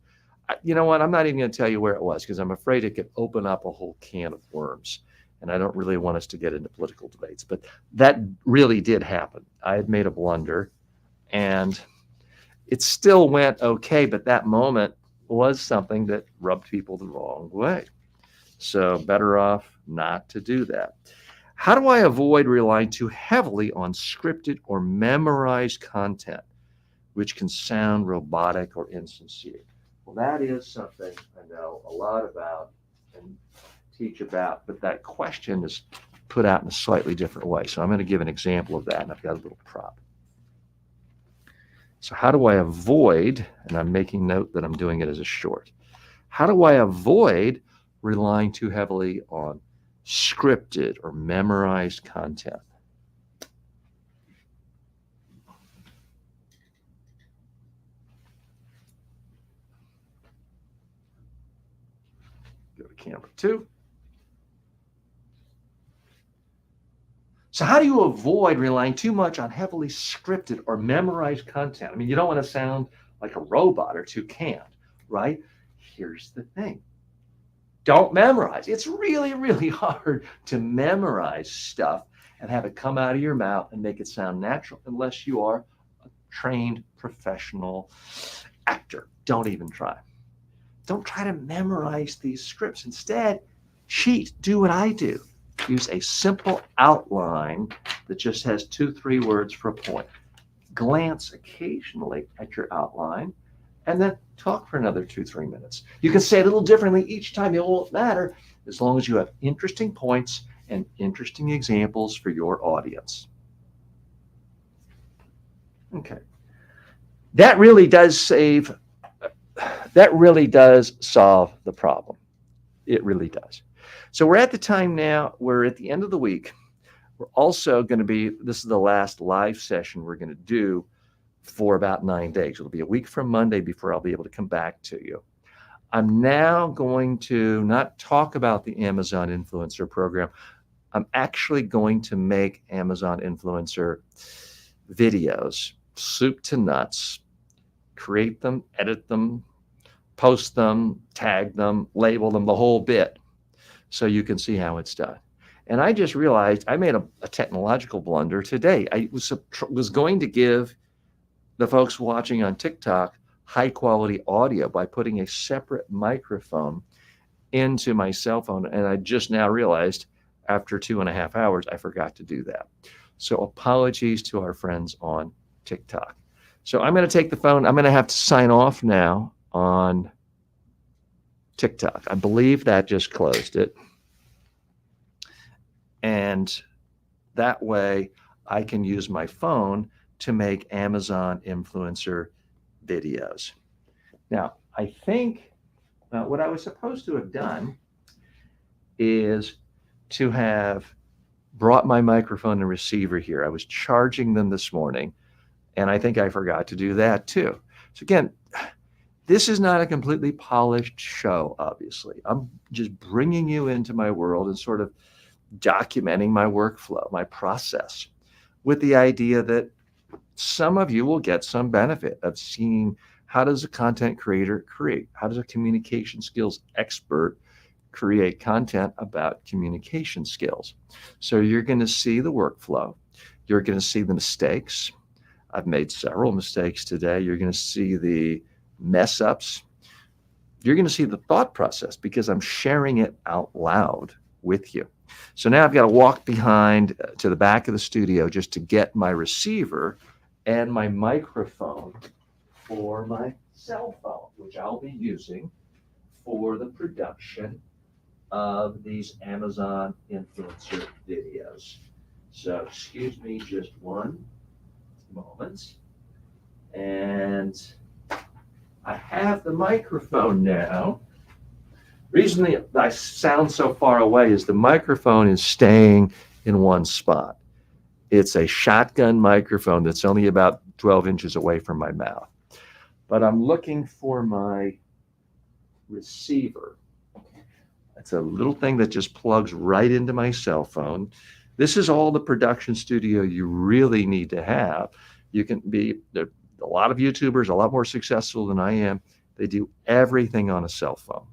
You know what? I'm not even going to tell you where it was, because I'm afraid it could open up a whole can of worms, and I don't really want us to get into political debates. But that really did happen. I had made a blunder, and it still went okay, but that moment was something that rubbed people the wrong way. So better off not to do that. How do I avoid relying too heavily on scripted or memorized content, which can sound robotic or insincere? Well, that is something I know a lot about and teach about, but that question is put out in a slightly different way. So I'm going to give an example of that, and I've got a little prop. So how do I avoid, and I'm making note that I'm doing it as a short, how do I avoid relying too heavily on scripted or memorized content? Go to camera 2. So how do you avoid relying too much on heavily scripted or memorized content? I mean, you don't want to sound like a robot or too canned, right? Here's the thing. Don't memorize. It's really, really hard to memorize stuff and have it come out of your mouth and make it sound natural unless you are a trained professional actor. Don't even try. Don't try to memorize these scripts. Instead, cheat. Do what I do. Use a simple outline that just has 2-3 words for a point. Glance occasionally at your outline, and then talk for another 2-3 minutes. You can say it a little differently each time. It won't matter as long as you have interesting points and interesting examples for your audience. Okay. That really does solve the problem. It really does. So we're at the time now, we're at the end of the week. We're also going to be, this is the last live session we're going to do for about 9 days. It'll be a week from Monday before I'll be able to come back to you. I'm now going to not talk about the Amazon Influencer Program. I'm actually going to make Amazon Influencer videos, soup to nuts, create them, edit them, post them, tag them, label them, the whole bit, so you can see how it's done. And I just realized I made a technological blunder today. I was going to give the folks watching on TikTok high quality audio by putting a separate microphone into my cell phone. And I just now realized after 2.5 hours, I forgot to do that. So apologies to our friends on TikTok. So I'm going to take the phone. I'm going to have to sign off now on TikTok. I believe that just closed it. And that way I can use my phone to make Amazon influencer videos. Now, I think what I was supposed to have done is to have brought my microphone and receiver here. I was charging them this morning, and I think I forgot to do that too. So again, this is not a completely polished show, obviously. I'm just bringing you into my world and sort of documenting my workflow, my process, with the idea that some of you will get some benefit of seeing how does a content creator create? How does a communication skills expert create content about communication skills? So you're going to see the workflow. You're going to see the mistakes. I've made several mistakes today. You're going to see the mess ups. You're going to see the thought process because I'm sharing it out loud with you. So now I've got to walk behind to the back of the studio just to get my receiver and my microphone for my cell phone, which I'll be using for the production of these Amazon influencer videos. So excuse me just one moment. And I have the microphone now. Reason that I sound so far away is the microphone is staying in one spot. It's a shotgun microphone that's only about 12 inches away from my mouth. But I'm looking for my receiver. It's a little thing that just plugs right into my cell phone. This is all the production studio you really need to have. You can be, there a lot of YouTubers, a lot more successful than I am. They do everything on a cell phone.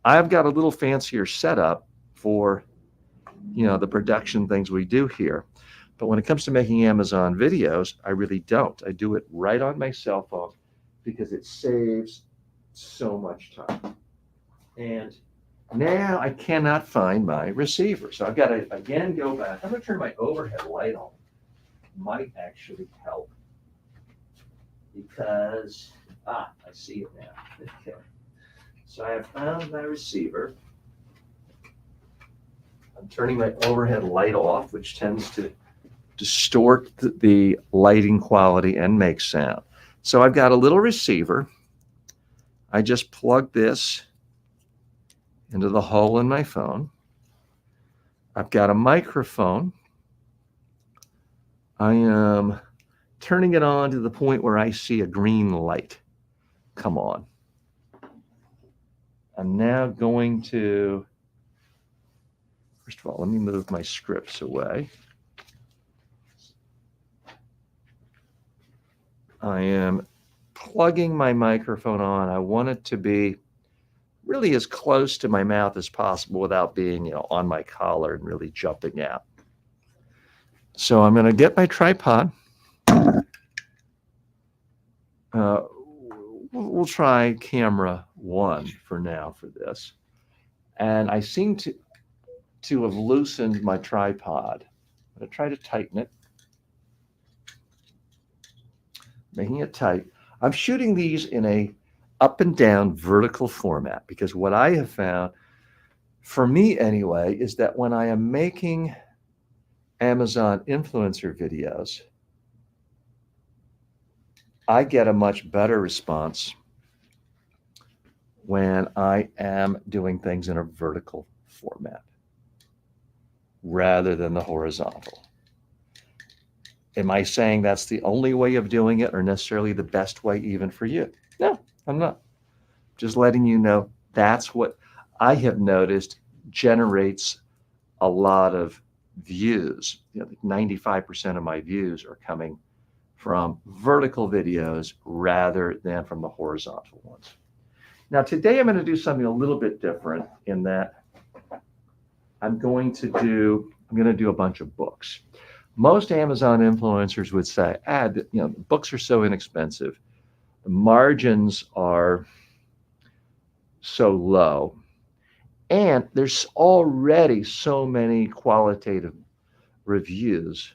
I've got a little fancier setup for, the production things we do here. But when it comes to making Amazon videos, I really don't. I do it right on my cell phone because it saves so much time. And now I cannot find my receiver. So I've got to, again, go back. I'm going to turn my overhead light on. Might actually help because, I see it now. Okay. So I have found my receiver. I'm turning my overhead light off, which tends to distort the lighting quality and make sound. So I've got a little receiver. I just plug this into the hole in my phone. I've got a microphone. I am turning it on to the point where I see a green light come on. I'm now going to, first of all, let me move my scripts away. I am plugging my microphone on. I want it to be really as close to my mouth as possible without being, on my collar and really jumping out. So I'm going to get my tripod. We'll try camera 1 for now for this. And I seem to have loosened my tripod. I'm going to try to tighten it. Making it tight. I'm shooting these in a up and down vertical format because what I have found, for me anyway, is that when I am making Amazon influencer videos, I get a much better response when I am doing things in a vertical format rather than the horizontal. Am I saying that's the only way of doing it or necessarily the best way even for you? No, I'm not. Just letting you know that's what I have noticed generates a lot of views. 95% of my views are coming from vertical videos rather than from the horizontal ones. Now today I'm going to do something a little bit different in that I'm going to do a bunch of books. Most Amazon influencers would say, books are so inexpensive. The margins are so low. And there's already so many qualitative reviews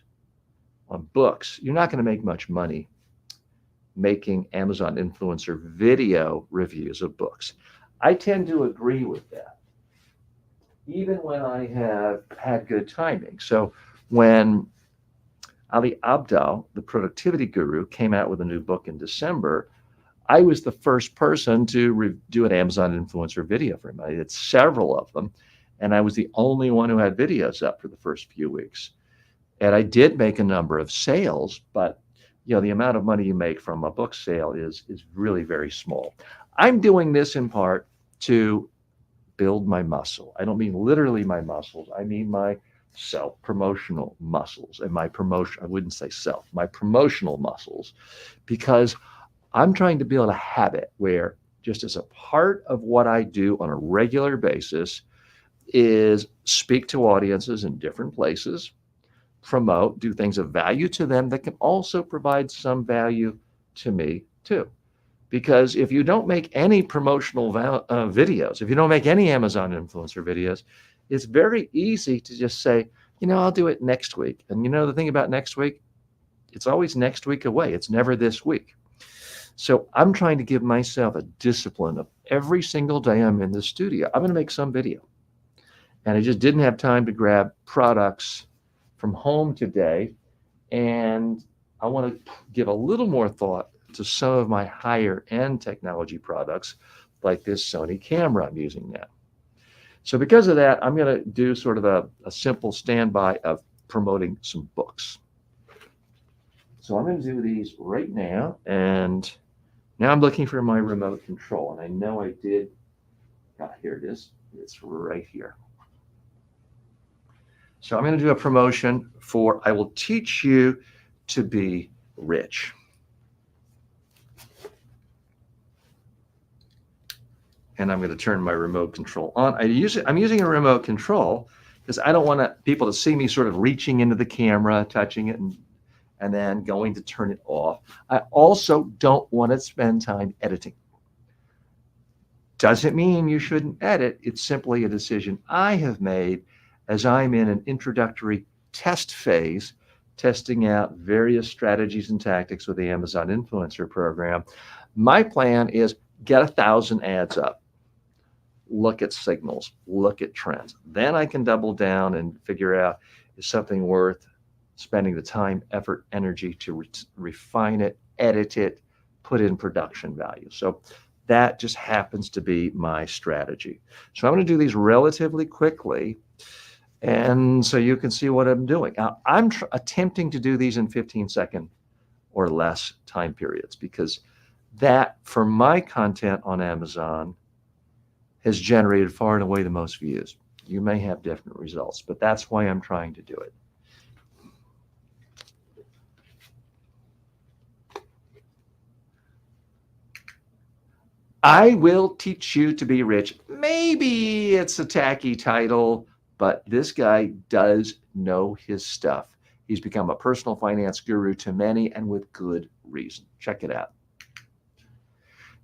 on books. You're not going to make much money making Amazon influencer video reviews of books. I tend to agree with that, even when I have had good timing. So when Ali Abdaal, the productivity guru, came out with a new book in December, I was the first person to do an Amazon influencer video for him. I did several of them, and I was the only one who had videos up for the first few weeks. And I did make a number of sales, but the amount of money you make from a book sale is really very small. I'm doing this in part to build my muscle. I don't mean literally my muscles. I mean my self-promotional muscles and my promotional muscles, because I'm trying to build a habit where just as a part of what I do on a regular basis is speak to audiences in different places, promote, do things of value to them that can also provide some value to me too. Because if you don't make any promotional videos, if you don't make any Amazon influencer videos, it's very easy to just say, I'll do it next week. And the thing about next week, it's always next week away. It's never this week. So I'm trying to give myself a discipline of every single day I'm in the studio, I'm going to make some video. and I just didn't have time to grab products from home today. And I want to give a little more thought to some of my higher end technology products, like this Sony camera I'm using now. So because of that, I'm going to do sort of a simple standby of promoting some books. So I'm going to do these right now. And now I'm looking for my remote control. And I know I did. Here it is. It's right here. So I'm going to do a promotion for I Will Teach You to Be Rich. And I'm going to turn my remote control on. I'm using a remote control because I don't want people to see me sort of reaching into the camera, touching it, and then going to turn it off. I also don't want to spend time editing. Doesn't mean you shouldn't edit. It's simply a decision I have made as I'm in an introductory test phase, testing out various strategies and tactics with the Amazon Influencer Program. My plan is get 1,000 ads up. Look at signals, look at trends. Then I can double down and figure out, is something worth spending the time, effort, energy to refine it, edit it, put in production value. So that just happens to be my strategy. So I'm going to do these relatively quickly, and so you can see what I'm doing. Now, I'm attempting to do these in 15-second or less time periods, because that, for my content on Amazon, has generated far and away the most views. You may have different results, but that's why I'm trying to do it. I Will Teach You to Be Rich. Maybe it's a tacky title, but this guy does know his stuff. He's become a personal finance guru to many, and with good reason. Check it out.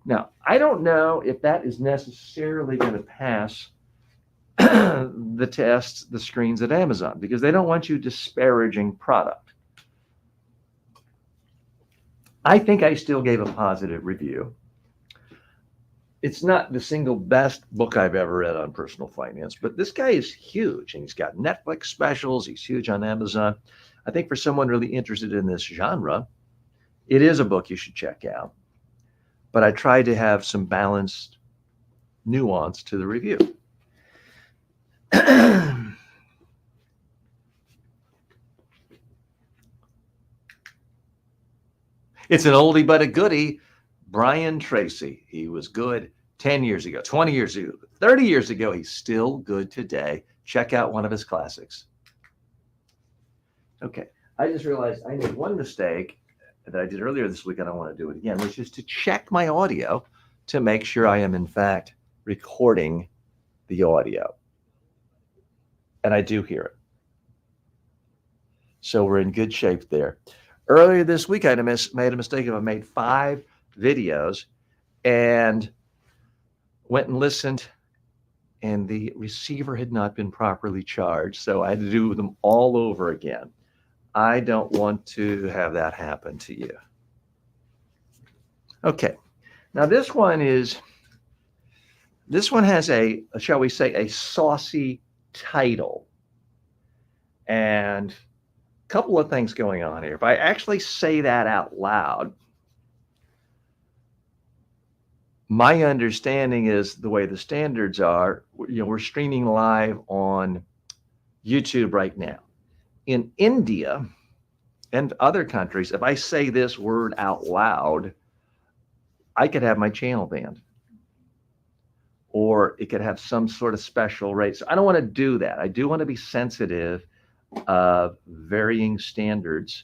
Now, I don't know if that is necessarily going to pass the tests, the screens at Amazon, because they don't want you disparaging product. I think I still gave a positive review. It's not the single best book I've ever read on personal finance, but this guy is huge, and he's got Netflix specials. He's huge on Amazon. I think for someone really interested in this genre, it is a book you should check out. But I tried to have some balanced nuance to the review. It's an oldie but a goodie. Brian Tracy. He was good 10 years ago, 20 years ago, 30 years ago. He's still good today. Check out one of his classics. Okay, I just realized I made one mistake that I did earlier this week. I don't want to do it again, which is to check my audio to make sure I am in fact recording the audio. And I do hear it. So we're in good shape there. Earlier this week, I made a mistake of I made 5 videos and went and listened, and the receiver had not been properly charged. So I had to do them all over again. I don't want to have that happen to you. Okay. Now this one has a, shall we say, a saucy title. And a couple of things going on here. If I actually say that out loud, my understanding is the way the standards are, we're streaming live on YouTube right now. In India and other countries, if I say this word out loud, I could have my channel banned, or it could have some sort of special rate. So I don't want to do that. I do want to be sensitive of varying standards.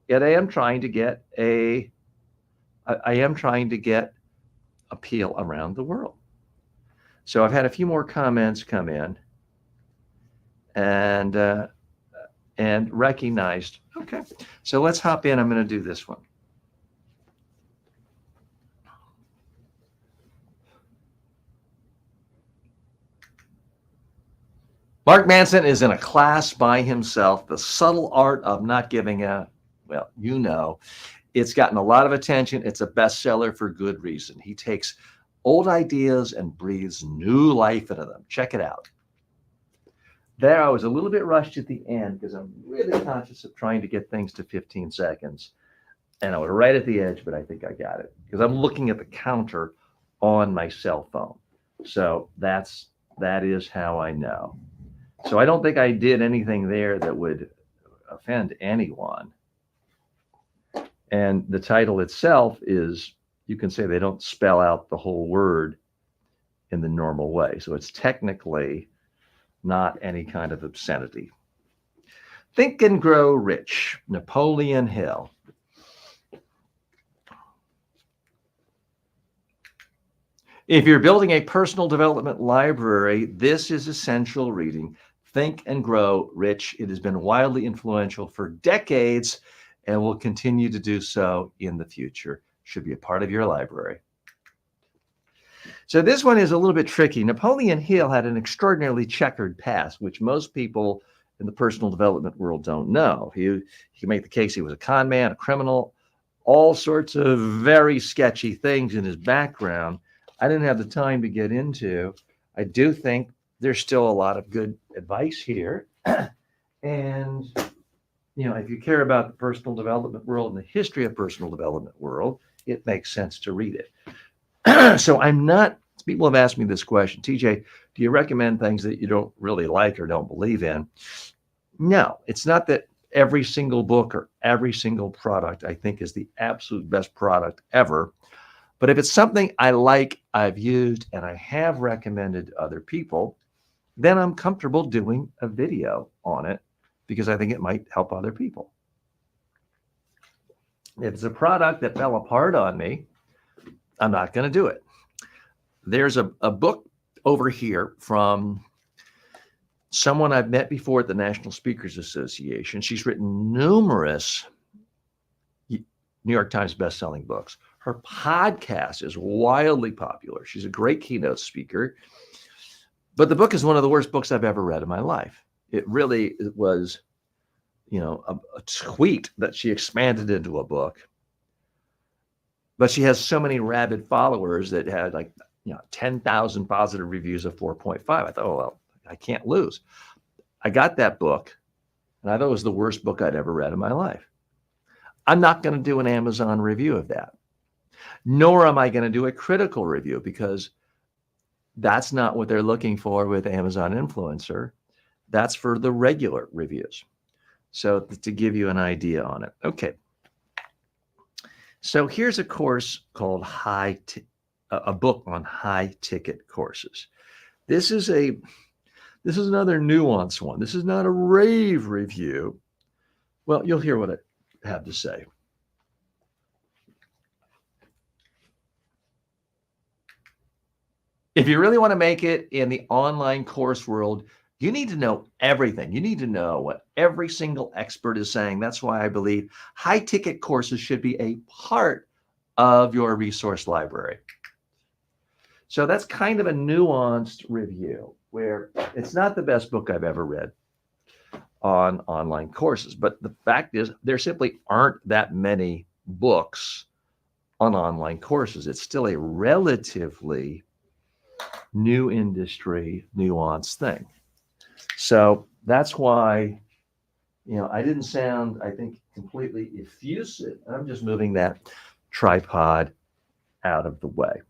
Yet I am trying to get appeal around the world. So I've had a few more comments come in, and recognized. Okay, so let's hop in. I'm going to do this one. Mark Manson is in a class by himself. The subtle art of not giving a, well, it's gotten a lot of attention. It's a bestseller for good reason. He takes old ideas and breathes new life into them. Check it out. there I was a little bit rushed at the end because I'm really conscious of trying to get things to 15 seconds. And I was right at the edge, but I think I got it because I'm looking at the counter on my cell phone. So that is how I know. So I don't think I did anything there that would offend anyone. And the title itself is, you can say they don't spell out the whole word in the normal way. So it's technically not any kind of obscenity. Think and Grow Rich, Napoleon Hill. If you're building a personal development library, this is essential reading. Think and Grow Rich. It has been wildly influential for decades and will continue to do so in the future. Should be a part of your library. So this one is a little bit tricky. Napoleon Hill had an extraordinarily checkered past, which most people in the personal development world don't know. You can make the case he was a con man, a criminal, all sorts of very sketchy things in his background. I didn't have the time to get into. I do think there's still a lot of good advice here. And, if you care about the personal development world and the history of personal development world, it makes sense to read it. So people have asked me this question, TJ, do you recommend things that you don't really like or don't believe in? No, it's not that every single book or every single product I think is the absolute best product ever. But if it's something I like, I've used, and I have recommended to other people, then I'm comfortable doing a video on it because I think it might help other people. If it's a product that fell apart on me, I'm not going to do it. There's a book over here from someone I've met before at the National Speakers Association. She's written numerous New York Times bestselling books. Her podcast is wildly popular. She's a great keynote speaker. But the book is one of the worst books I've ever read in my life. It was, a tweet that she expanded into a book. But she has so many rabid followers that had 10,000 positive reviews of 4.5. I thought, oh, well, I can't lose. I got that book, and I thought it was the worst book I'd ever read in my life. I'm not going to do an Amazon review of that. Nor am I going to do a critical review because that's not what they're looking for with Amazon Influencer. That's for the regular reviews. So to give you an idea on it. Okay. So here's a course called a book on high ticket courses. This is another nuanced one. This is not a rave review. Well, you'll hear what I have to say. If you really want to make it in the online course world, you need to know everything. You need to know what every single expert is saying. That's why I believe high ticket courses should be a part of your resource library. So that's kind of a nuanced review where it's not the best book I've ever read on online courses. But the fact is, there simply aren't that many books on online courses. It's still a relatively new industry, nuanced thing. So that's why, I didn't sound, I think, completely effusive. I'm just moving that tripod out of the way.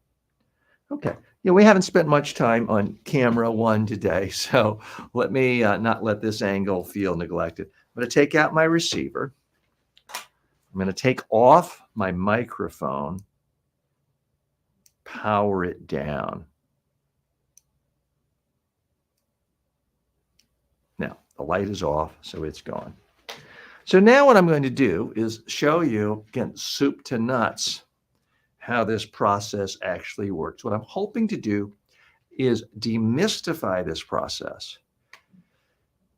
Okay. We haven't spent much time on camera one today, so let me not let this angle feel neglected. I'm going to take out my receiver. I'm going to take off my microphone, power it down. Now, the light is off, so it's gone. So now what I'm going to do is show you, again, soup to nuts, how this process actually works. What I'm hoping to do is demystify this process.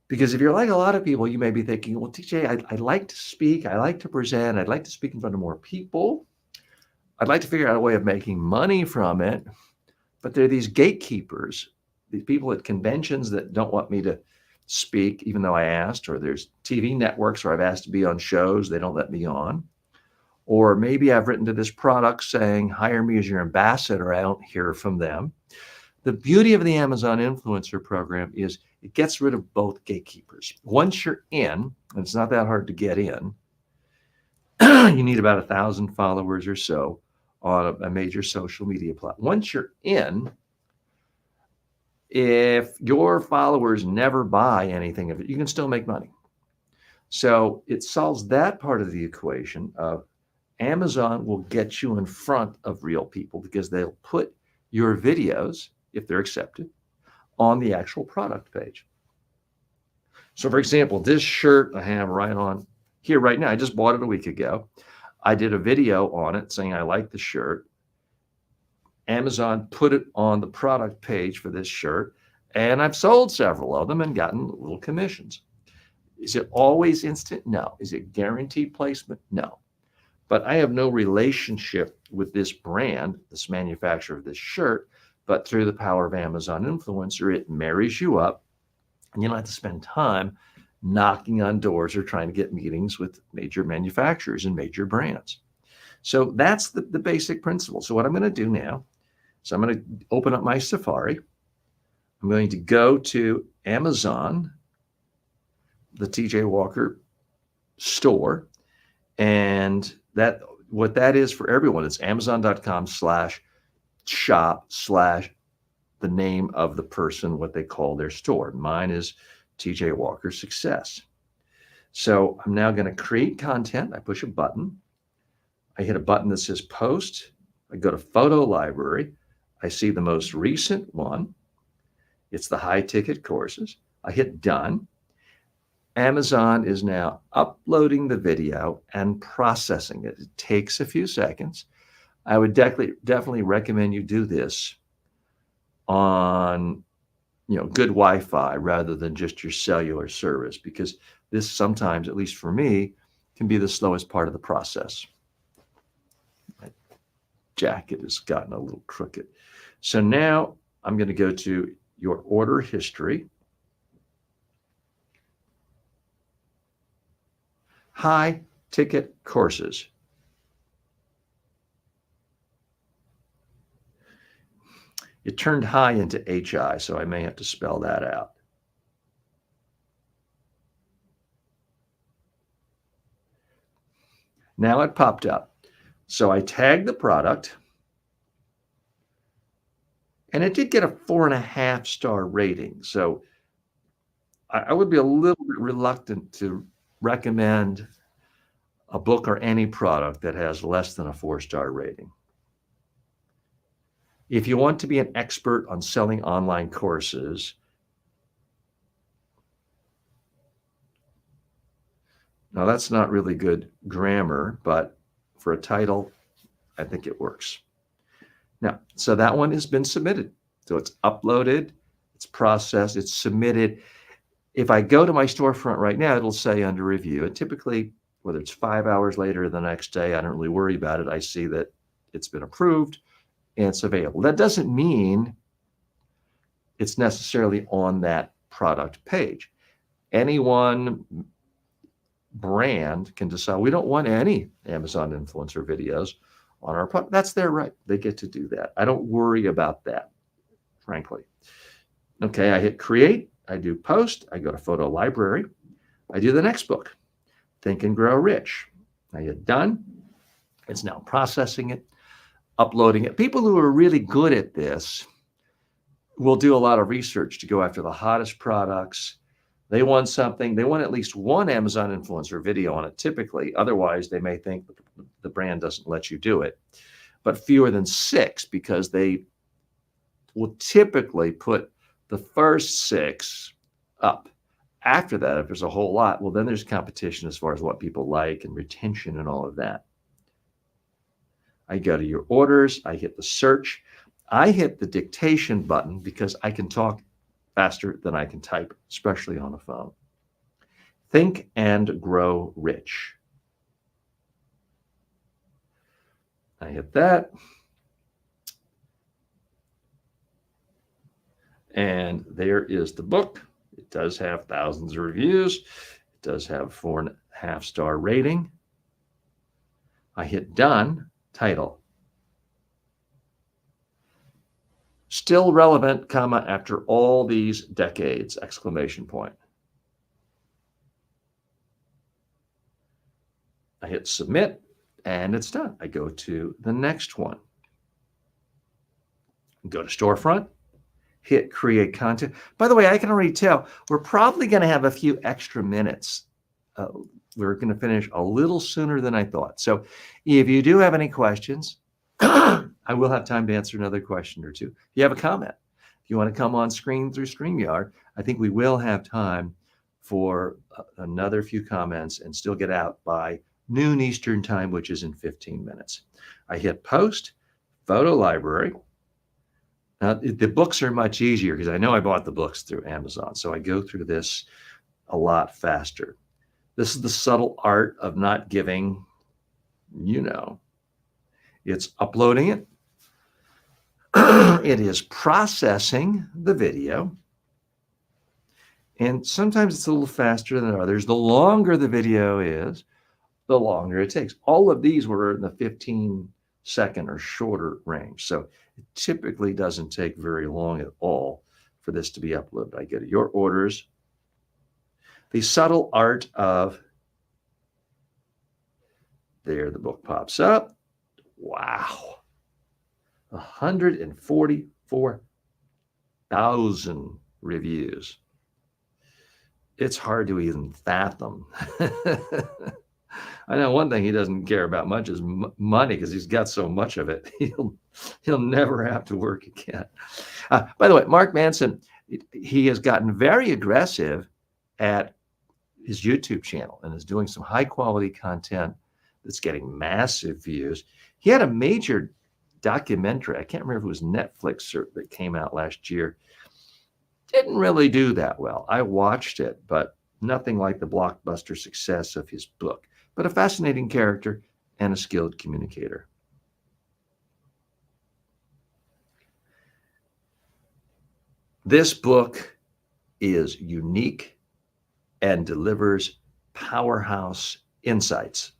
Because if you're like a lot of people, you may be thinking, well, TJ, I like to speak, I like to present, I'd like to speak in front of more people. I'd like to figure out a way of making money from it. But there are these gatekeepers, these people at conventions that don't want me to speak, even though I asked, or there's TV networks where I've asked to be on shows, they don't let me on. Or maybe I've written to this product saying, hire me as your ambassador. I don't hear from them. The beauty of the Amazon Influencer Program is It gets rid of both gatekeepers. Once you're in, and it's not that hard to get in, you need about 1,000 followers or so on a major social media platform. Once you're in, if your followers never buy anything of it, you can still make money. So it solves that part of the equation of Amazon will get you in front of real people because they'll put your videos, if they're accepted, on the actual product page. So for example, this shirt I have right on here right now, I just bought it a week ago. I did a video on it saying I like the shirt. Amazon put it on the product page for this shirt, and I've sold several of them and gotten little commissions. Is it always instant? No. Is it guaranteed placement? No. But I have no relationship with this brand, this manufacturer of this shirt, but through the power of Amazon Influencer, it marries you up, and you don't have to spend time knocking on doors or trying to get meetings with major manufacturers and major brands. So that's the basic principle. So what I'm going to do now, so I'm going to open up my Safari. I'm going to go to Amazon, the TJ Walker store, and that what that is for everyone, it's amazon.com/shop/ the name of the person, what they call their store. Mine is TJ Walker Success. So I'm now going to create content. I push a button. I hit a button that says post. I go to photo library. I see the most recent one. It's the high ticket courses. I hit done. Amazon is now uploading the video and processing it. It takes a few seconds. I would definitely recommend you do this on good Wi-Fi rather than just your cellular service, because this sometimes, at least for me, can be the slowest part of the process. My jacket has gotten a little crooked. So now I'm going to go to your order history. High ticket courses. It turned high into HI, so I may have to spell that out. Now it popped up. So I tagged the product, and it did get a 4.5-star rating. So I would be a little bit reluctant to recommend a book or any product that has less than a 4-star rating. If you want to be an expert on selling online courses, now that's not really good grammar, but for a title, I think it works. Now, so that one has been submitted. So it's uploaded, it's processed, it's submitted. If I go to my storefront right now, it'll say under review. And typically, whether it's 5 hours later or the next day, I don't really worry about it. I see that it's been approved and it's available. That doesn't mean it's necessarily on that product page. Any one brand can decide we don't want any Amazon influencer videos on our product. That's their right. They get to do that. I don't worry about that, frankly. Okay, I hit create. I do post. I go to photo library. I do the next book, Think and Grow Rich. I hit done. It's now processing it, uploading it. People who are really good at this will do a lot of research to go after the hottest products. They want something, they want at least one Amazon influencer video on it typically. Otherwise, they may think the brand doesn't let you do it. But fewer than 6, because they will typically put the first 6 up. After that, if there's a whole lot, well, then there's competition as far as what people like and retention and all of that. I go to your orders. I hit the search. I hit the dictation button because I can talk faster than I can type, especially on a phone. Think and Grow Rich. I hit that. And there is the book. It does have thousands of reviews. It does have 4.5-star rating. I hit done. Title. Still relevant, comma, after all these decades, exclamation point. I hit submit and it's done. I go to the next one. Go to storefront, hit create content. By the way, I can already tell we're probably going to have a few extra minutes. We're going to finish a little sooner than I thought. So if you do have any questions, I will have time to answer another question or two. If you have a comment, if you want to come on screen through StreamYard, I think we will have time for another few comments and still get out by noon Eastern time, which is in 15 minutes. I hit post, photo library. Now, the books are much easier because I know I bought the books through Amazon. So I go through this a lot faster. This is the subtle art of not giving, it's uploading it. It is processing the video. And sometimes it's a little faster than others. The longer the video is, the longer it takes. All of these were in the 15-second or shorter range. So it typically doesn't take very long at all for this to be uploaded. I get your orders. The subtle art of, there the book pops up. Wow. 144,000 reviews. It's hard to even fathom. I know one thing he doesn't care about much is money because he's got so much of it. He'll never have to work again. By the way, Mark Manson, he has gotten very aggressive at his YouTube channel and is doing some high quality content that's getting massive views. He had a major documentary. I can't remember if it was Netflix or that came out last year. Didn't really do that well. I watched it, but nothing like the blockbuster success of his book. But a fascinating character and a skilled communicator. This book is unique and delivers powerhouse insights.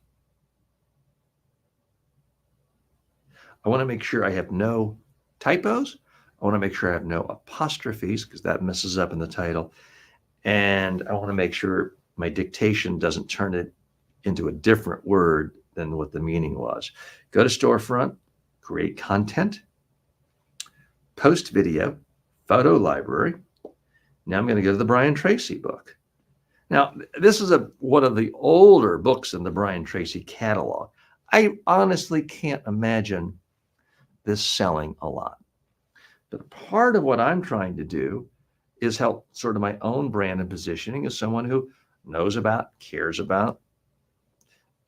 I want to make sure I have no typos. I want to make sure I have no apostrophes because that messes up in the title. And I want to make sure my dictation doesn't turn it into a different word than what the meaning was. Go to storefront, create content, post video, photo library. Now I'm going to go to the Brian Tracy book. Now, this is one of the older books in the Brian Tracy catalog. I honestly can't imagine this selling a lot. But part of what I'm trying to do is help sort of my own brand and positioning as someone who knows about, cares about,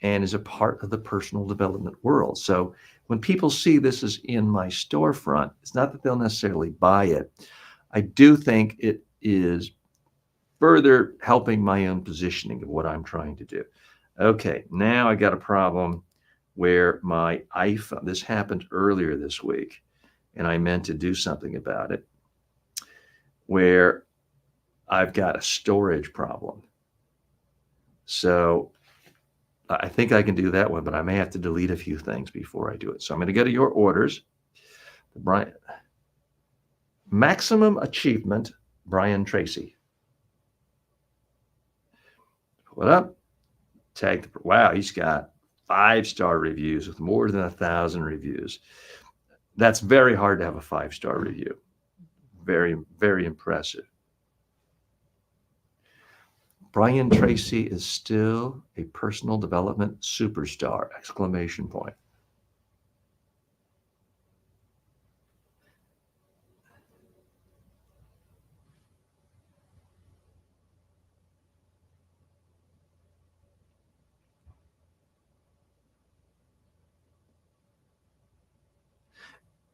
and is a part of the personal development world. So when people see this is in my storefront, it's not that they'll necessarily buy it. I do think it is further helping my own positioning of what I'm trying to do. Okay, now I got a problem where my iPhone, this happened earlier this week, and I meant to do something about it, where I've got a storage problem. So I think I can do that one, but I may have to delete a few things before I do it. So I'm going to go to your orders. Brian, Maximum Achievement, Brian Tracy. Pull it up. Tag. Wow, he's got 5-star reviews with more than 1,000 reviews. That's very hard to have a 5-star review. Very, very impressive. Brian Tracy is still a personal development superstar, exclamation point.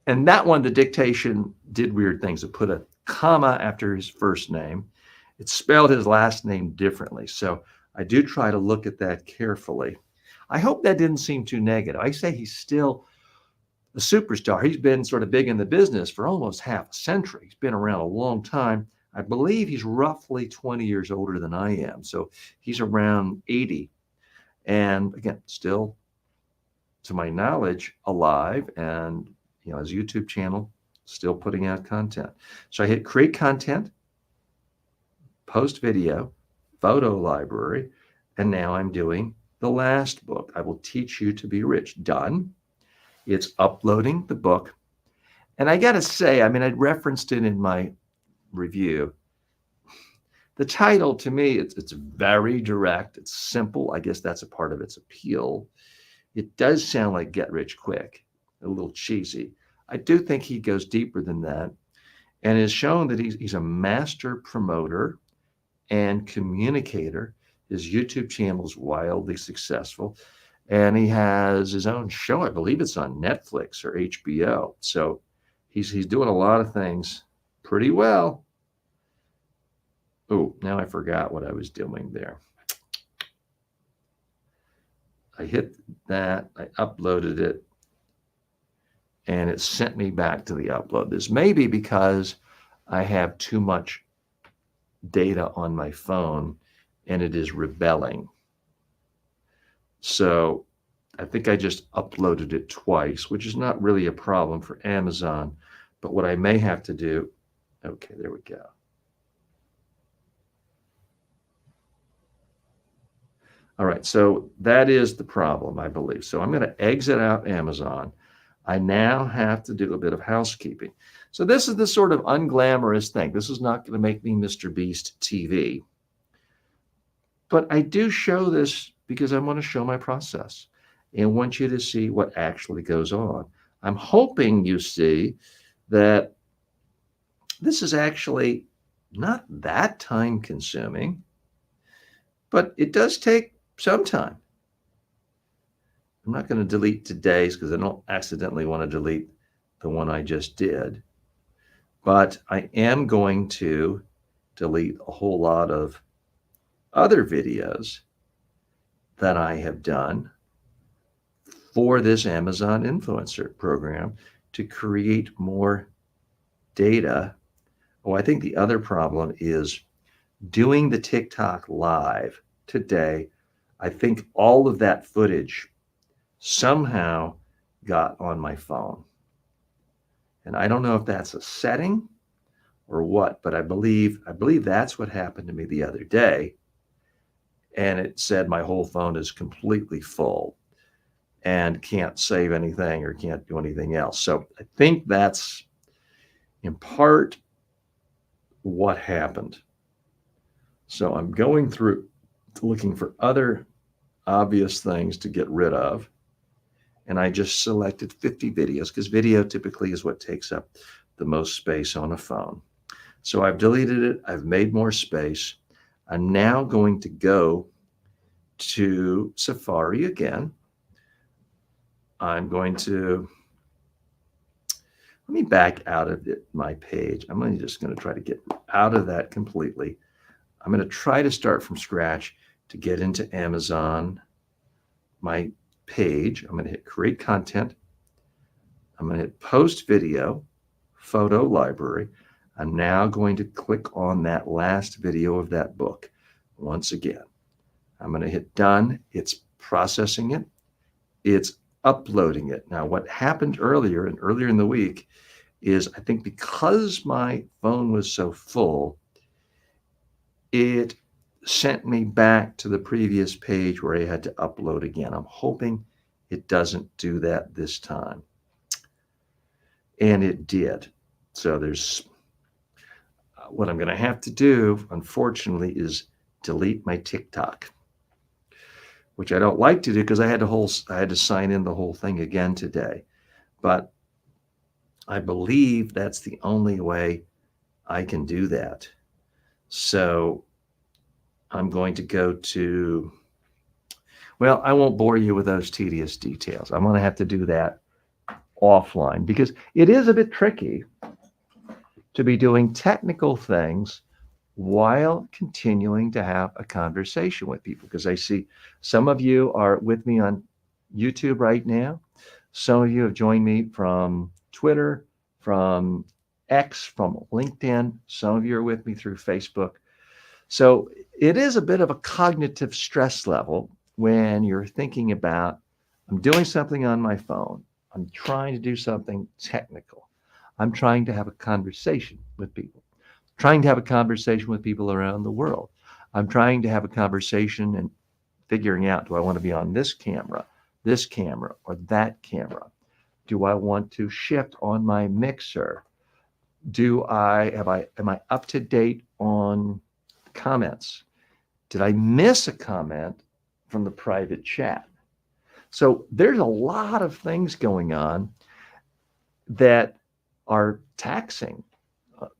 And that one, the dictation did weird things. It put a comma after his first name. It spelled his last name differently. So I do try to look at that carefully. I hope that didn't seem too negative. I say he's still a superstar. He's been sort of big in the business for almost half a century. He's been around a long time. I believe he's roughly 20 years older than I am. So he's around 80. And again, still, to my knowledge, alive. And his YouTube channel still putting out content. So I hit create content, post video, photo library, and now I'm doing the last book. I will teach you to be rich. Done. It's uploading the book. And I got to say, I mean, I referenced it in my review. The title to me, it's very direct. It's simple. I guess that's a part of its appeal. It does sound like Get Rich Quick, a little cheesy. I do think he goes deeper than that and has shown that he's a master promoter and communicator. His YouTube channel is wildly successful. And he has his own show. I believe it's on Netflix or HBO. So he's doing a lot of things pretty well. Oh, now I forgot what I was doing there. I hit that, I uploaded it, and it sent me back to the upload. This may be because I have too much data on my phone and it is rebelling. So I think I just uploaded it twice, which is not really a problem for Amazon. But what I may have to do, okay, there we go. All right, so that is the problem, I believe. So I'm going to exit out Amazon. I now have to do a bit of housekeeping. So this is the sort of unglamorous thing. This is not going to make me Mr. Beast TV. But I do show this because I want to show my process and want you to see what actually goes on. I'm hoping you see that this is actually not that time consuming, but it does take some time. I'm not going to delete today's because I don't accidentally want to delete the one I just did, but I am going to delete a whole lot of other videos that I have done for this Amazon influencer program to create more data. Oh, I think the other problem is doing the TikTok live today. I think all of that footage somehow got on my phone. And I don't know if that's a setting or what, but I believe that's what happened to me the other day. And it said my whole phone is completely full and can't save anything or can't do anything else. So I think that's in part what happened. So I'm going through looking for other obvious things to get rid of. And I just selected 50 videos because video typically is what takes up the most space on a phone. So I've deleted it. I've made more space. I'm now going to go to Safari again. I'm going to, let me back out of my page. I'm just going to try to get out of that completely. I'm going to try to start from scratch to get into Amazon, my page. I'm going to hit create content. I'm going to hit post video, photo library. I'm now going to click on that last video of that book once again. I'm going to hit done. It's processing it. It's uploading it. Now, what happened earlier in the week is I think because my phone was so full, it sent me back to the previous page where I had to upload again. I'm hoping it doesn't do that this time. And it did. So there's what I'm going to have to do, unfortunately, is delete my TikTok, which I don't like to do because I had to sign in the whole thing again today. But I believe that's the only way I can do that. So I'm going to go to, well, I won't bore you with those tedious details. I'm going to have to do that offline because it is a bit tricky to be doing technical things while continuing to have a conversation with people. Because I see some of you are with me on YouTube right now. Some of you have joined me from Twitter, from X, from LinkedIn. Some of you are with me through Facebook. So it is a bit of a cognitive stress level when you're thinking about, I'm doing something on my phone. I'm trying to do something technical. I'm trying to have a conversation with people, trying to have a conversation with people around the world. I'm trying to have a conversation and figuring out, do I want to be on this camera, or that camera? Do I want to shift on my mixer? Am I up to date on comments? Did I miss a comment from the private chat? So there's a lot of things going on that are taxing.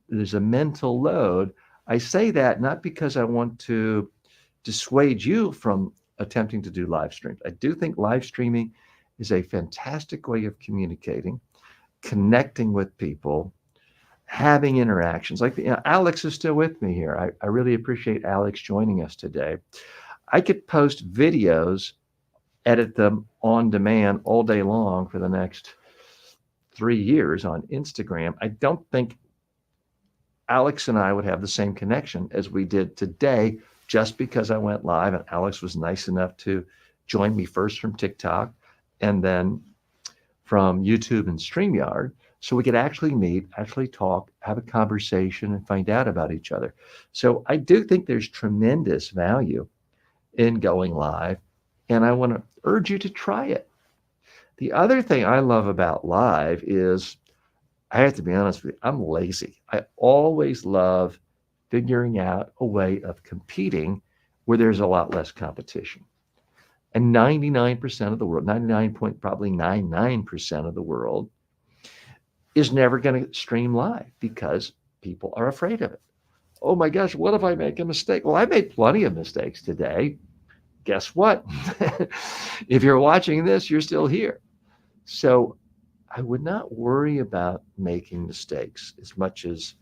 There's a mental load. I say that not because I want to dissuade you from attempting to do live streams. I do think live streaming is a fantastic way of communicating, connecting with people, having interactions. Like, Alex is still with me here. I really appreciate Alex joining us today. I could post videos, edit them on demand all day long for the next 3 years on Instagram. I don't think Alex and I would have the same connection as we did today just because I went live, and Alex was nice enough to join me first from TikTok and then from YouTube and StreamYard, so we could actually meet, actually talk, have a conversation, and find out about each other. So I do think there's tremendous value in going live, and I want to urge you to try it. The other thing I love about live is, I have to be honest with you, I'm lazy. I always love figuring out a way of competing where there's a lot less competition. And 99% of the world, 99.99% of the world is never going to stream live because people are afraid of it. Oh my gosh, what if I make a mistake? Well, I made plenty of mistakes today. Guess what? If you're watching this, you're still here. So I would not worry about making mistakes as much as,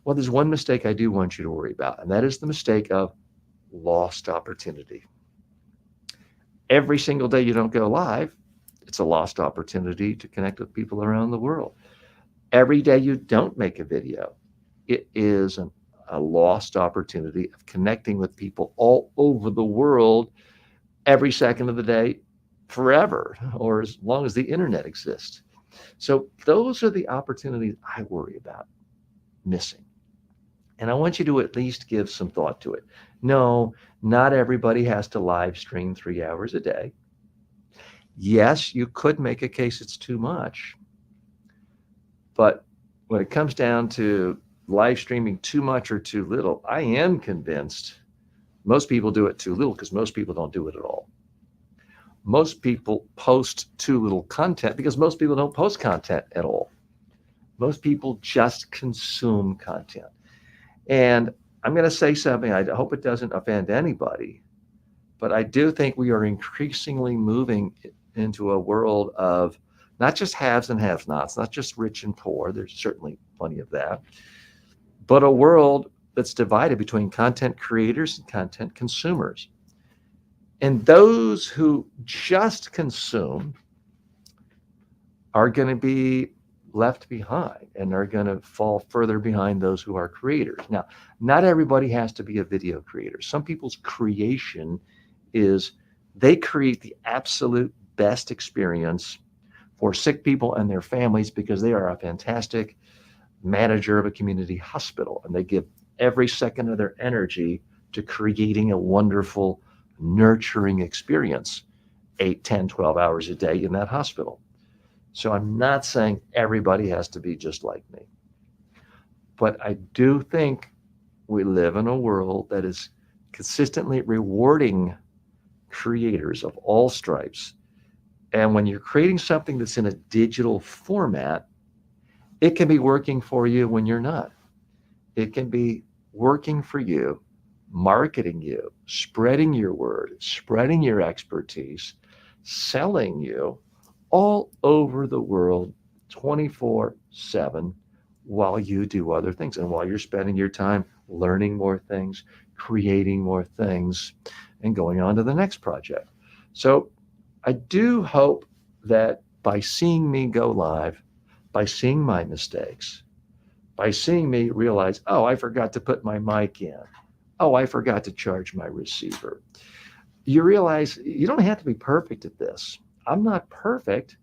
well, there's one mistake I do want you to worry about, and that is the mistake of lost opportunity. Every single day you don't go live, it's a lost opportunity to connect with people around the world. Every day you don't make a video, it is a lost opportunity of connecting with people all over the world every second of the day, forever, or as long as the internet exists. So those are the opportunities I worry about missing. And I want you to at least give some thought to it. No, not everybody has to live stream 3 hours a day. Yes, you could make a case it's too much. But when it comes down to live streaming too much or too little, I am convinced most people do it too little because most people don't do it at all. Most people post too little content because most people don't post content at all. Most people just consume content. And I'm going to say something, I hope it doesn't offend anybody, but I do think we are increasingly moving into a world of not just haves and have-nots, not just rich and poor, there's certainly plenty of that, but a world that's divided between content creators and content consumers. And those who just consume are going to be left behind and are going to fall further behind those who are creators. Now, not everybody has to be a video creator. Some people's creation is they create the absolute best experience for sick people and their families because they are a fantastic manager of a community hospital, and they give every second of their energy to creating a wonderful, nurturing experience 8, 10, 12 hours a day in that hospital. So I'm not saying everybody has to be just like me, but I do think we live in a world that is consistently rewarding creators of all stripes. And when you're creating something that's in a digital format, it can be working for you when you're not. It can be working for you, marketing you, spreading your word, spreading your expertise, selling you all over the world 24/7 while you do other things and while you're spending your time learning more things, creating more things, and going on to the next project. So I do hope that by seeing me go live, by seeing my mistakes, by seeing me realize, oh, I forgot to put my mic in. Oh, I forgot to charge my receiver. You realize you don't have to be perfect at this. I'm not perfect,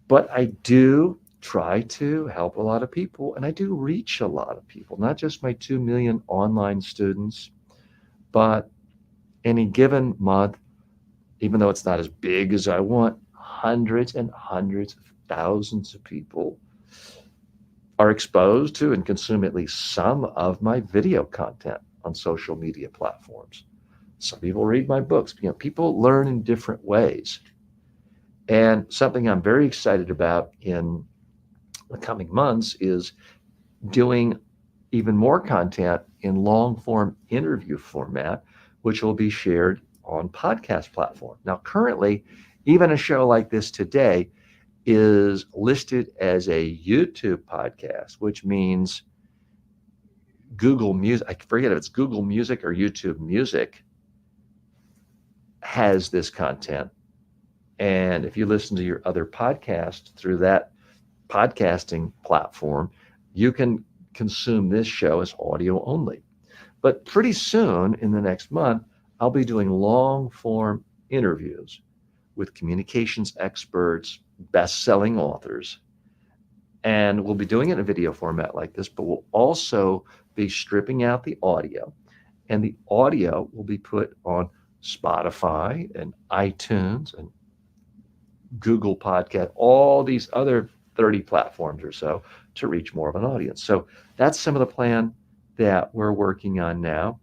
but I do try to help a lot of people, and I do reach a lot of people, not just my 2 million online students, but any given month, even though it's not as big as I want, hundreds and hundreds of thousands of people are exposed to and consume at least some of my video content on social media platforms. Some people read my books. People learn in different ways. And something I'm very excited about in the coming months is doing even more content in long form interview format, which will be shared on podcast platform. Now, currently, even a show like this today is listed as a YouTube podcast, which means Google Music, I forget if it's Google Music or YouTube Music, has this content. And if you listen to your other podcast through that podcasting platform, you can consume this show as audio only. But pretty soon in the next month, I'll be doing long form interviews with communications experts, best-selling authors, and we'll be doing it in a video format like this, but we'll also be stripping out the audio, and the audio will be put on Spotify and iTunes and Google Podcast, all these other 30 platforms or so to reach more of an audience. So that's some of the plan that we're working on now,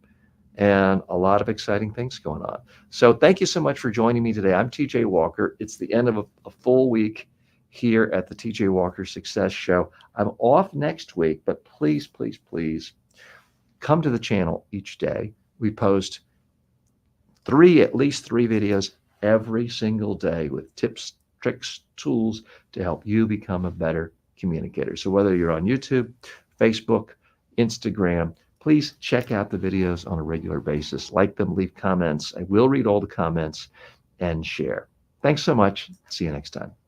and a lot of exciting things going on. So thank you so much for joining me today. I'm TJ Walker. It's the end of a full week here at the TJ Walker Success Show. I'm off next week, but please, please, please come to the channel each day. We post at least three videos every single day with tips, tricks, tools to help you become a better communicator. So whether you're on YouTube, Facebook, Instagram, please check out the videos on a regular basis. Like them, leave comments. I will read all the comments and share. Thanks so much. See you next time.